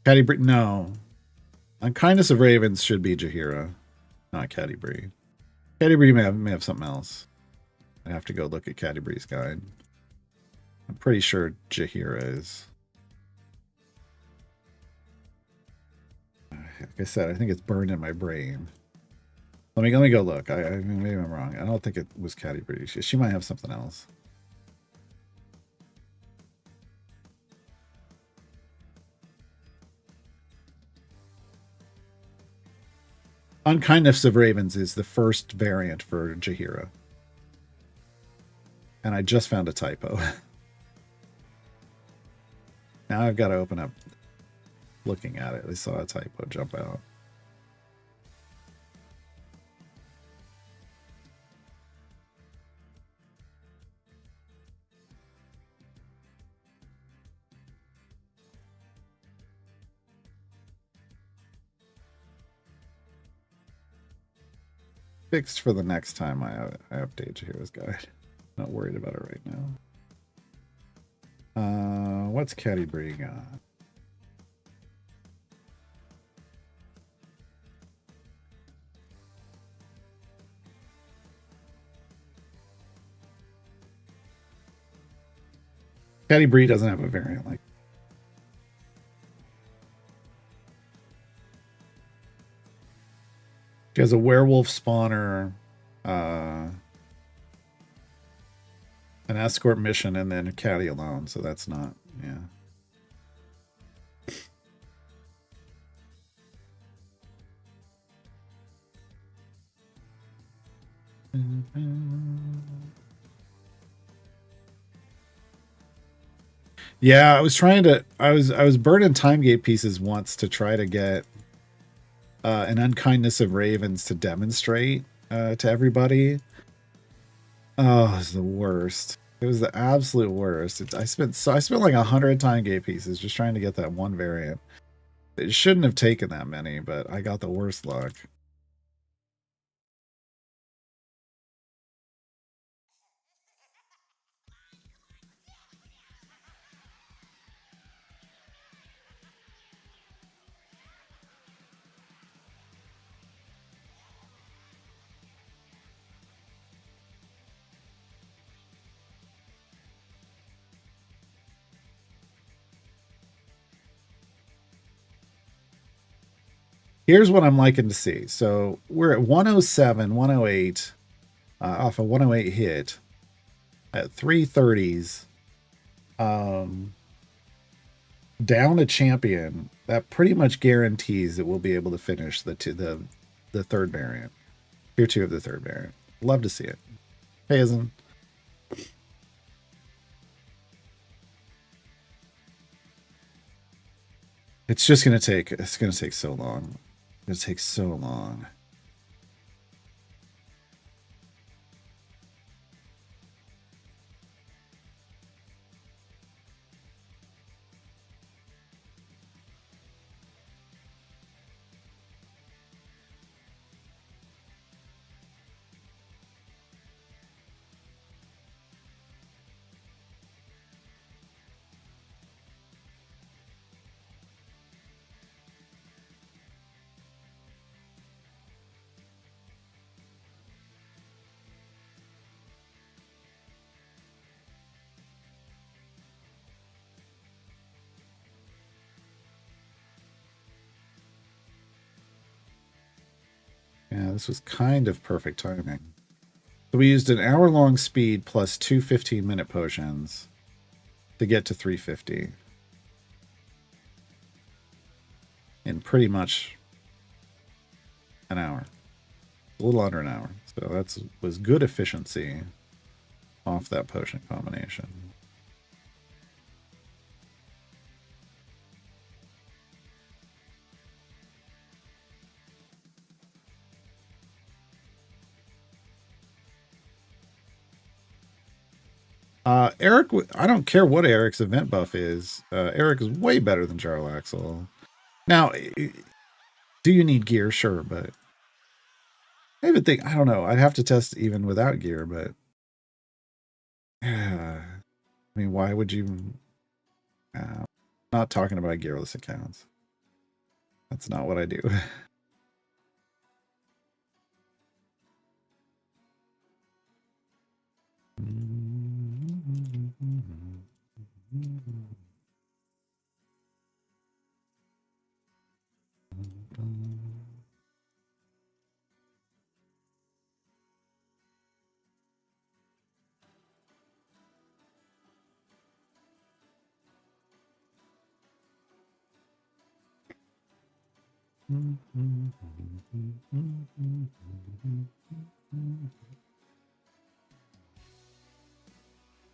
Caddy Bree, no. Unkindness of Ravens should be Jaheira, not Caddy Bree. Caddy Bree may have something else. I have to go look at Caddy Bree's guide. I'm pretty sure Jaheira is. Like I said, I think it's burned in my brain. Let me go look. Maybe I'm wrong. I don't think it was Caddy Bree. She might have something else. Unkindness of Ravens is the first variant for Jaheira. And I just found a typo. Now I've got to open up looking at it. I saw a typo jump out. Fixed for the next time I update Jaheira's guide. Not worried about it right now. What's Caddy Bree got? Caddy Bree doesn't have a variant like. She has a werewolf spawner, an escort mission, and then a caddy alone. So that's not, yeah. Yeah, I was trying to. I was burning time gate pieces once to try to get an unkindness of ravens to demonstrate to everybody. Oh, it's the worst. It was the absolute worst. I spent like 100 time gate pieces just trying to get that one variant. It shouldn't have taken that many, but I got the worst luck. Here's what I'm liking to see. So we're at 107, 108, off a 108 hit at 330s. Down a champion, that pretty much guarantees that we'll be able to finish the third variant. Tier 2 of the third variant. Love to see it. Hey, isn't. It's just gonna take. It's gonna take so long. It's gonna take so long. Yeah, this was kind of perfect timing. So we used an hour-long speed plus 2 15-minute potions to get to 350. In pretty much An hour. A little under an hour. So that's was good efficiency off that potion combination. Eric, I don't care what Eric's event buff is. Eric is way better than Jarlaxle. Now, do you need gear? Sure, but I even think, I don't know. I'd have to test even without gear, but I mean, why would you? Not talking about gearless accounts. That's not what I do.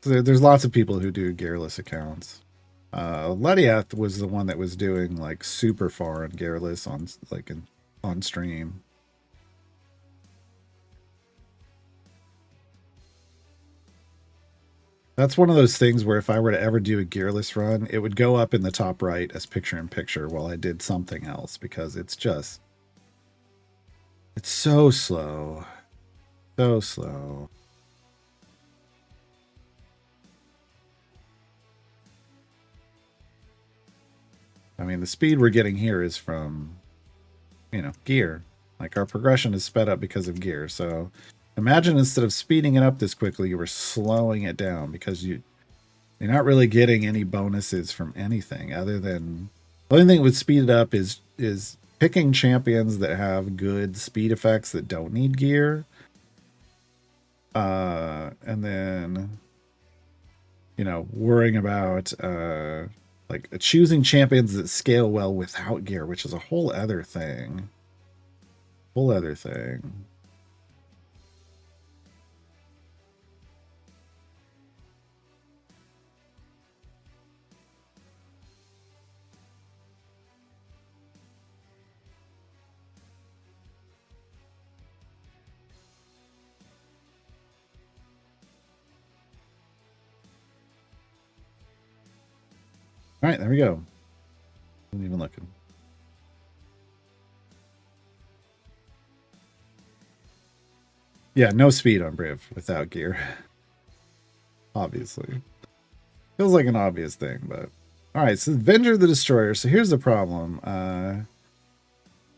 So there's lots of people who do gearless accounts. Lediath was the one that was doing like super far and gearless on stream. That's one of those things where if I were to ever do a gearless run, it would go up in the top right as picture in picture while I did something else because it's so slow. So slow. I mean, the speed we're getting here is from, gear. Like our progression is sped up because of gear. So imagine instead of speeding it up this quickly, you were slowing it down because you're not really getting any bonuses from anything other than the only thing that would speed it up is picking champions that have good speed effects that don't need gear. And then worrying about like choosing champions that scale well without gear, which is a whole other thing. Whole other thing. All right, there we go. Wasn't even looking. Yeah, no speed on Briv without gear. Obviously. Feels like an obvious thing, but... Alright, so Avenger the Destroyer. So here's the problem.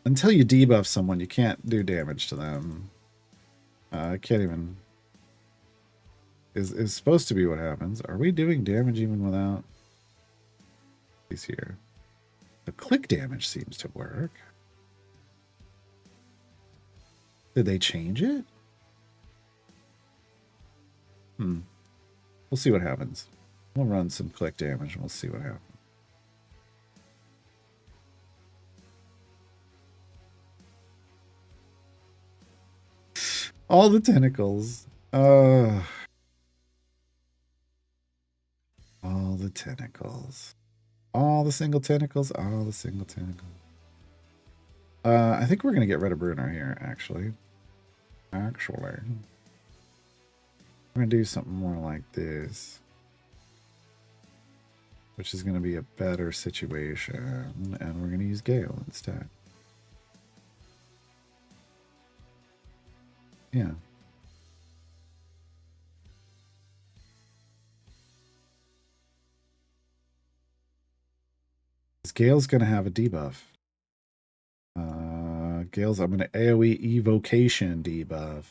Until you debuff someone, you can't do damage to them. I can't even... Is supposed to be what happens. Are we doing damage even without... He's here. The click damage seems to work. Did they change it? We'll see what happens. We'll run some click damage and we'll see what happens. All the tentacles. All the tentacles. All the single tentacles. All the single tentacles. I think we're going to get rid of Bruno here, actually. I'm going to do something more like this. Which is going to be a better situation. And we're going to use Gale instead. Yeah. Gale's going to have a debuff. Gale's, I'm going to AoE evocation debuff.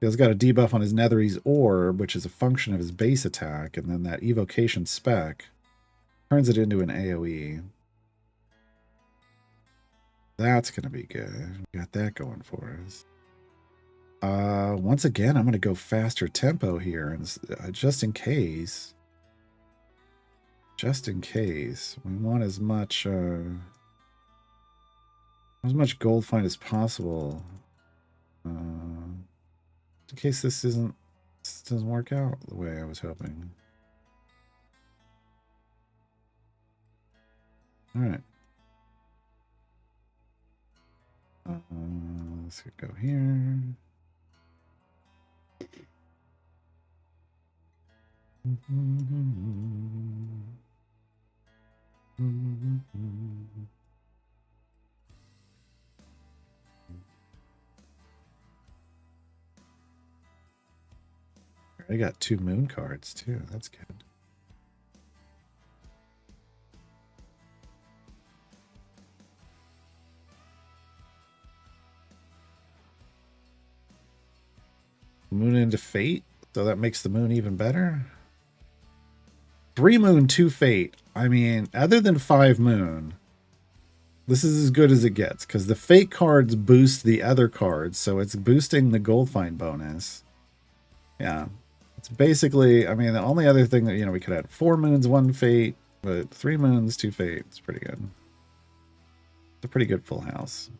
Gale's got a debuff on his Netherese Orb, which is a function of his base attack, and then that evocation spec turns it into an AoE. That's going to be good. We got that going for us. Once again, I'm going to go faster tempo here, and just in case. Just in case. We want as much... as much gold find as possible. In case this doesn't work out the way I was hoping. All right. Let's go here. I got 2 moon cards too. That's good. Moon into fate, so that makes the moon even better. 3 moon, 2 fate. I mean, other than 5 moon, this is as good as it gets because the fate cards boost the other cards, so it's boosting the gold find bonus. Yeah, it's basically. I mean, the only other thing that we could add 4 moons, 1 fate, but 3 moons, 2 fate. It's pretty good. It's a pretty good full house.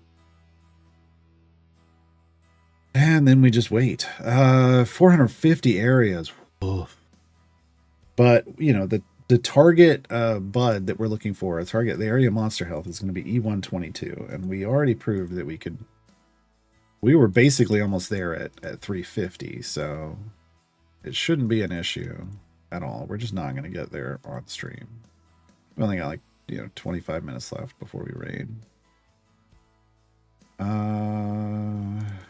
And then we just wait. 450 areas. Oof. But, the target bud that we're looking for, the area monster health is going to be E122. And we already proved that we were basically almost there at 350. So it shouldn't be an issue at all. We're just not going to get there on stream. We only got 25 minutes left before we raid.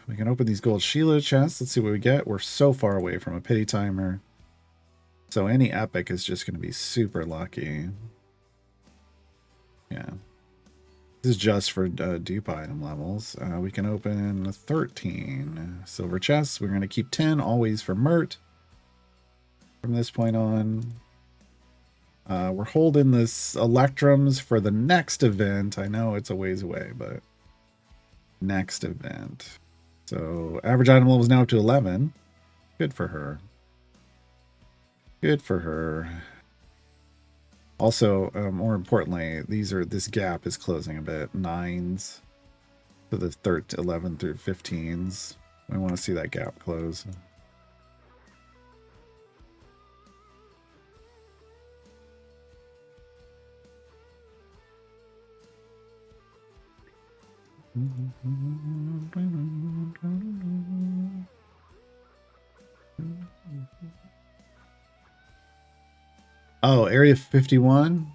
We can open these gold Sheila chests. Let's see what we get. We're so far away from a pity timer. So any epic is just going to be super lucky. Yeah. This is just for dupe item levels. We can open 13 silver chests. We're going to keep 10 always for Mert. From this point on. We're holding this Electrums for the next event. I know it's a ways away, but next event. So average item level is now up to 11. Good for her. Good for her. Also, more importantly, this gap is closing a bit. 9s to the 11 through 15s. We want to see that gap close. Oh, Area 51?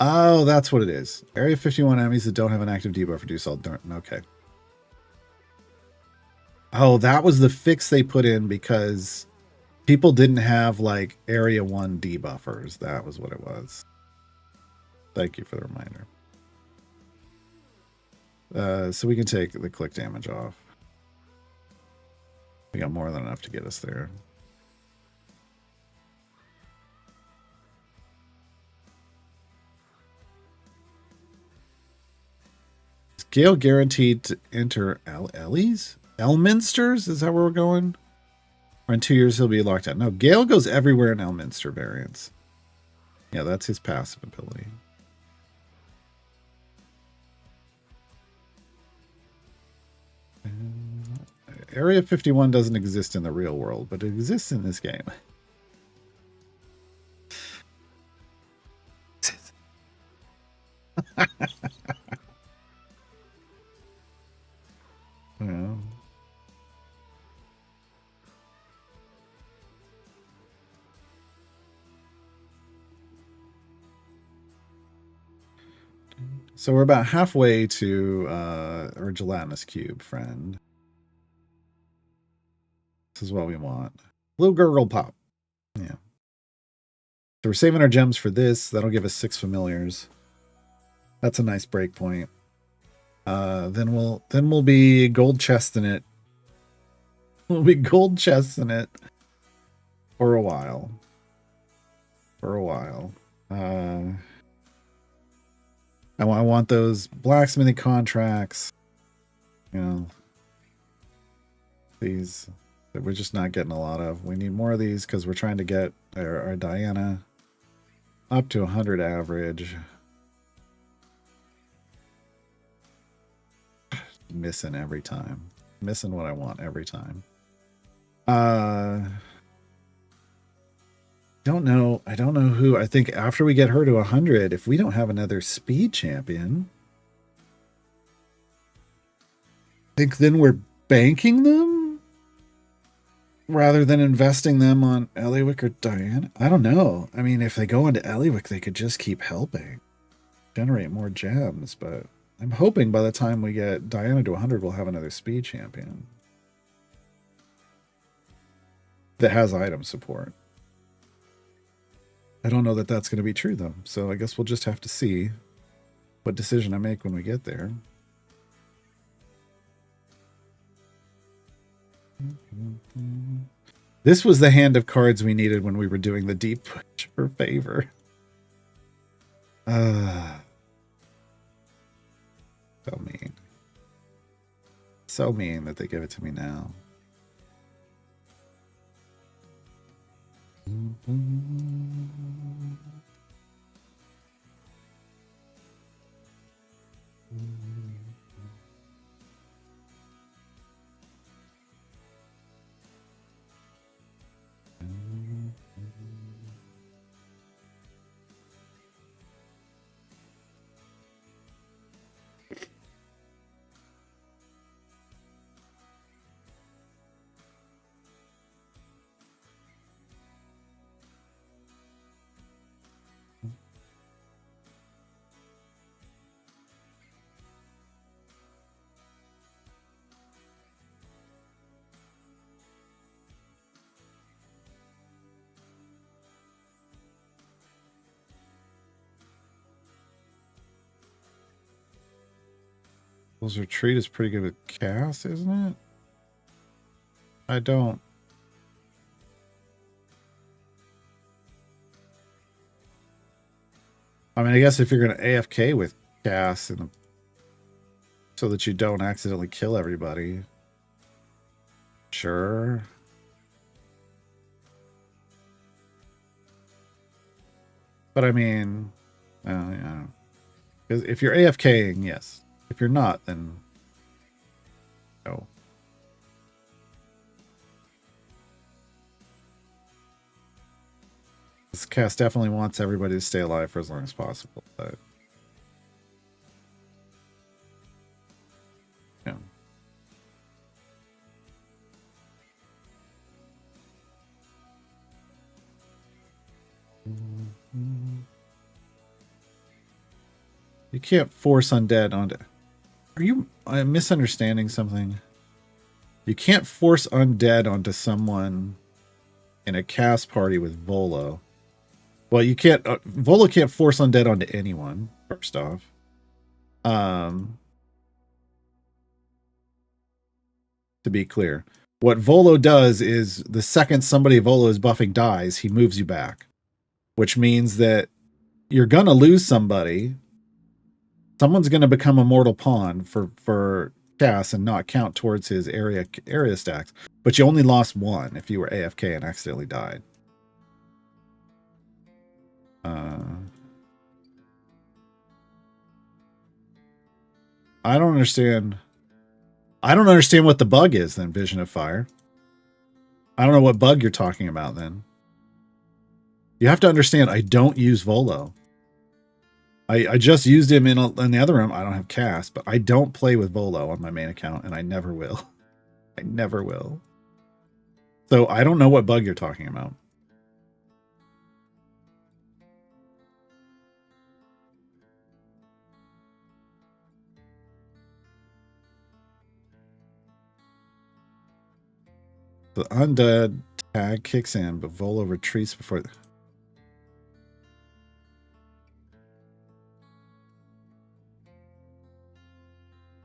Oh, that's what it is. Area 51 enemies that don't have an active debuff reduce all... Okay. Oh, that was the fix they put in because people didn't have, Area 1 debuffers. That was what it was. Thank you for the reminder. So we can take the click damage off. We got more than enough to get us there. Is Gale guaranteed to enter Ellie's? Elminsters? Is that where we're going? Or in 2 years he'll be locked out. No, Gale goes everywhere in Elminster variants. Yeah, that's his passive ability. Area 51 doesn't exist in the real world, but it exists in this game. Yeah. So we're about halfway to our gelatinous cube, friend. This is what we want. Blue gurgle pop. Yeah. So we're saving our gems for this. That'll give us 6 familiars. That's a nice break point. Then we'll be gold chesting it. We'll be gold chesting it for a while. For a while. I want those blacksmithing contracts. These that we're just not getting a lot of. We need more of these because we're trying to get our Diana up to 100 average. missing every time. Missing what I want every time. Don't know. I don't know who. I think after we get her to 100, if we don't have another speed champion, I think then we're banking them rather than investing them on Eliwick or Diana. I don't know. I mean, if they go into Eliwick, they could just keep helping generate more gems, but I'm hoping by the time we get Diana to 100, we'll have another speed champion that has item support. I don't know that that's going to be true, though. So I guess we'll just have to see what decision I make when we get there. This was the hand of cards we needed when we were doing the deep push for favor. So mean. So mean that they give it to me now. Will's Retreat is pretty good with cast, isn't it? I don't. I mean, I guess if you're going to AFK with cast and so that you don't accidentally kill everybody, sure. But I mean, yeah. Because if you're AFKing, yes. If you're not, then no. This cast definitely wants everybody to stay alive for as long as possible, but yeah. You can't force undead onto. Are you misunderstanding something? You can't force undead onto someone in a cast party with Volo. Well, you can't. Volo can't force undead onto anyone. First off, to be clear, what Volo does is the second somebody Volo is buffing dies, he moves you back, which means that you're gonna lose somebody. Someone's gonna become a mortal pawn for cast and not count towards his area stacks. But you only lost one if you were AFK and accidentally died. I don't understand. I don't understand what the bug is then, Vision of Fire. I don't know what bug you're talking about then. You have to understand, I don't use Volo. I just used him in the other room. I don't have cast, but I don't play with Volo on my main account, and I never will. I never will. So I don't know what bug you're talking about. The undead tag kicks in, but Volo retreats before.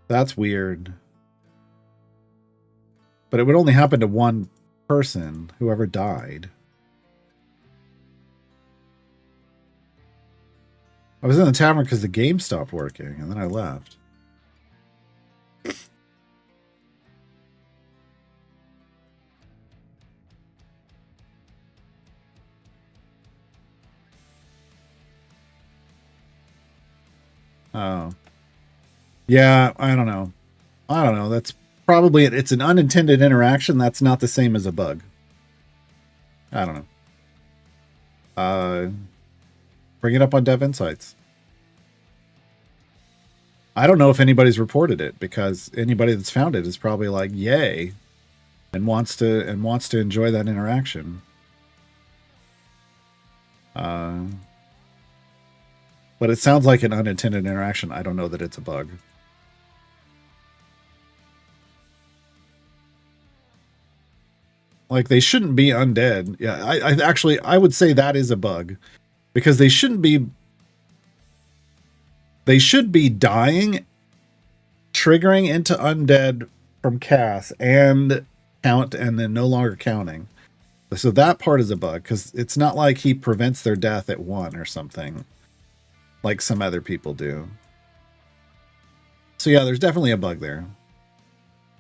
That's weird. But it would only happen to one person, whoever died. I was in the tavern because the game stopped working, and then I left. Oh. Yeah, I don't know. I don't know. That's probably it. It's an unintended interaction. That's not the same as a bug. I don't know. Bring it up on Dev Insights. I don't know if anybody's reported it, because anybody that's found it is probably like, yay, and wants to enjoy that interaction. But it sounds like an unintended interaction. I don't know that it's a bug. Like, they shouldn't be undead. Yeah, I would say that is a bug, because they shouldn't be. They should be dying, triggering into undead from cast and count, and then no longer counting. So that part is a bug, because it's not like he prevents their death at 1 or something, like some other people do. So yeah, there's definitely a bug there.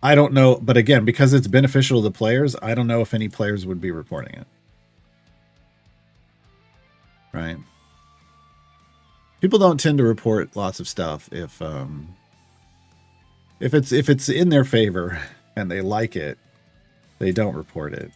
I don't know, but again, because it's beneficial to the players, I don't know if any players would be reporting it. Right? People don't tend to report lots of stuff if it's in their favor and they like it, they don't report it.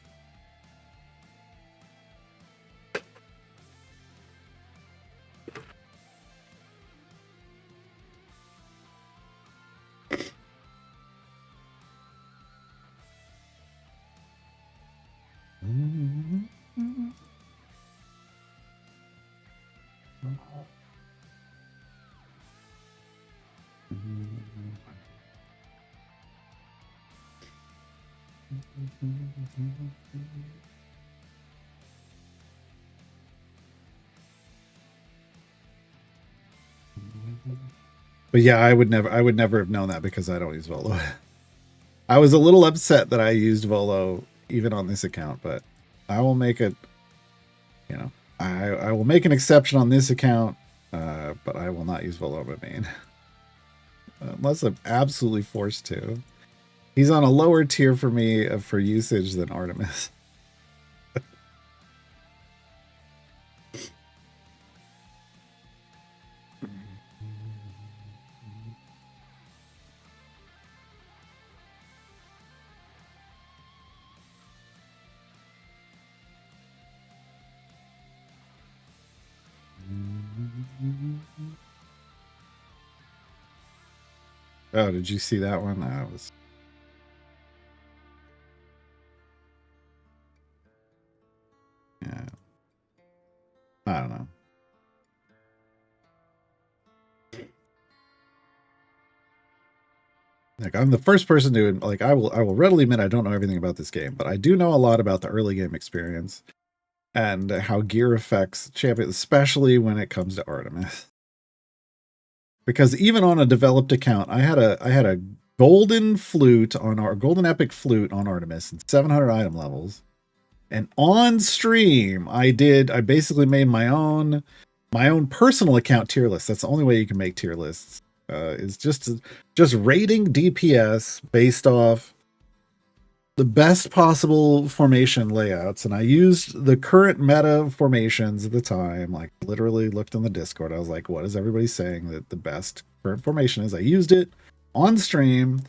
But yeah, I would never have known that, because I don't use Volo. I was a little upset that I used Volo even on this account, but I will make it, you know, I will make an exception on this account, but I will not use Volo on my main. Unless I'm absolutely forced to. He's on a lower tier for me for usage than Artemis. Oh, did you see that one? That was... Yeah. I don't know. Like, I'm the first person to, like, I will readily admit I don't know everything about this game, but I do know a lot about the early game experience and how gear affects champions, especially when it comes to Artemis. Because even on a developed account, I had a golden flute on our golden epic flute on Artemis and 700 item levels. And on stream, I basically made my own personal account tier list. That's the only way you can make tier lists. Is just rating DPS based off the best possible formation layouts, and I used the current meta formations at the time. Like, literally looked on the Discord. I was like, what is everybody saying that the best current formation is? I used it on stream,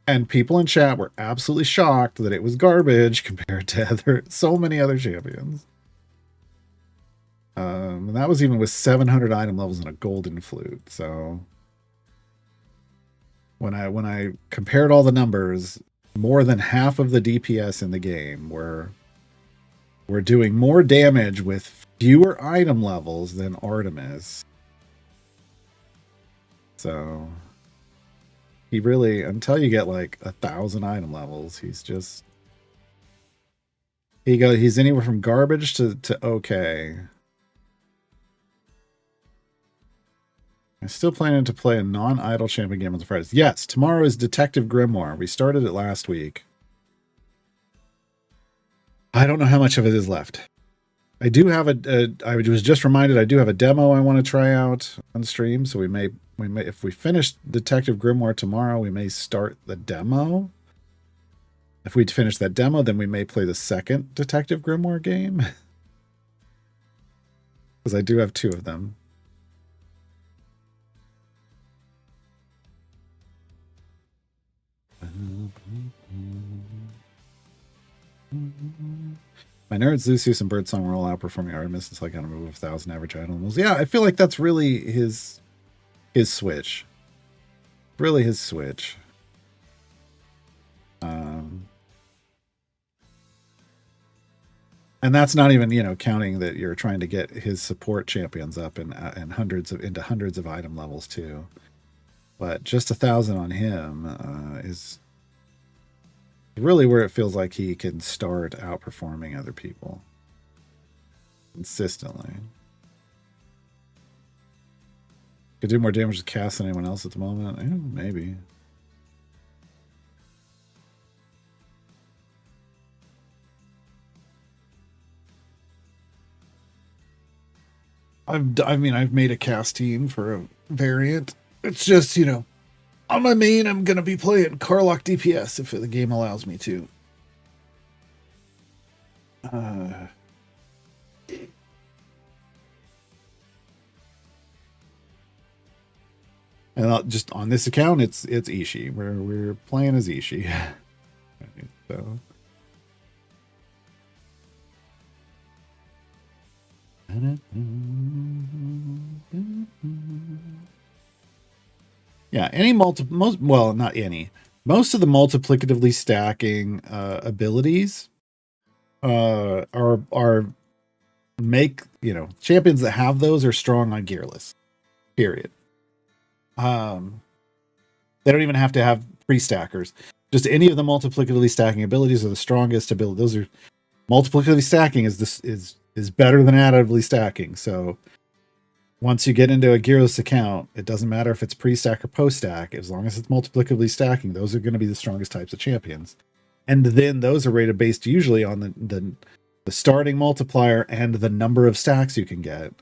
and people in chat were absolutely shocked that it was garbage compared to so many other champions. And that was even with 700 item levels and a golden flute. So when I compared all the numbers, more than half of the DPS in the game were doing more damage with fewer item levels than Artemis. So he really, until you get like 1,000 item levels, he's anywhere from garbage to okay. I'm still planning to play a non-idle champion game on the Fridays. Yes, tomorrow is Detective Grimoire. We started it last week. I don't know how much of it is left. I do have I was just reminded I do have a demo I want to try out on stream, so we may if we finish Detective Grimoire tomorrow, we may start the demo. If we finish that demo, then we may play the second Detective Grimoire game. Because I do have 2 of them. My nerds, Lucius and Birdsong were all outperforming Artemis until I got to move 1,000 average animals. Yeah, I feel like that's really his switch. Really his switch. And that's not even, counting that you're trying to get his support champions up and into hundreds of item levels too. But just 1,000 on him is really where it feels like he can start outperforming other people consistently. Could do more damage to cast than anyone else at the moment. Maybe. I've made a cast team for a variant. It's just, on my main, I'm going to be playing Karlach DPS if the game allows me to. And just on this account, it's Ishii. We're playing as Ishii. So. Yeah, most of the multiplicatively stacking abilities are make, champions that have those are strong on gearless. Period. They don't even have to have pre-stackers. Just any of the multiplicatively stacking abilities are the strongest ability. Those are multiplicatively stacking is better than additively stacking. So once you get into a gearless account, it doesn't matter if it's pre-stack or post-stack. As long as it's multiplicatively stacking, those are going to be the strongest types of champions. And then those are rated based usually on the starting multiplier and the number of stacks you can get.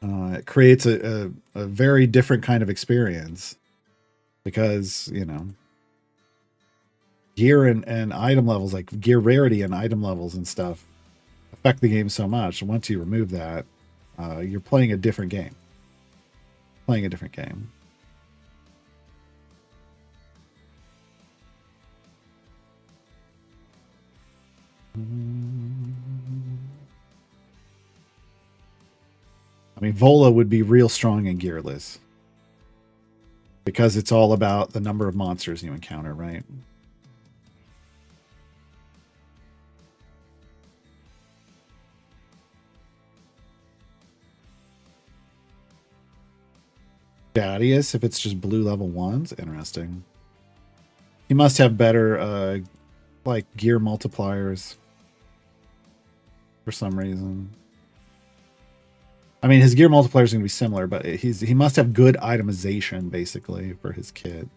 It creates a very different kind of experience because, gear and item levels, like gear rarity and item levels and stuff, affect the game so much. Once you remove that, you're playing a different game. I mean, Vola would be real strong in gearless because it's all about the number of monsters you encounter, right? Dadius, if it's just blue level 1s, interesting. He must have better like gear multipliers for some reason. I mean, his gear multiplier is going to be similar, but he must have good itemization basically for his kit.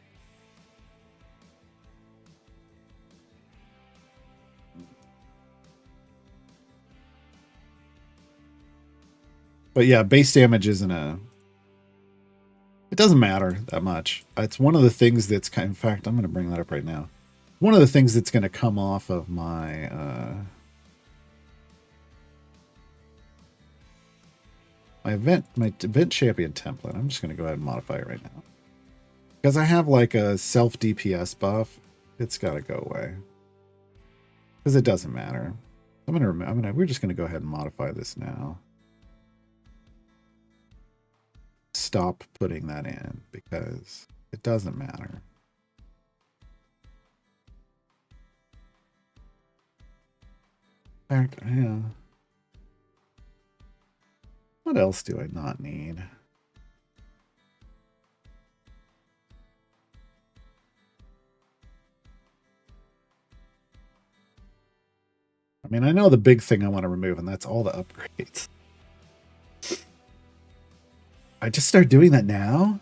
But yeah, base damage isn't it doesn't matter that much. It's one of the things that's in fact, I'm going to bring that up right now. One of the things that's going to come off of my my event champion template. I'm just going to go ahead and modify it right now. Because I have like a self DPS buff, it's got to go away. Because it doesn't matter. We're just going to go ahead and modify this now. Stop putting that in because it doesn't matter. In fact, yeah. What else do I not need? I mean, I know the big thing I want to remove, and that's all the upgrades. I just start doing that now?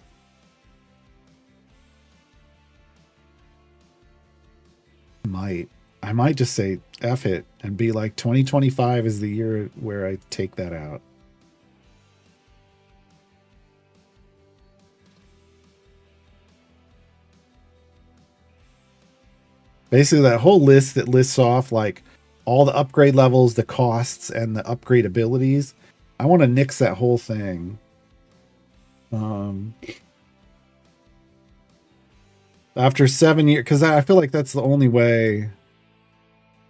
I might just say F it and be like 2025 is the year where I take that out. Basically, that whole list that lists off like all the upgrade levels, the costs, and the upgrade abilities. I want to nix that whole thing. After 7 years, because I feel like that's the only way.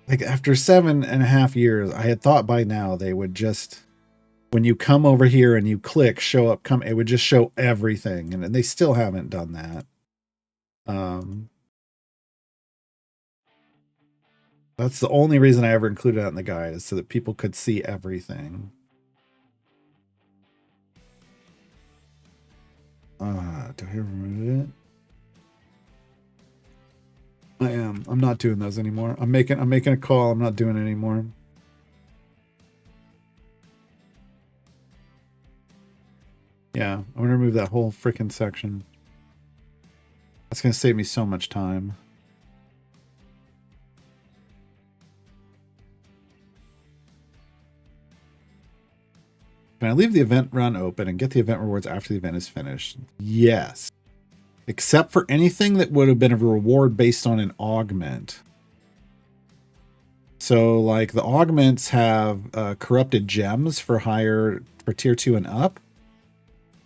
Like after 7.5 years, I had thought by now they would just, when you come over here and you click show up, it would just show everything, and they still haven't done that. That's the only reason I ever included that in the guide, is so that people could see everything. Do I remove it? I am. I'm not doing those anymore. I'm making a call. I'm not doing it anymore. Yeah, I'm gonna remove that whole freaking section. That's gonna save me so much time. Can I leave the event run open and get the event rewards after the event is finished? Yes. Except for anything that would have been a reward based on an augment. So, like, the augments have corrupted gems for tier 2 and up,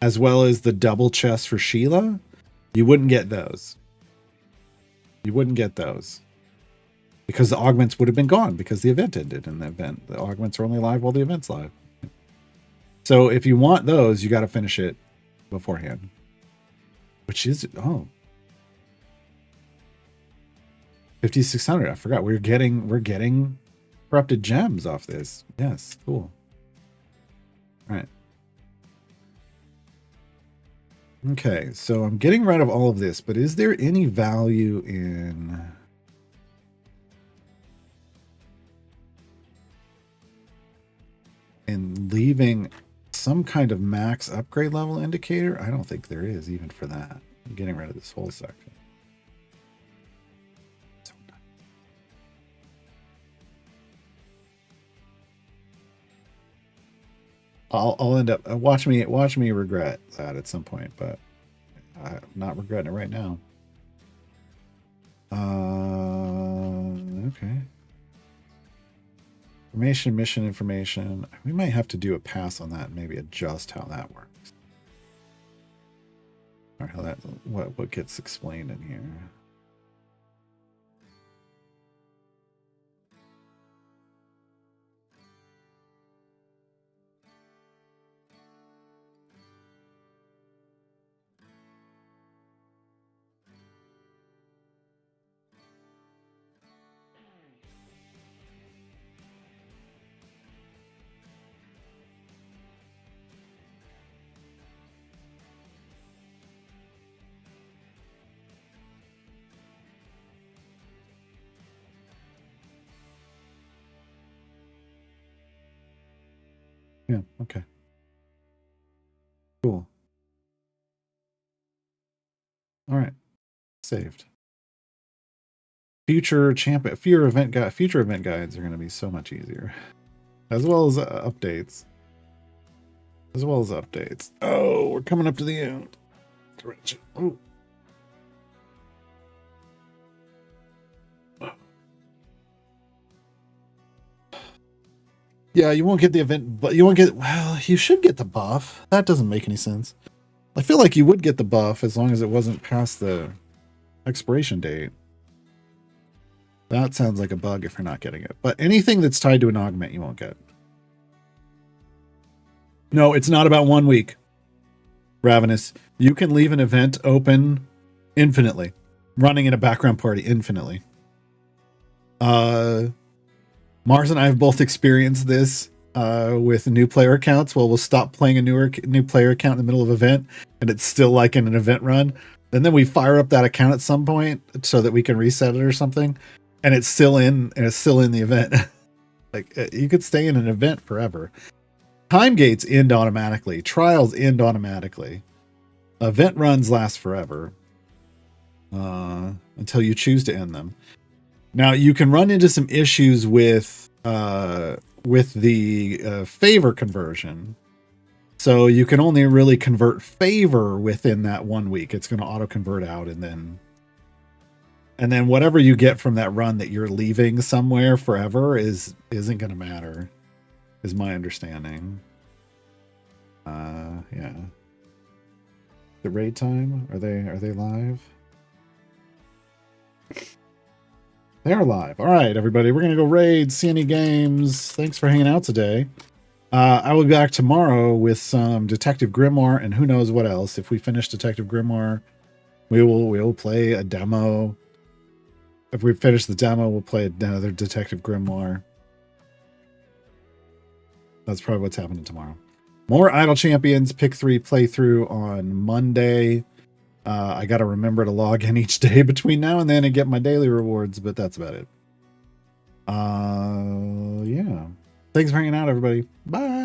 as well as the double chest for Sheila. You wouldn't get those. You wouldn't get those. Because the augments would have been gone because the event ended in the event. The augments are only live while the event's live. So if you want those, you got to finish it beforehand. Which is, 5,600. I forgot we're getting corrupted gems off this. Yes, cool. All right. Okay, so I'm getting rid of all of this, but is there any value in leaving some kind of max upgrade level indicator? I don't think there is, even for that. I'm getting rid of this whole section. I'll end up watch me regret that at some point, but I'm not regretting it right now. Okay. Mission information. We might have to do a pass on that and maybe adjust how that works. Or how that what gets explained in here. Yeah, okay. Cool. All right. Saved. Future event guides are going to be so much easier. As well as updates. Oh, we're coming up to the end. Oh. Yeah, you won't get the event, but you won't get. Well, you should get the buff. That doesn't make any sense. I feel like you would get the buff as long as it wasn't past the expiration date. That sounds like a bug if you're not getting it. But anything that's tied to an augment, you won't get. No, it's not about 1 week. Ravenous. You can leave an event open infinitely, running in a background party infinitely. Mars and I have both experienced this with new player accounts. Well, we'll stop playing a new player account in the middle of an event, and it's still like in an event run. And then we fire up that account at some point so that we can reset it or something, and it's still in the event. Like you could stay in an event forever. Time gates end automatically. Trials end automatically. Event runs last forever until you choose to end them. Now you can run into some issues with the favor conversion. So you can only really convert favor within that 1 week. It's going to auto convert out, and then whatever you get from that run that you're leaving somewhere forever isn't going to matter, is my understanding. Yeah. The raid time, are they live? They're live. All right, everybody. We're going to go raid, see any games. Thanks for hanging out today. I will be back tomorrow with some Detective Grimoire and who knows what else. If we finish Detective Grimoire, we will play a demo. If we finish the demo, we'll play another Detective Grimoire. That's probably what's happening tomorrow. More Idle Champions Pick 3 playthrough on Monday. I got to remember to log in each day between now and then and get my daily rewards, but that's about it. Yeah. Thanks for hanging out, everybody. Bye.